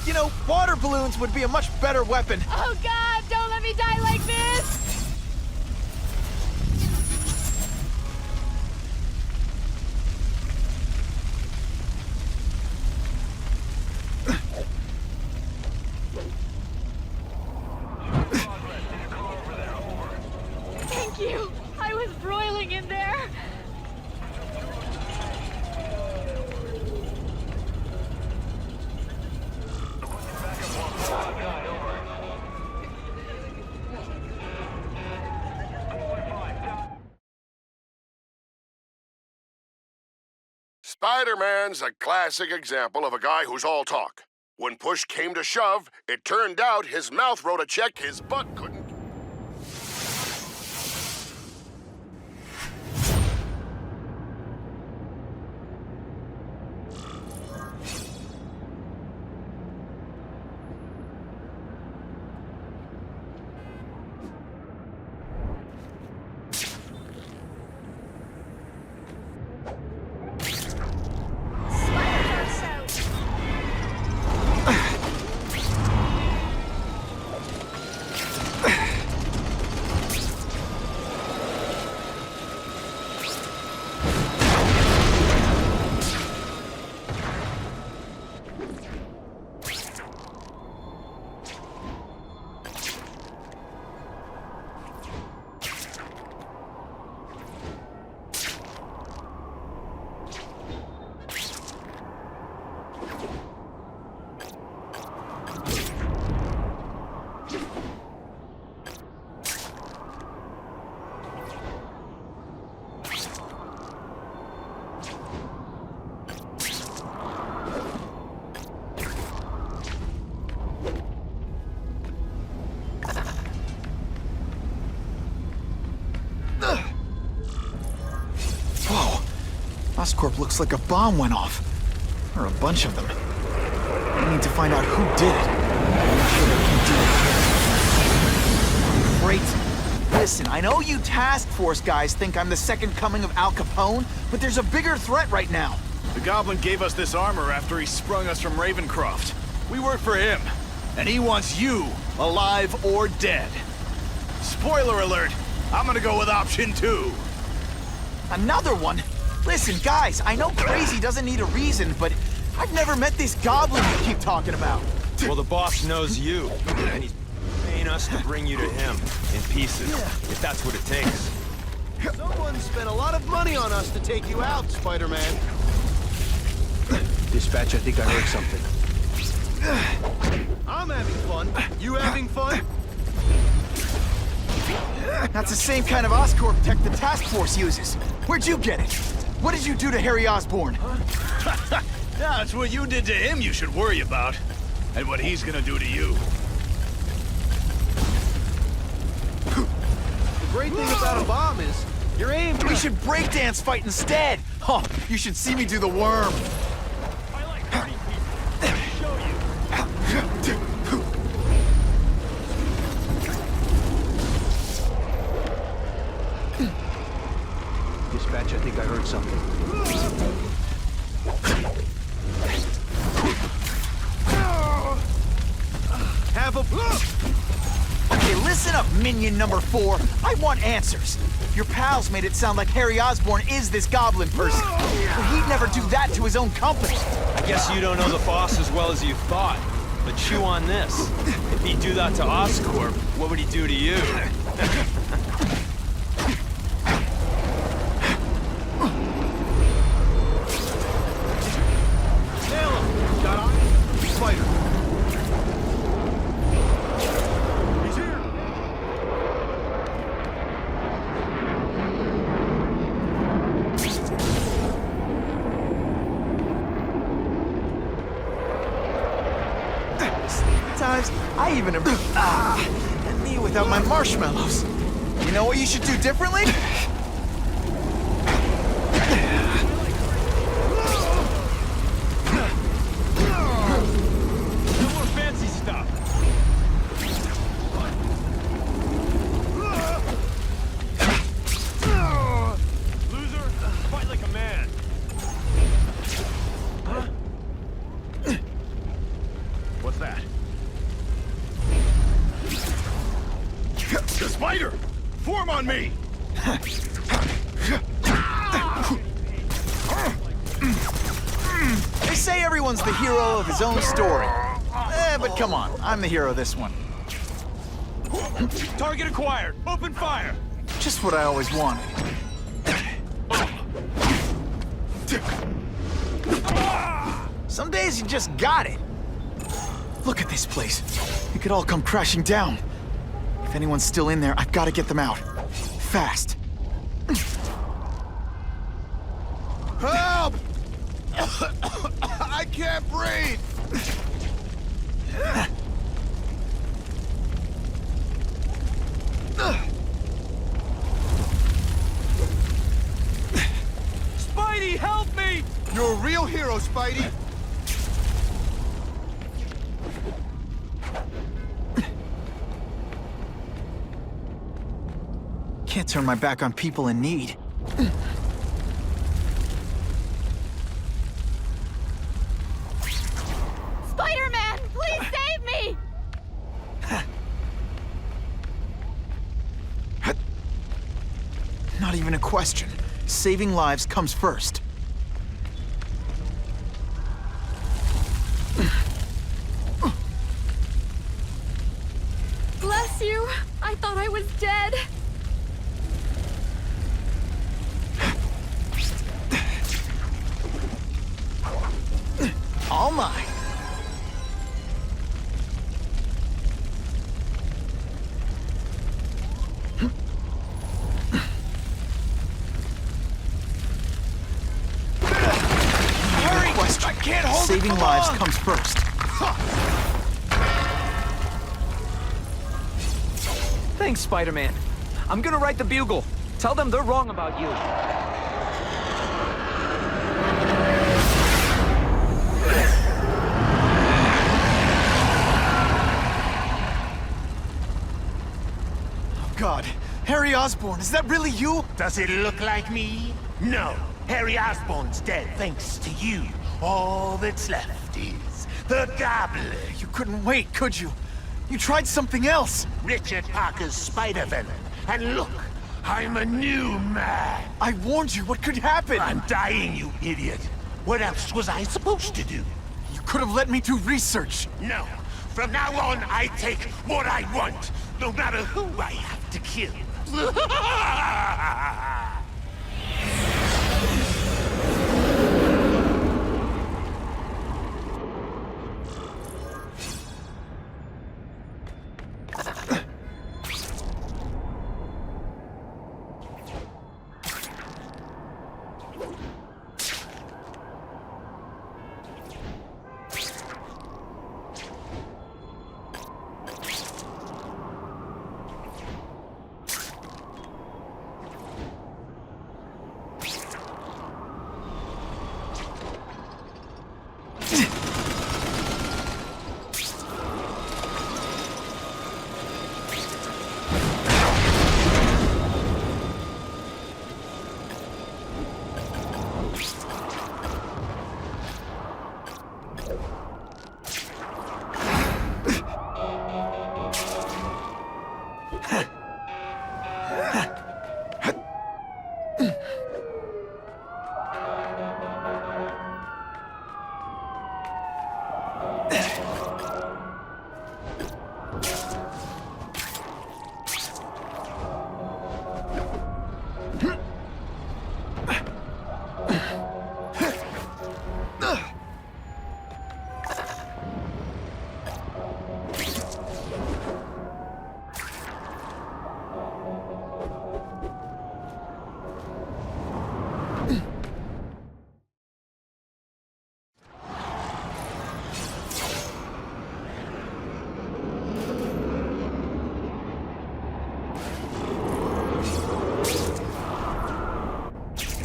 You know, water balloons would be a much better weapon. Oh God, don't let me die like this! Thank you. I was broiling in there. Spider-Man's a classic example of a guy who's all talk. When push came to shove, it turned out his mouth wrote a check his butt couldn't. Oscorp looks like a bomb went off. Or a bunch of them. I need to find out who did it. I'm sure they can do it. Great. Listen, I know you task force guys think I'm the second coming of Al Capone, but there's a bigger threat right now. The Goblin gave us this armor after he sprung us from Ravencroft. We work for him. And he wants you, alive or dead. Spoiler alert, I'm gonna go with option 2. Another one? Listen, guys, I know crazy doesn't need a reason, but I've never met this goblin you keep talking about. Well, the boss knows you, and he's paying us to bring you to him in pieces, if that's what it takes. Someone spent a lot of money on us to take you out, Spider-Man. Dispatch, I think I heard something. I'm having fun. You having fun? That's the same kind of Oscorp tech the task force uses. Where'd you get it? What did you do to Harry Osborn? Yeah, it's what you did to him you should worry about. And what he's gonna do to you. The great thing about a bomb is your aim. We should breakdance fight instead. Oh, you should see me do the worm. I like hurting people. Show you. Dispatch, I think I heard something. Have a... Okay, listen up, minion number 4. I want answers. Your pals made it sound like Harry Osborn is this goblin person. But he'd never do that to his own company. I guess you don't know the boss as well as you thought. But chew on this. If he'd do that to Oscorp, what would he do to you? Nail him! Got on? Spider. He's here! Sometimes I even and me without my marshmallows. You know what you should do differently? No more fancy stuff. Loser, fight like a man. What's that? The spider! Form on me! They say everyone's the hero of his own story. But come on, I'm the hero of this one. Target acquired. Open fire. Just what I always wanted. Some days you just got it. Look at this place. It could all come crashing down. If anyone's still in there, I've got to get them out. Fast. Help! I can't breathe! Spidey, help me! You're a real hero, Spidey! Can't turn my back on people in need. Spider-Man, please save me! Not even a question. Saving lives comes first. Bless you. I thought I was dead. All mine. Hurry! I can't hold Saving it for lives long. comes first. Thanks, Spider-Man. I'm gonna write the Bugle. Tell them they're wrong about you. God, Harry Osborn, is that really you? Does it look like me? No. Harry Osborn's dead thanks to you. All that's left is The Goblin. You couldn't wait, could you? You tried something else. Richard Parker's spider venom. And look, I'm a new man. I warned you. What could happen? I'm dying, you idiot. What else was I supposed to do? You could have let me do research. No. From now on, I take what I want, no matter who I have to kill.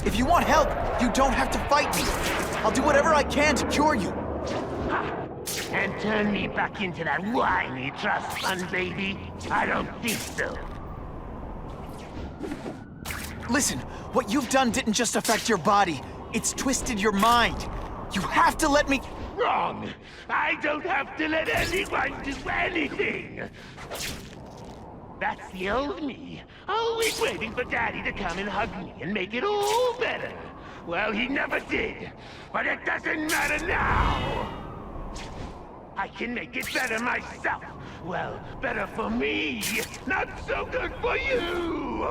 If you want help, you don't have to fight me. I'll do whatever I can to cure you. And turn me back into that whiny trust fund baby? I don't think so. Listen, what you've done didn't just affect your body. It's twisted your mind. You have to let me... Wrong! I don't have to let anyone do anything! That's the old me. Always waiting for Daddy to come and hug me and make it all better. Well, he never did. But it doesn't matter now! I can make it better myself. Well, better for me. Not so good for you!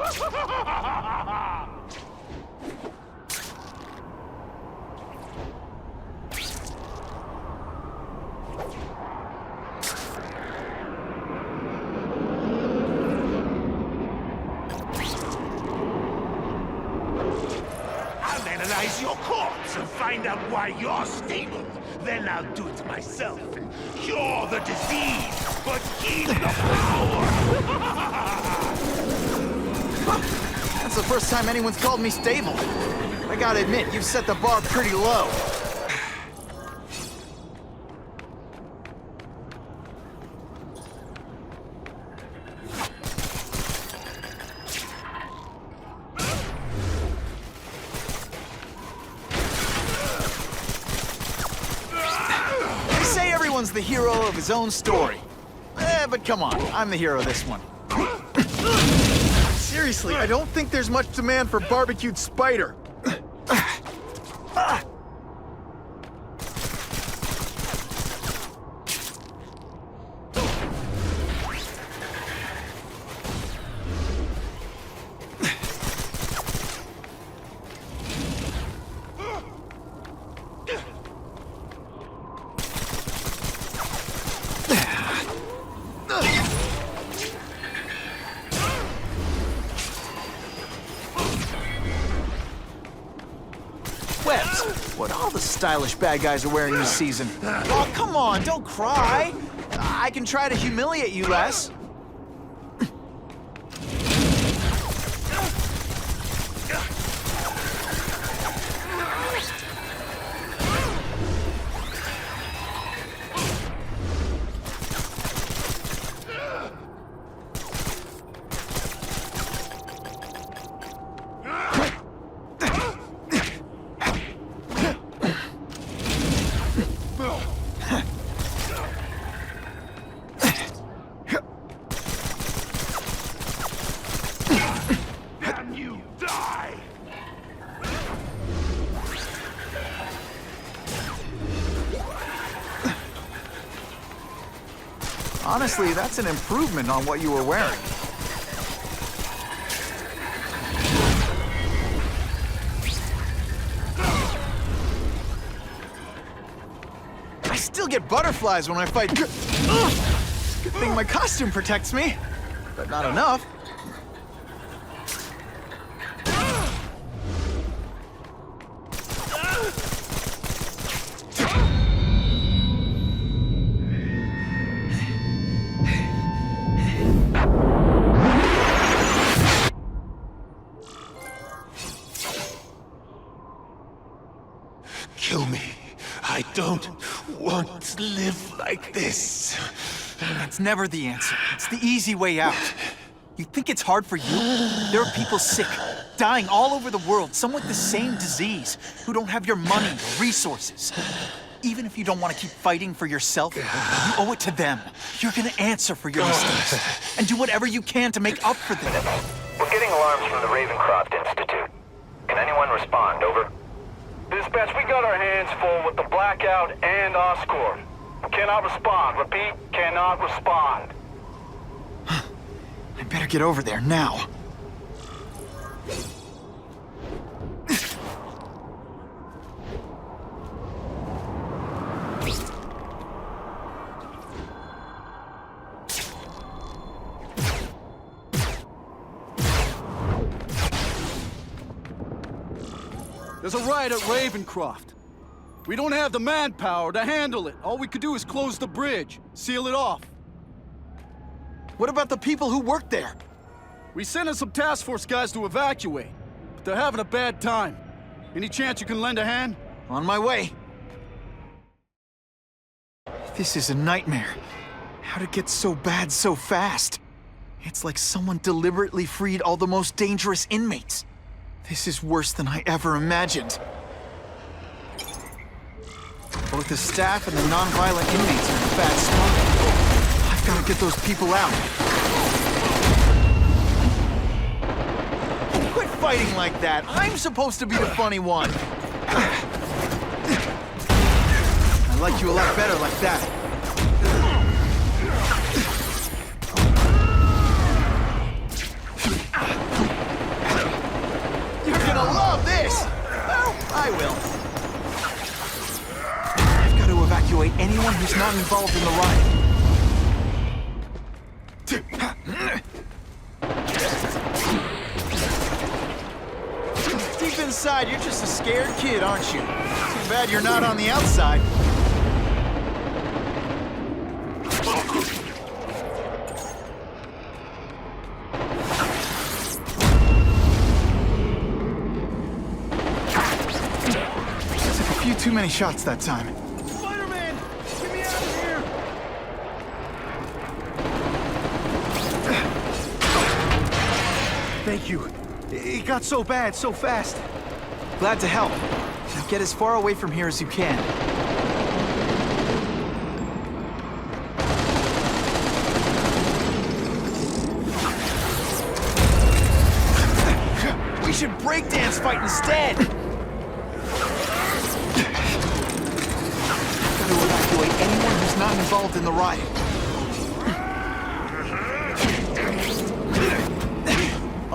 I'll analyze your corpse and find out why you're stable. Then I'll do it myself and cure the disease, but keep the power! That's the first time anyone's called me stable. I gotta admit, you've set the bar pretty low. The hero of his own story. But come on, I'm the hero of this one. Seriously, I don't think there's much demand for barbecued spider. What all the stylish bad guys are wearing this season. Oh, come on, don't cry. I can try to humiliate you less. Honestly, that's an improvement on what you were wearing. I still get butterflies when I fight. Good thing my costume protects me, but not enough. Kill me. I don't want to live like this. That's never the answer. It's the easy way out. You think it's hard for you? There are people sick, dying all over the world, some with the same disease, who don't have your money or resources. Even if you don't want to keep fighting for yourself, you owe it to them. You're gonna answer for your mistakes, and do whatever you can to make up for them. We're getting alarms from the Ravencroft Institute. Can anyone respond? Over. Dispatch, we got our hands full with the Blackout and Oscorp. Cannot respond. Repeat, cannot respond. I better get over there now. There's a riot at Ravencroft. We don't have the manpower to handle it. All we could do is close the bridge, seal it off. What about the people who work there? We sent in some task force guys to evacuate, but they're having a bad time. Any chance you can lend a hand? On my way. This is a nightmare. How'd it get so bad so fast? It's like someone deliberately freed all the most dangerous inmates. This is worse than I ever imagined. Both the staff and the non-violent inmates are in a bad spot. I've got to get those people out. Quit fighting like that. I'm supposed to be the funny one. I like you a lot better like that. You're gonna love this! Well, I will. I've got to evacuate anyone who's not involved in the riot. Deep inside, you're just a scared kid, aren't you? Too bad you're not on the outside. Took a few too many shots that time. Spider-Man! Get me out of here! Thank you. It got so bad, so fast. Glad to help. Now get as far away from here as you can. We should breakdance fight instead! Gotta evacuate anyone who's not involved in the riot.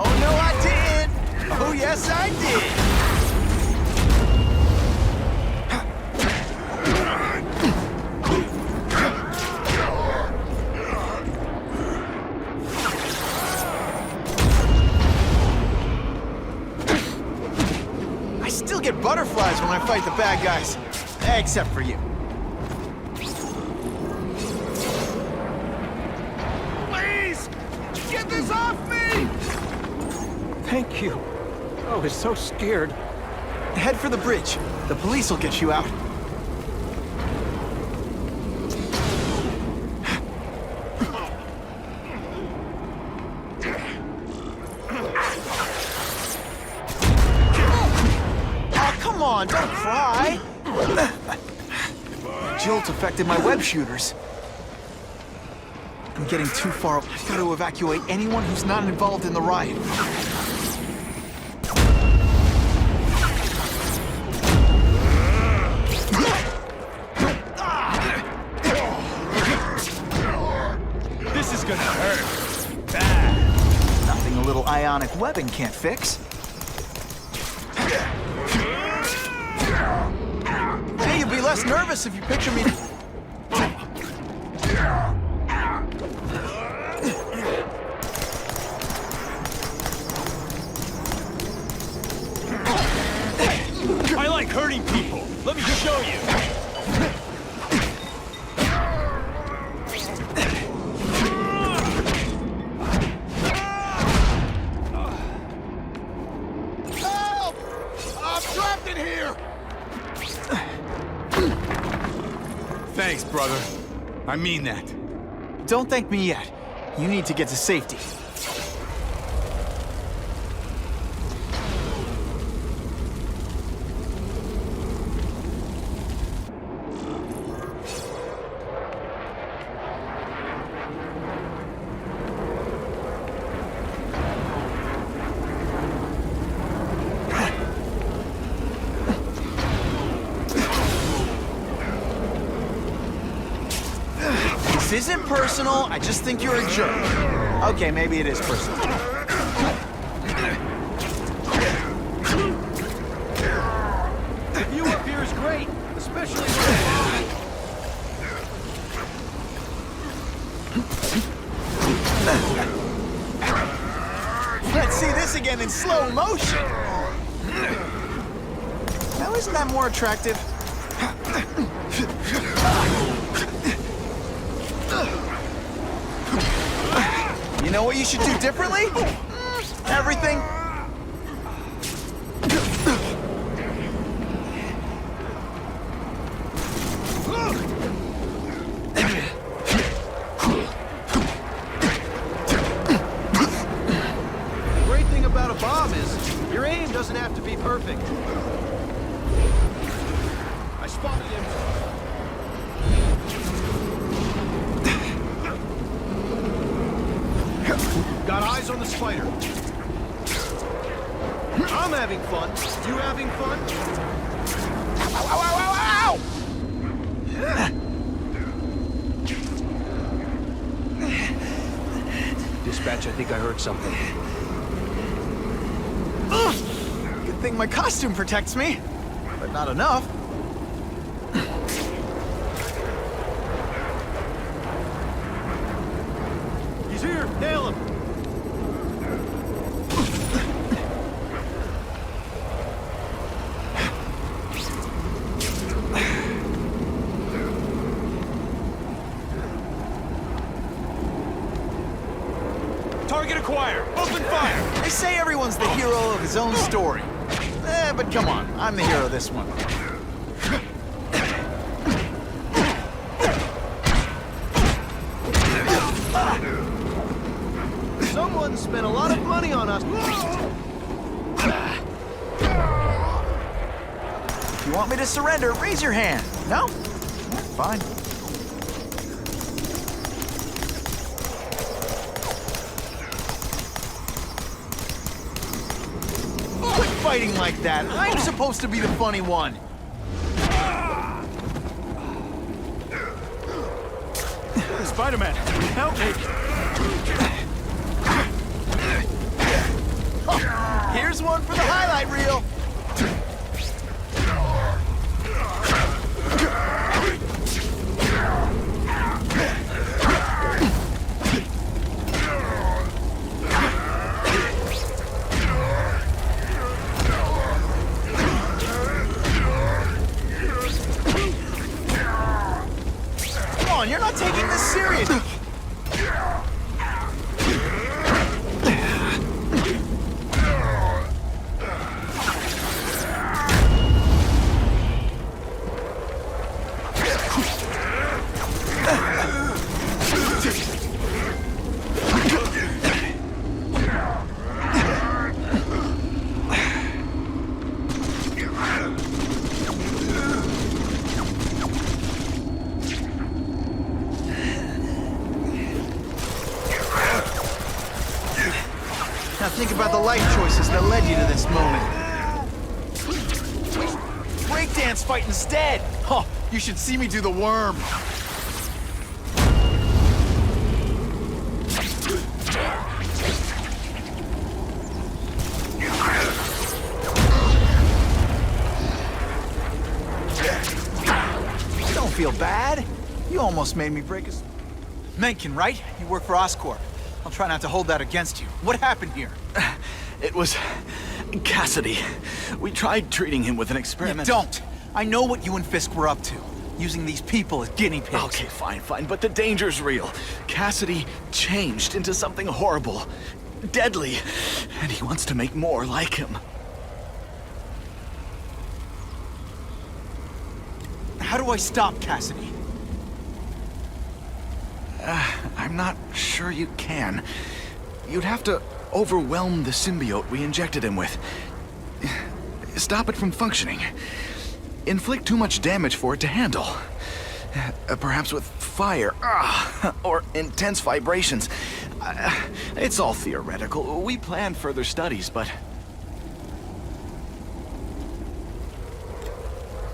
Oh no, I did! Oh yes, I did! I still get butterflies when I fight the bad guys. Except for you. Please! Get this off me! Thank you. I was so scared. Head for the bridge. The police will get you out. Oh, come on, don't cry! Jolt affected my web shooters. I'm getting too far. I've got to evacuate anyone who's not involved in the riot. stopping can't fix. Hey, you'd be less nervous if you picture me... I like hurting people. Let me show you. Help! I'm trapped in here! Thanks, brother. I mean that. Don't thank me yet. You need to get to safety. This isn't personal, I just think you're a jerk. Okay, maybe it is personal. The view up here is great, especially when Let's see this again in slow motion. Now isn't that more attractive? You know what you should do differently? Everything. the great thing about a bomb is your aim doesn't have to be perfect. I spotted him. Got eyes on the spider. I'm having fun. You having fun? Ow, ow, ow, ow, ow! Dispatch, I think I heard something. Good thing my costume protects me, but not enough. He's here. Nail him. Target acquired. Open fire. They say everyone's the hero of his own story. But come on, I'm the hero of this one. Someone spent a lot of money on us. If you want me to surrender, raise your hand. No? Fine. Quit fighting like that. I'm supposed to be the funny one. Spider-Man, help me. Here's one for the highlight reel. Come on, you're not taking this serious. Now think about the life choices that led you to this moment. Breakdance fight instead! Oh, you should see me do the worm. feel bad? You almost made me break his... Mencken, right? You work for Oscorp. I'll try not to hold that against you. What happened here? It was... Cassidy. We tried treating him with an experiment. You don't! I know what you and Fisk were up to. Using these people as guinea pigs. Okay, fine, but the danger's real. Cassidy changed into something horrible. Deadly. And he wants to make more like him. How do I stop Cassidy? I'm not sure you can. You'd have to overwhelm the symbiote we injected him with. Stop it from functioning. Inflict too much damage for it to handle. Perhaps with fire, or intense vibrations. It's all theoretical. We plan further studies, but...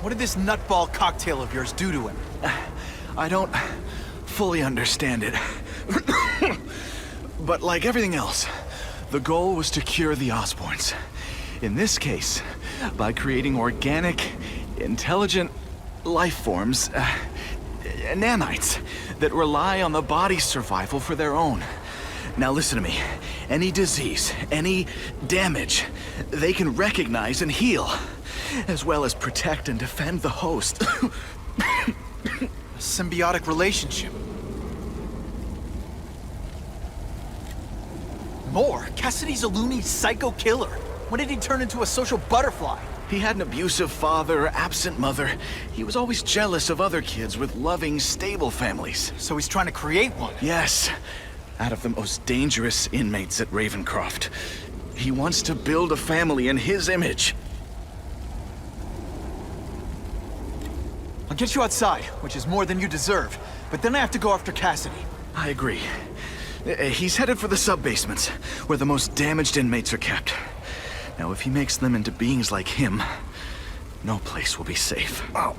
What did this nutball cocktail of yours do to him? I don't fully understand it. But like everything else, the goal was to cure the Osborns. In this case, by creating organic, intelligent life forms, nanites, that rely on the body's survival for their own. Now listen to me. Any disease, any damage, they can recognize and heal, as well as protect and defend the host. A symbiotic relationship. More? Cassidy's a loony psycho killer. When did he turn into a social butterfly? He had an abusive father, absent mother. He was always jealous of other kids with loving, stable families. So he's trying to create one? Yes. Out of the most dangerous inmates at Ravencroft. He wants to build a family in his image. I'll get you outside, which is more than you deserve. But then I have to go after Cassidy. I agree. He's headed for the sub-basements, where the most damaged inmates are kept. Now, if he makes them into beings like him, no place will be safe. Oh.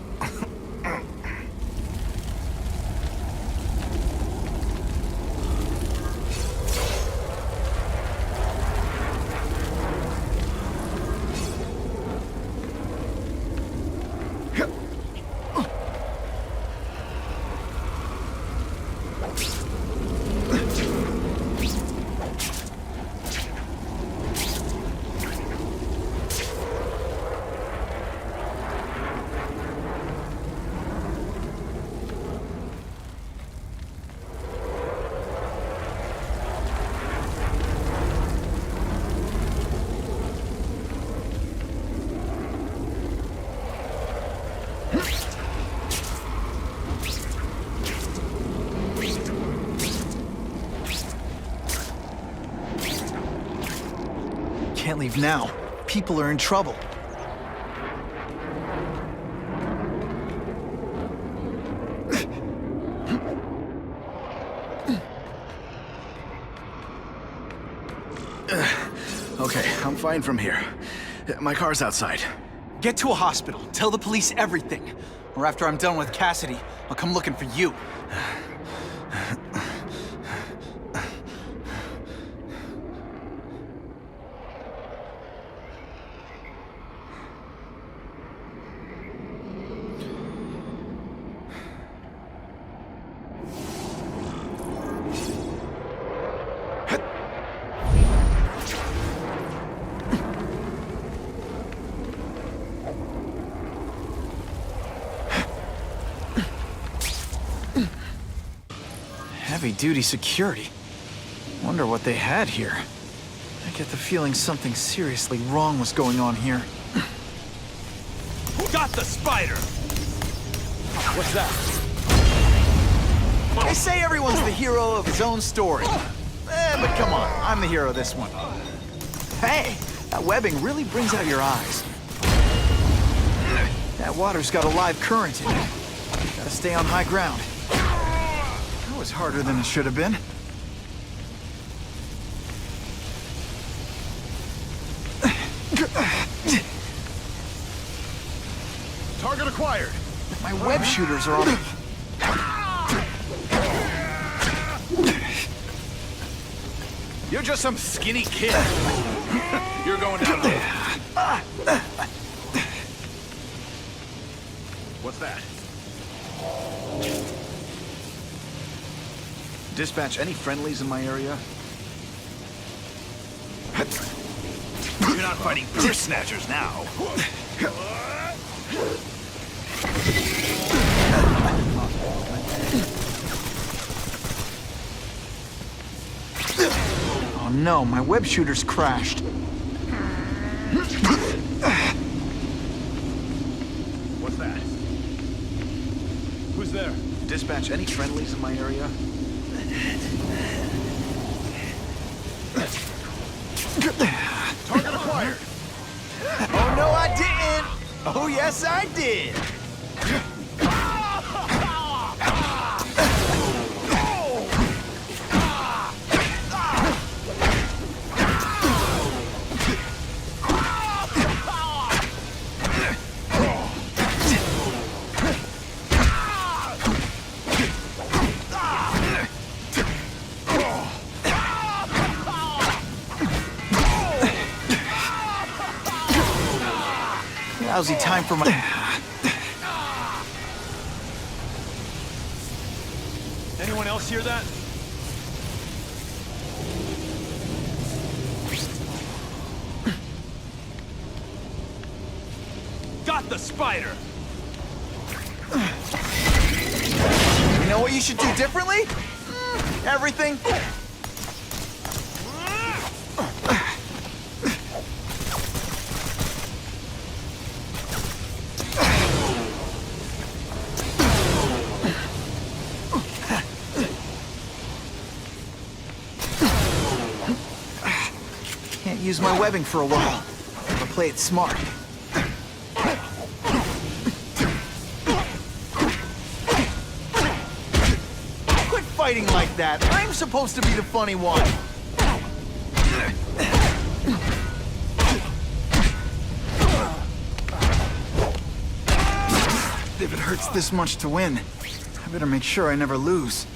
Can't leave now. People are in trouble. Okay, I'm fine from here. My car's outside. Get to a hospital. Tell the police everything. Or after I'm done with Cassidy, I'll come looking for you. Heavy-duty security. Wonder what they had here. I get the feeling something seriously wrong was going on here. Who got the spider? What's that? They say everyone's the hero of his own story. But come on, I'm the hero of this one. Hey, that webbing really brings out your eyes. That water's got a live current in it. Gotta stay on high ground. That was harder than it should have been. Target acquired. My web shooters are on. You're just some skinny kid. You're going down there. What's that? Dispatch any friendlies in my area? You're not fighting purse snatchers now. Oh no, my web shooter's crashed. What's that? Who's there? Dispatch any friendlies in my area? Target acquired! Oh, no, I didn't! Oh, yes, I did! Lousy time for my... Anyone else hear that? Got the spider! You know what you should do differently? Everything. Can't use my webbing for a while. I'll play it smart. Quit fighting like that. I'm supposed to be the funny one. If it hurts this much to win, I better make sure I never lose.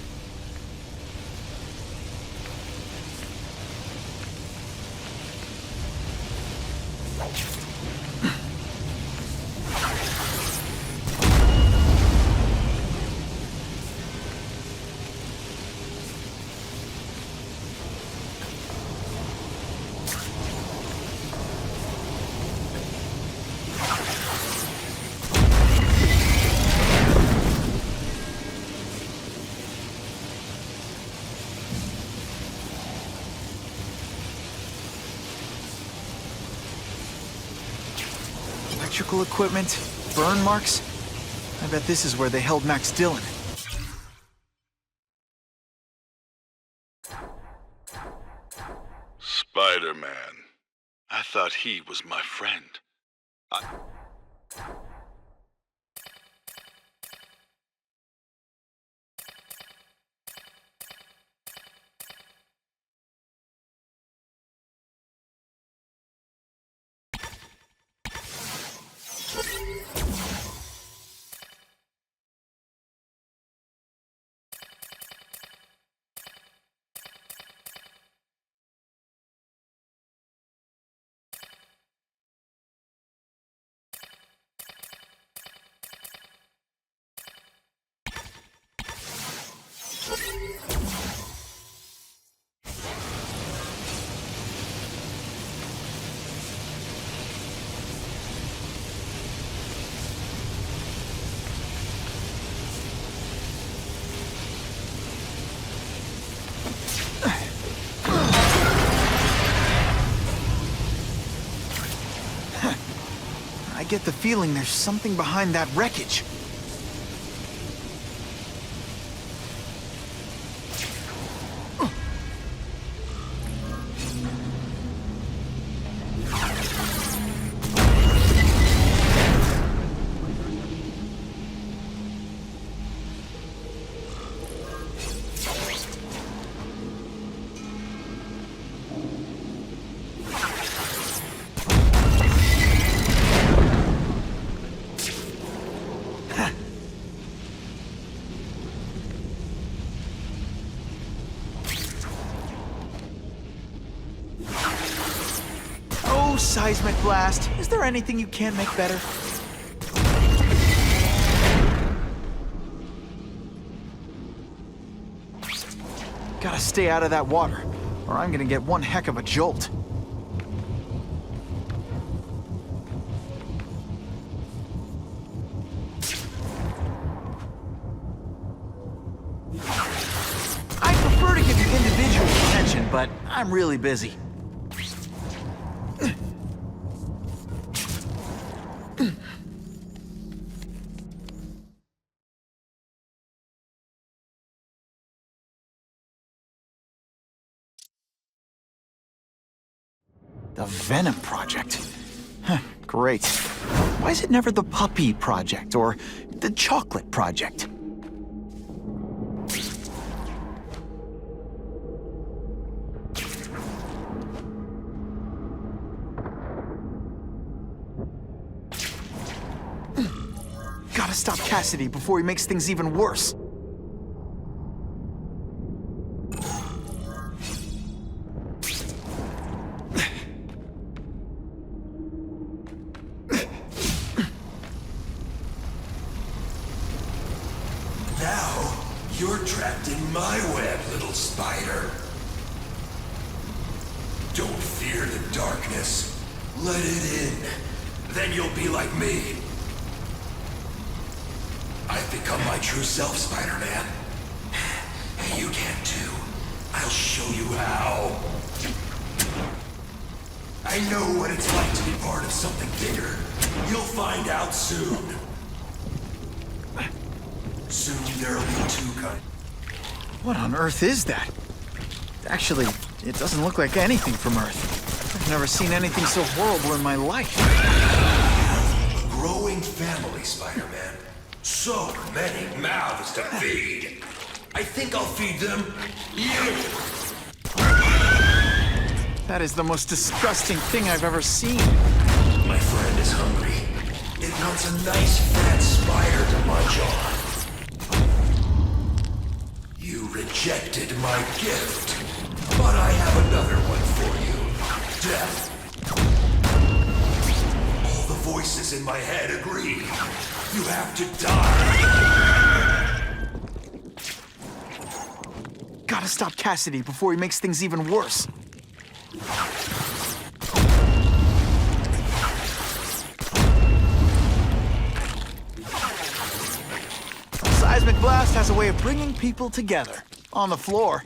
Electrical equipment, burn marks. I bet this is where they held Max Dillon. Spider-Man. I thought he was my friend. I get the feeling there's something behind that wreckage. Seismic blast. Is there anything you can't make better? Gotta stay out of that water, or I'm gonna get one heck of a jolt. I prefer to give you individual attention, but I'm really busy. The Venom Project? Huh, great. Why is it never the Puppy Project or the Chocolate Project? Gotta stop Cassidy before he makes things even worse. Now, you're trapped in my web, little spider. Don't fear the darkness. Let it in. Then you'll be like me. I've become my true self, Spider-Man. And you can too. I'll show you how. I know what it's like to be part of something bigger. You'll find out soon. Soon there'll be two kinds. What on earth is that? Actually, it doesn't look like anything from Earth. I've never seen anything so horrible in my life. A growing family, Spider-Man. So many mouths to feed. I think I'll feed them you. That is the most disgusting thing I've ever seen. My friend is hungry. It wants a nice fat spider to munch on. You rejected my gift, but I have another one for you. Death. All the voices in my head agree. You have to die. Gotta stop Cassidy before he makes things even worse. Seismic Blast has a way of bringing people together. On the floor.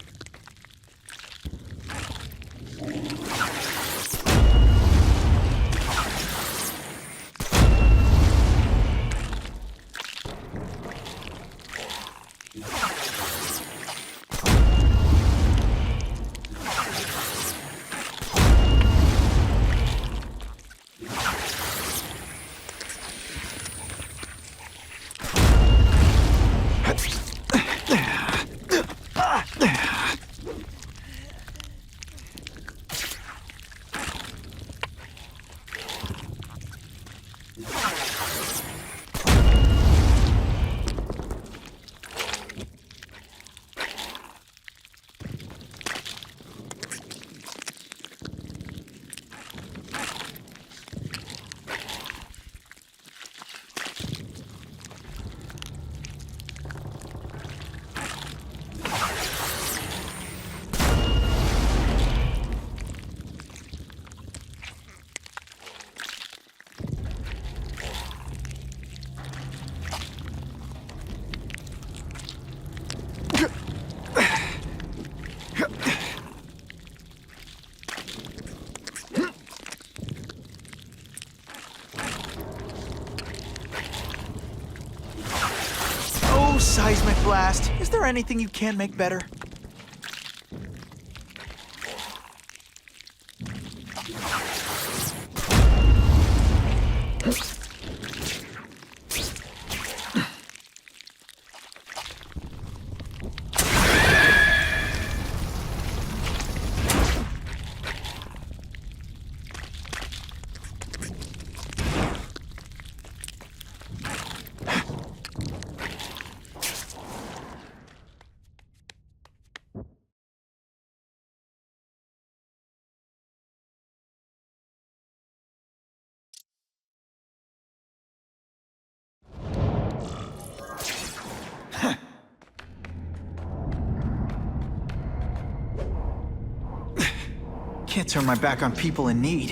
Oh, Seismic Blast, is there anything you can't make better? can't turn my back on people in need.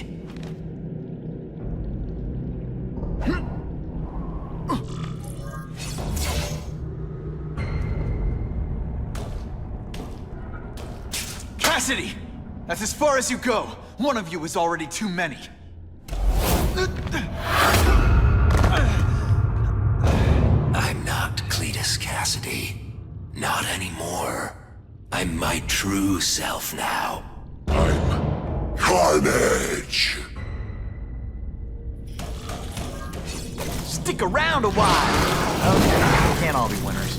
Cassidy! That's as far as you go. One of you is already too many. I'm not Cletus Cassidy. Not anymore. I'm my true self now. I'm Carnage! Stick around a while! Okay, can't all be winners.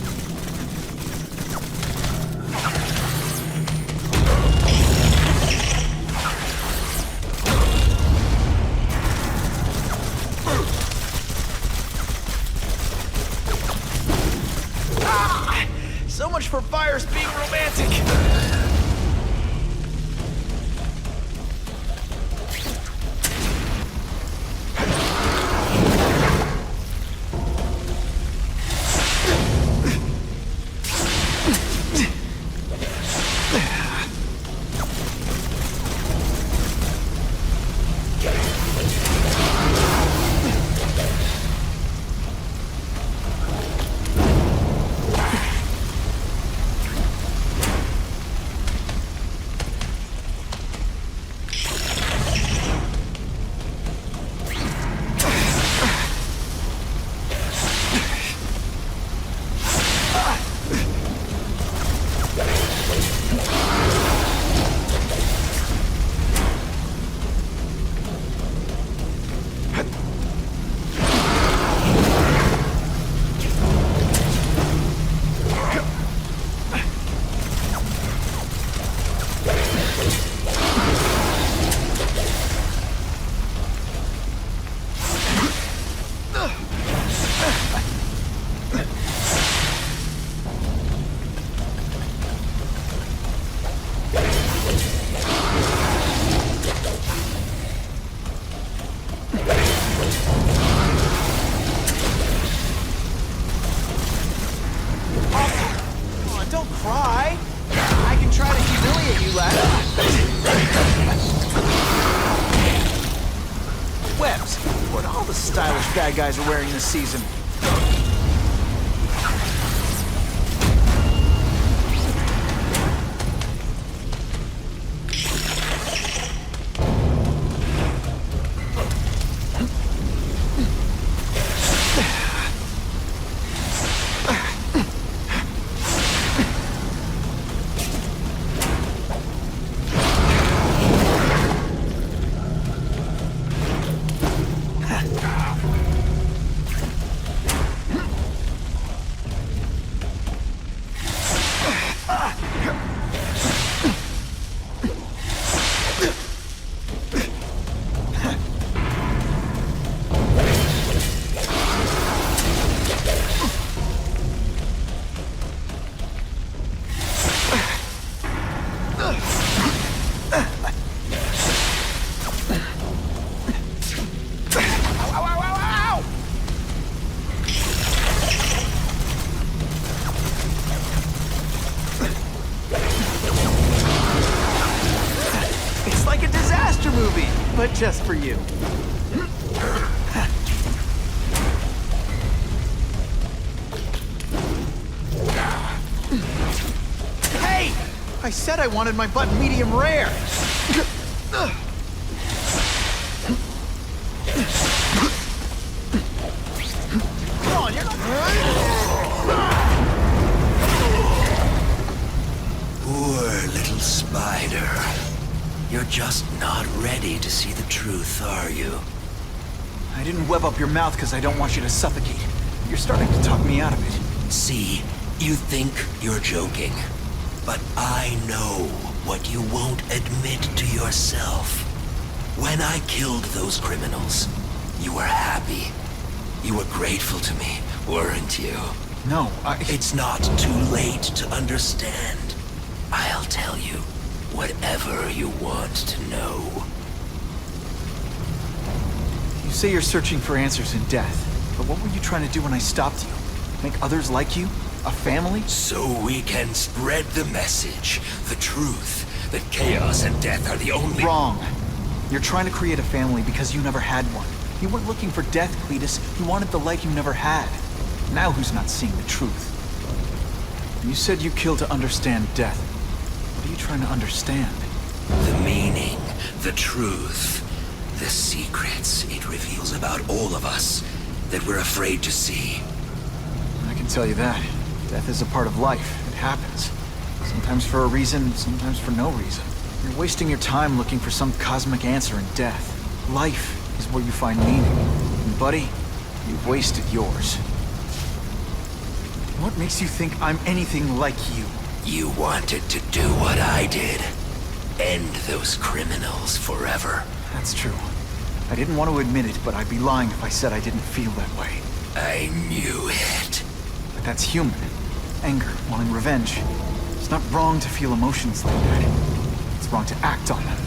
So much for fires being romantic! Don't cry. I can try to humiliate you, lad. Webs, what all the stylish bad guys are wearing this season. But just for you. Hey! I said I wanted my butt medium rare. Come on, you're not... Poor little spider. You're just not ready to see the truth, are you? I didn't web up your mouth because I don't want you to suffocate. You're starting to talk me out of it. See, you think you're joking. But I know what you won't admit to yourself. When I killed those criminals, you were happy. You were grateful to me, weren't you? No, It's not too late to understand. I'll tell you. Whatever you want to know. You say you're searching for answers in death, but what were you trying to do when I stopped you? Make others like you? A family? So we can spread the message, the truth, that chaos and death are the only— Wrong. You're trying to create a family because you never had one. You weren't looking for death, Cletus. You wanted the life you never had. Now who's not seeing the truth? You said you killed to understand death. What are you trying to understand? The meaning, the truth, the secrets it reveals about all of us that we're afraid to see. I can tell you that. Death is a part of life. It happens. Sometimes for a reason, sometimes for no reason. You're wasting your time looking for some cosmic answer in death. Life is where you find meaning. And buddy, you've wasted yours. What makes you think I'm anything like you? You wanted to do what I did. End those criminals forever. That's true. I didn't want to admit it, but I'd be lying if I said I didn't feel that way. I knew it. But that's human. Anger, wanting revenge. It's not wrong to feel emotions like that. It's wrong to act on them.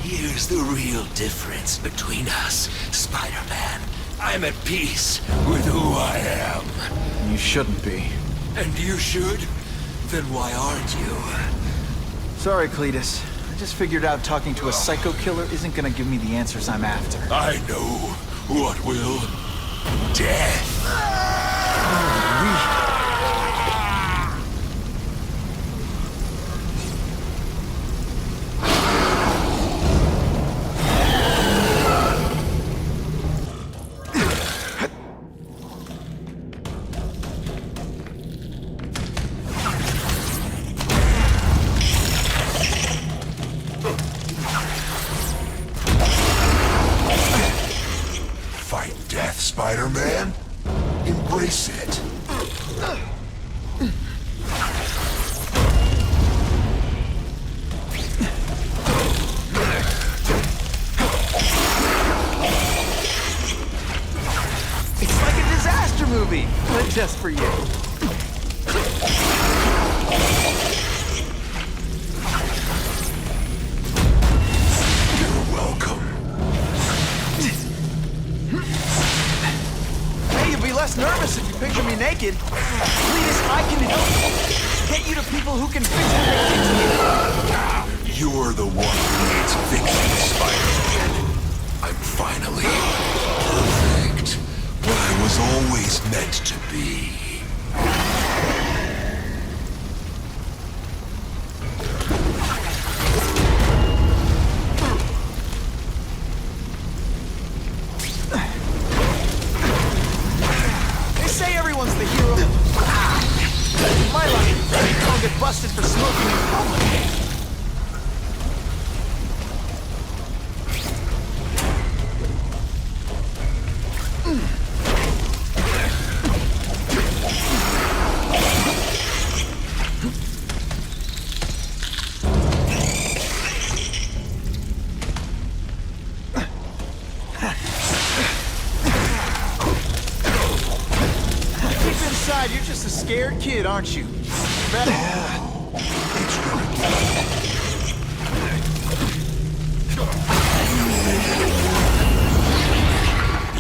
Here's the real difference between us, Spider-Man. I'm at peace with who I am. You shouldn't be. And you should? Then why aren't you? Sorry, Cletus. I just figured out talking to a psycho killer isn't gonna give me the answers I'm after. I know what will. Death. Fight death, Spider-Man? Embrace it. It's like a disaster movie, but just for you. You're welcome. Hey, you'll be less nervous if you picture me naked. Cletus, I can help. Get you to people who can fix what they did to you. You're the one who needs fixing, Spider-Man. I'm finally perfect. What I was always meant to be. They say everyone's the hero. My luck, I'll get busted for smoking in public. You're just a scared kid, aren't you? Better.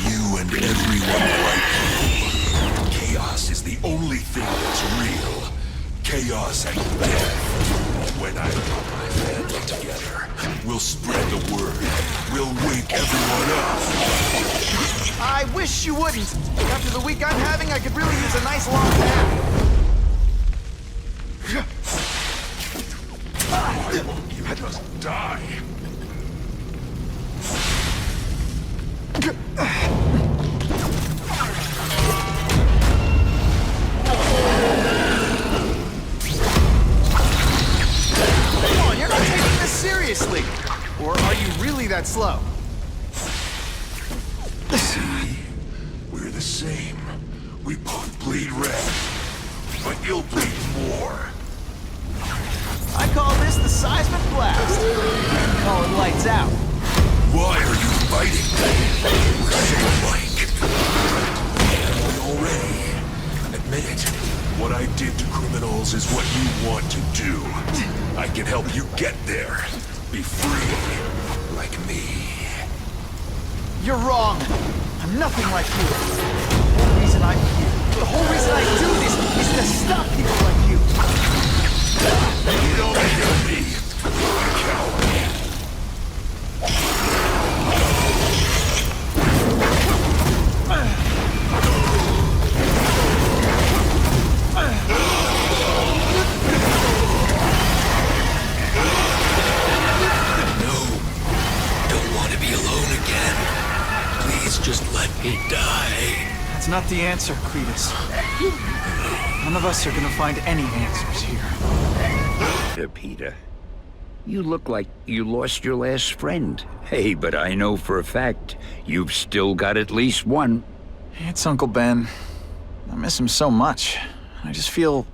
You and everyone like you. Chaos is the only thing that's real. Chaos and death. When I put my family together, we'll spread the word. We'll wake everyone up. I wish you wouldn't. After the week I'm having, I could really use a nice long nap. You just die. Come on, you're not taking this seriously. Or are you really that slow? See? We're the same. We both bleed red. But you'll bleed more. I call this the seismic blast. I call it lights out. Why are you fighting? We're so alike. Already. Admit it. What I did to criminals is what you want to do. I can help you get there. Be free. Like me. You're wrong. I'm nothing like you. The whole reason I'm here, the whole reason I do this is to stop people like you. You don't kill me. Just let me die. That's not the answer, Cletus. None of us are gonna find any answers here. Peter, you look like you lost your last friend. Hey, but I know for a fact you've still got at least one. It's Uncle Ben. I miss him so much. I just feel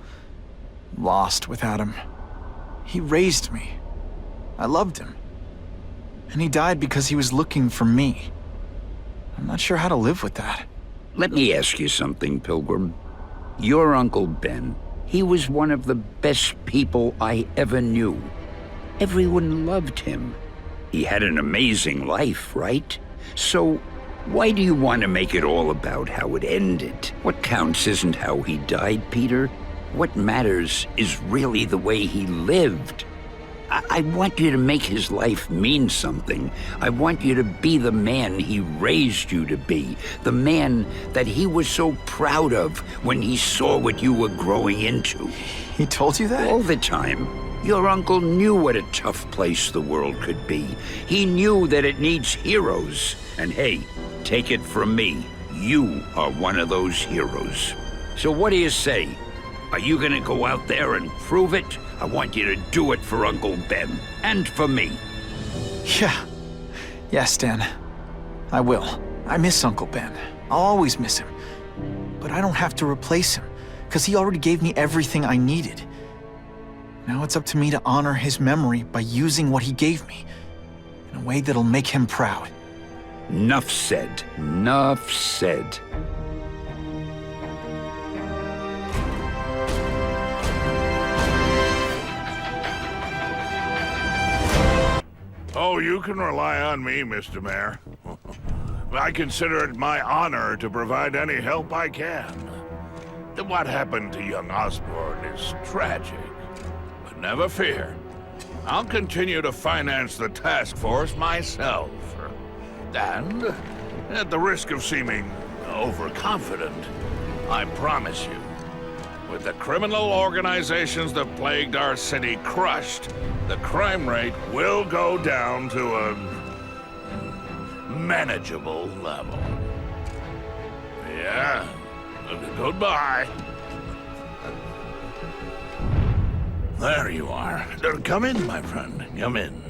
lost without him. He raised me. I loved him. And he died because he was looking for me. I'm not sure how to live with that. Let me ask you something, Pilgrim. Your Uncle Ben, he was one of the best people I ever knew. Everyone loved him. He had an amazing life, right? So, why do you want to make it all about how it ended? What counts isn't how he died, Peter. What matters is really the way he lived. I want you to make his life mean something. I want you to be the man he raised you to be. The man that he was so proud of when he saw what you were growing into. He told you that? All the time. Your uncle knew what a tough place the world could be. He knew that it needs heroes. And hey, take it from me, you are one of those heroes. So what do you say? Are you gonna go out there and prove it? I want you to do it for Uncle Ben, and for me. Yeah. Yes, Dan. I will. I miss Uncle Ben. I'll always miss him. But I don't have to replace him, because he already gave me everything I needed. Now it's up to me to honor his memory by using what he gave me, in a way that'll make him proud. Nuff said. Nuff said. Oh, you can rely on me, Mr. Mayor. I consider it my honor to provide any help I can. What happened to young Osborn is tragic, but never fear. I'll continue to finance the task force myself. And, at the risk of seeming overconfident, I promise you, with the criminal organizations that plagued our city crushed, the crime rate will go down to a manageable level. Yeah, goodbye. There you are. Come in, my friend. Come in.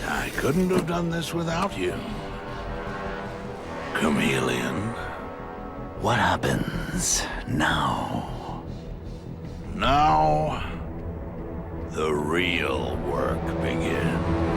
I couldn't have done this without you. Chameleon. What happens now? Now, the real work begins.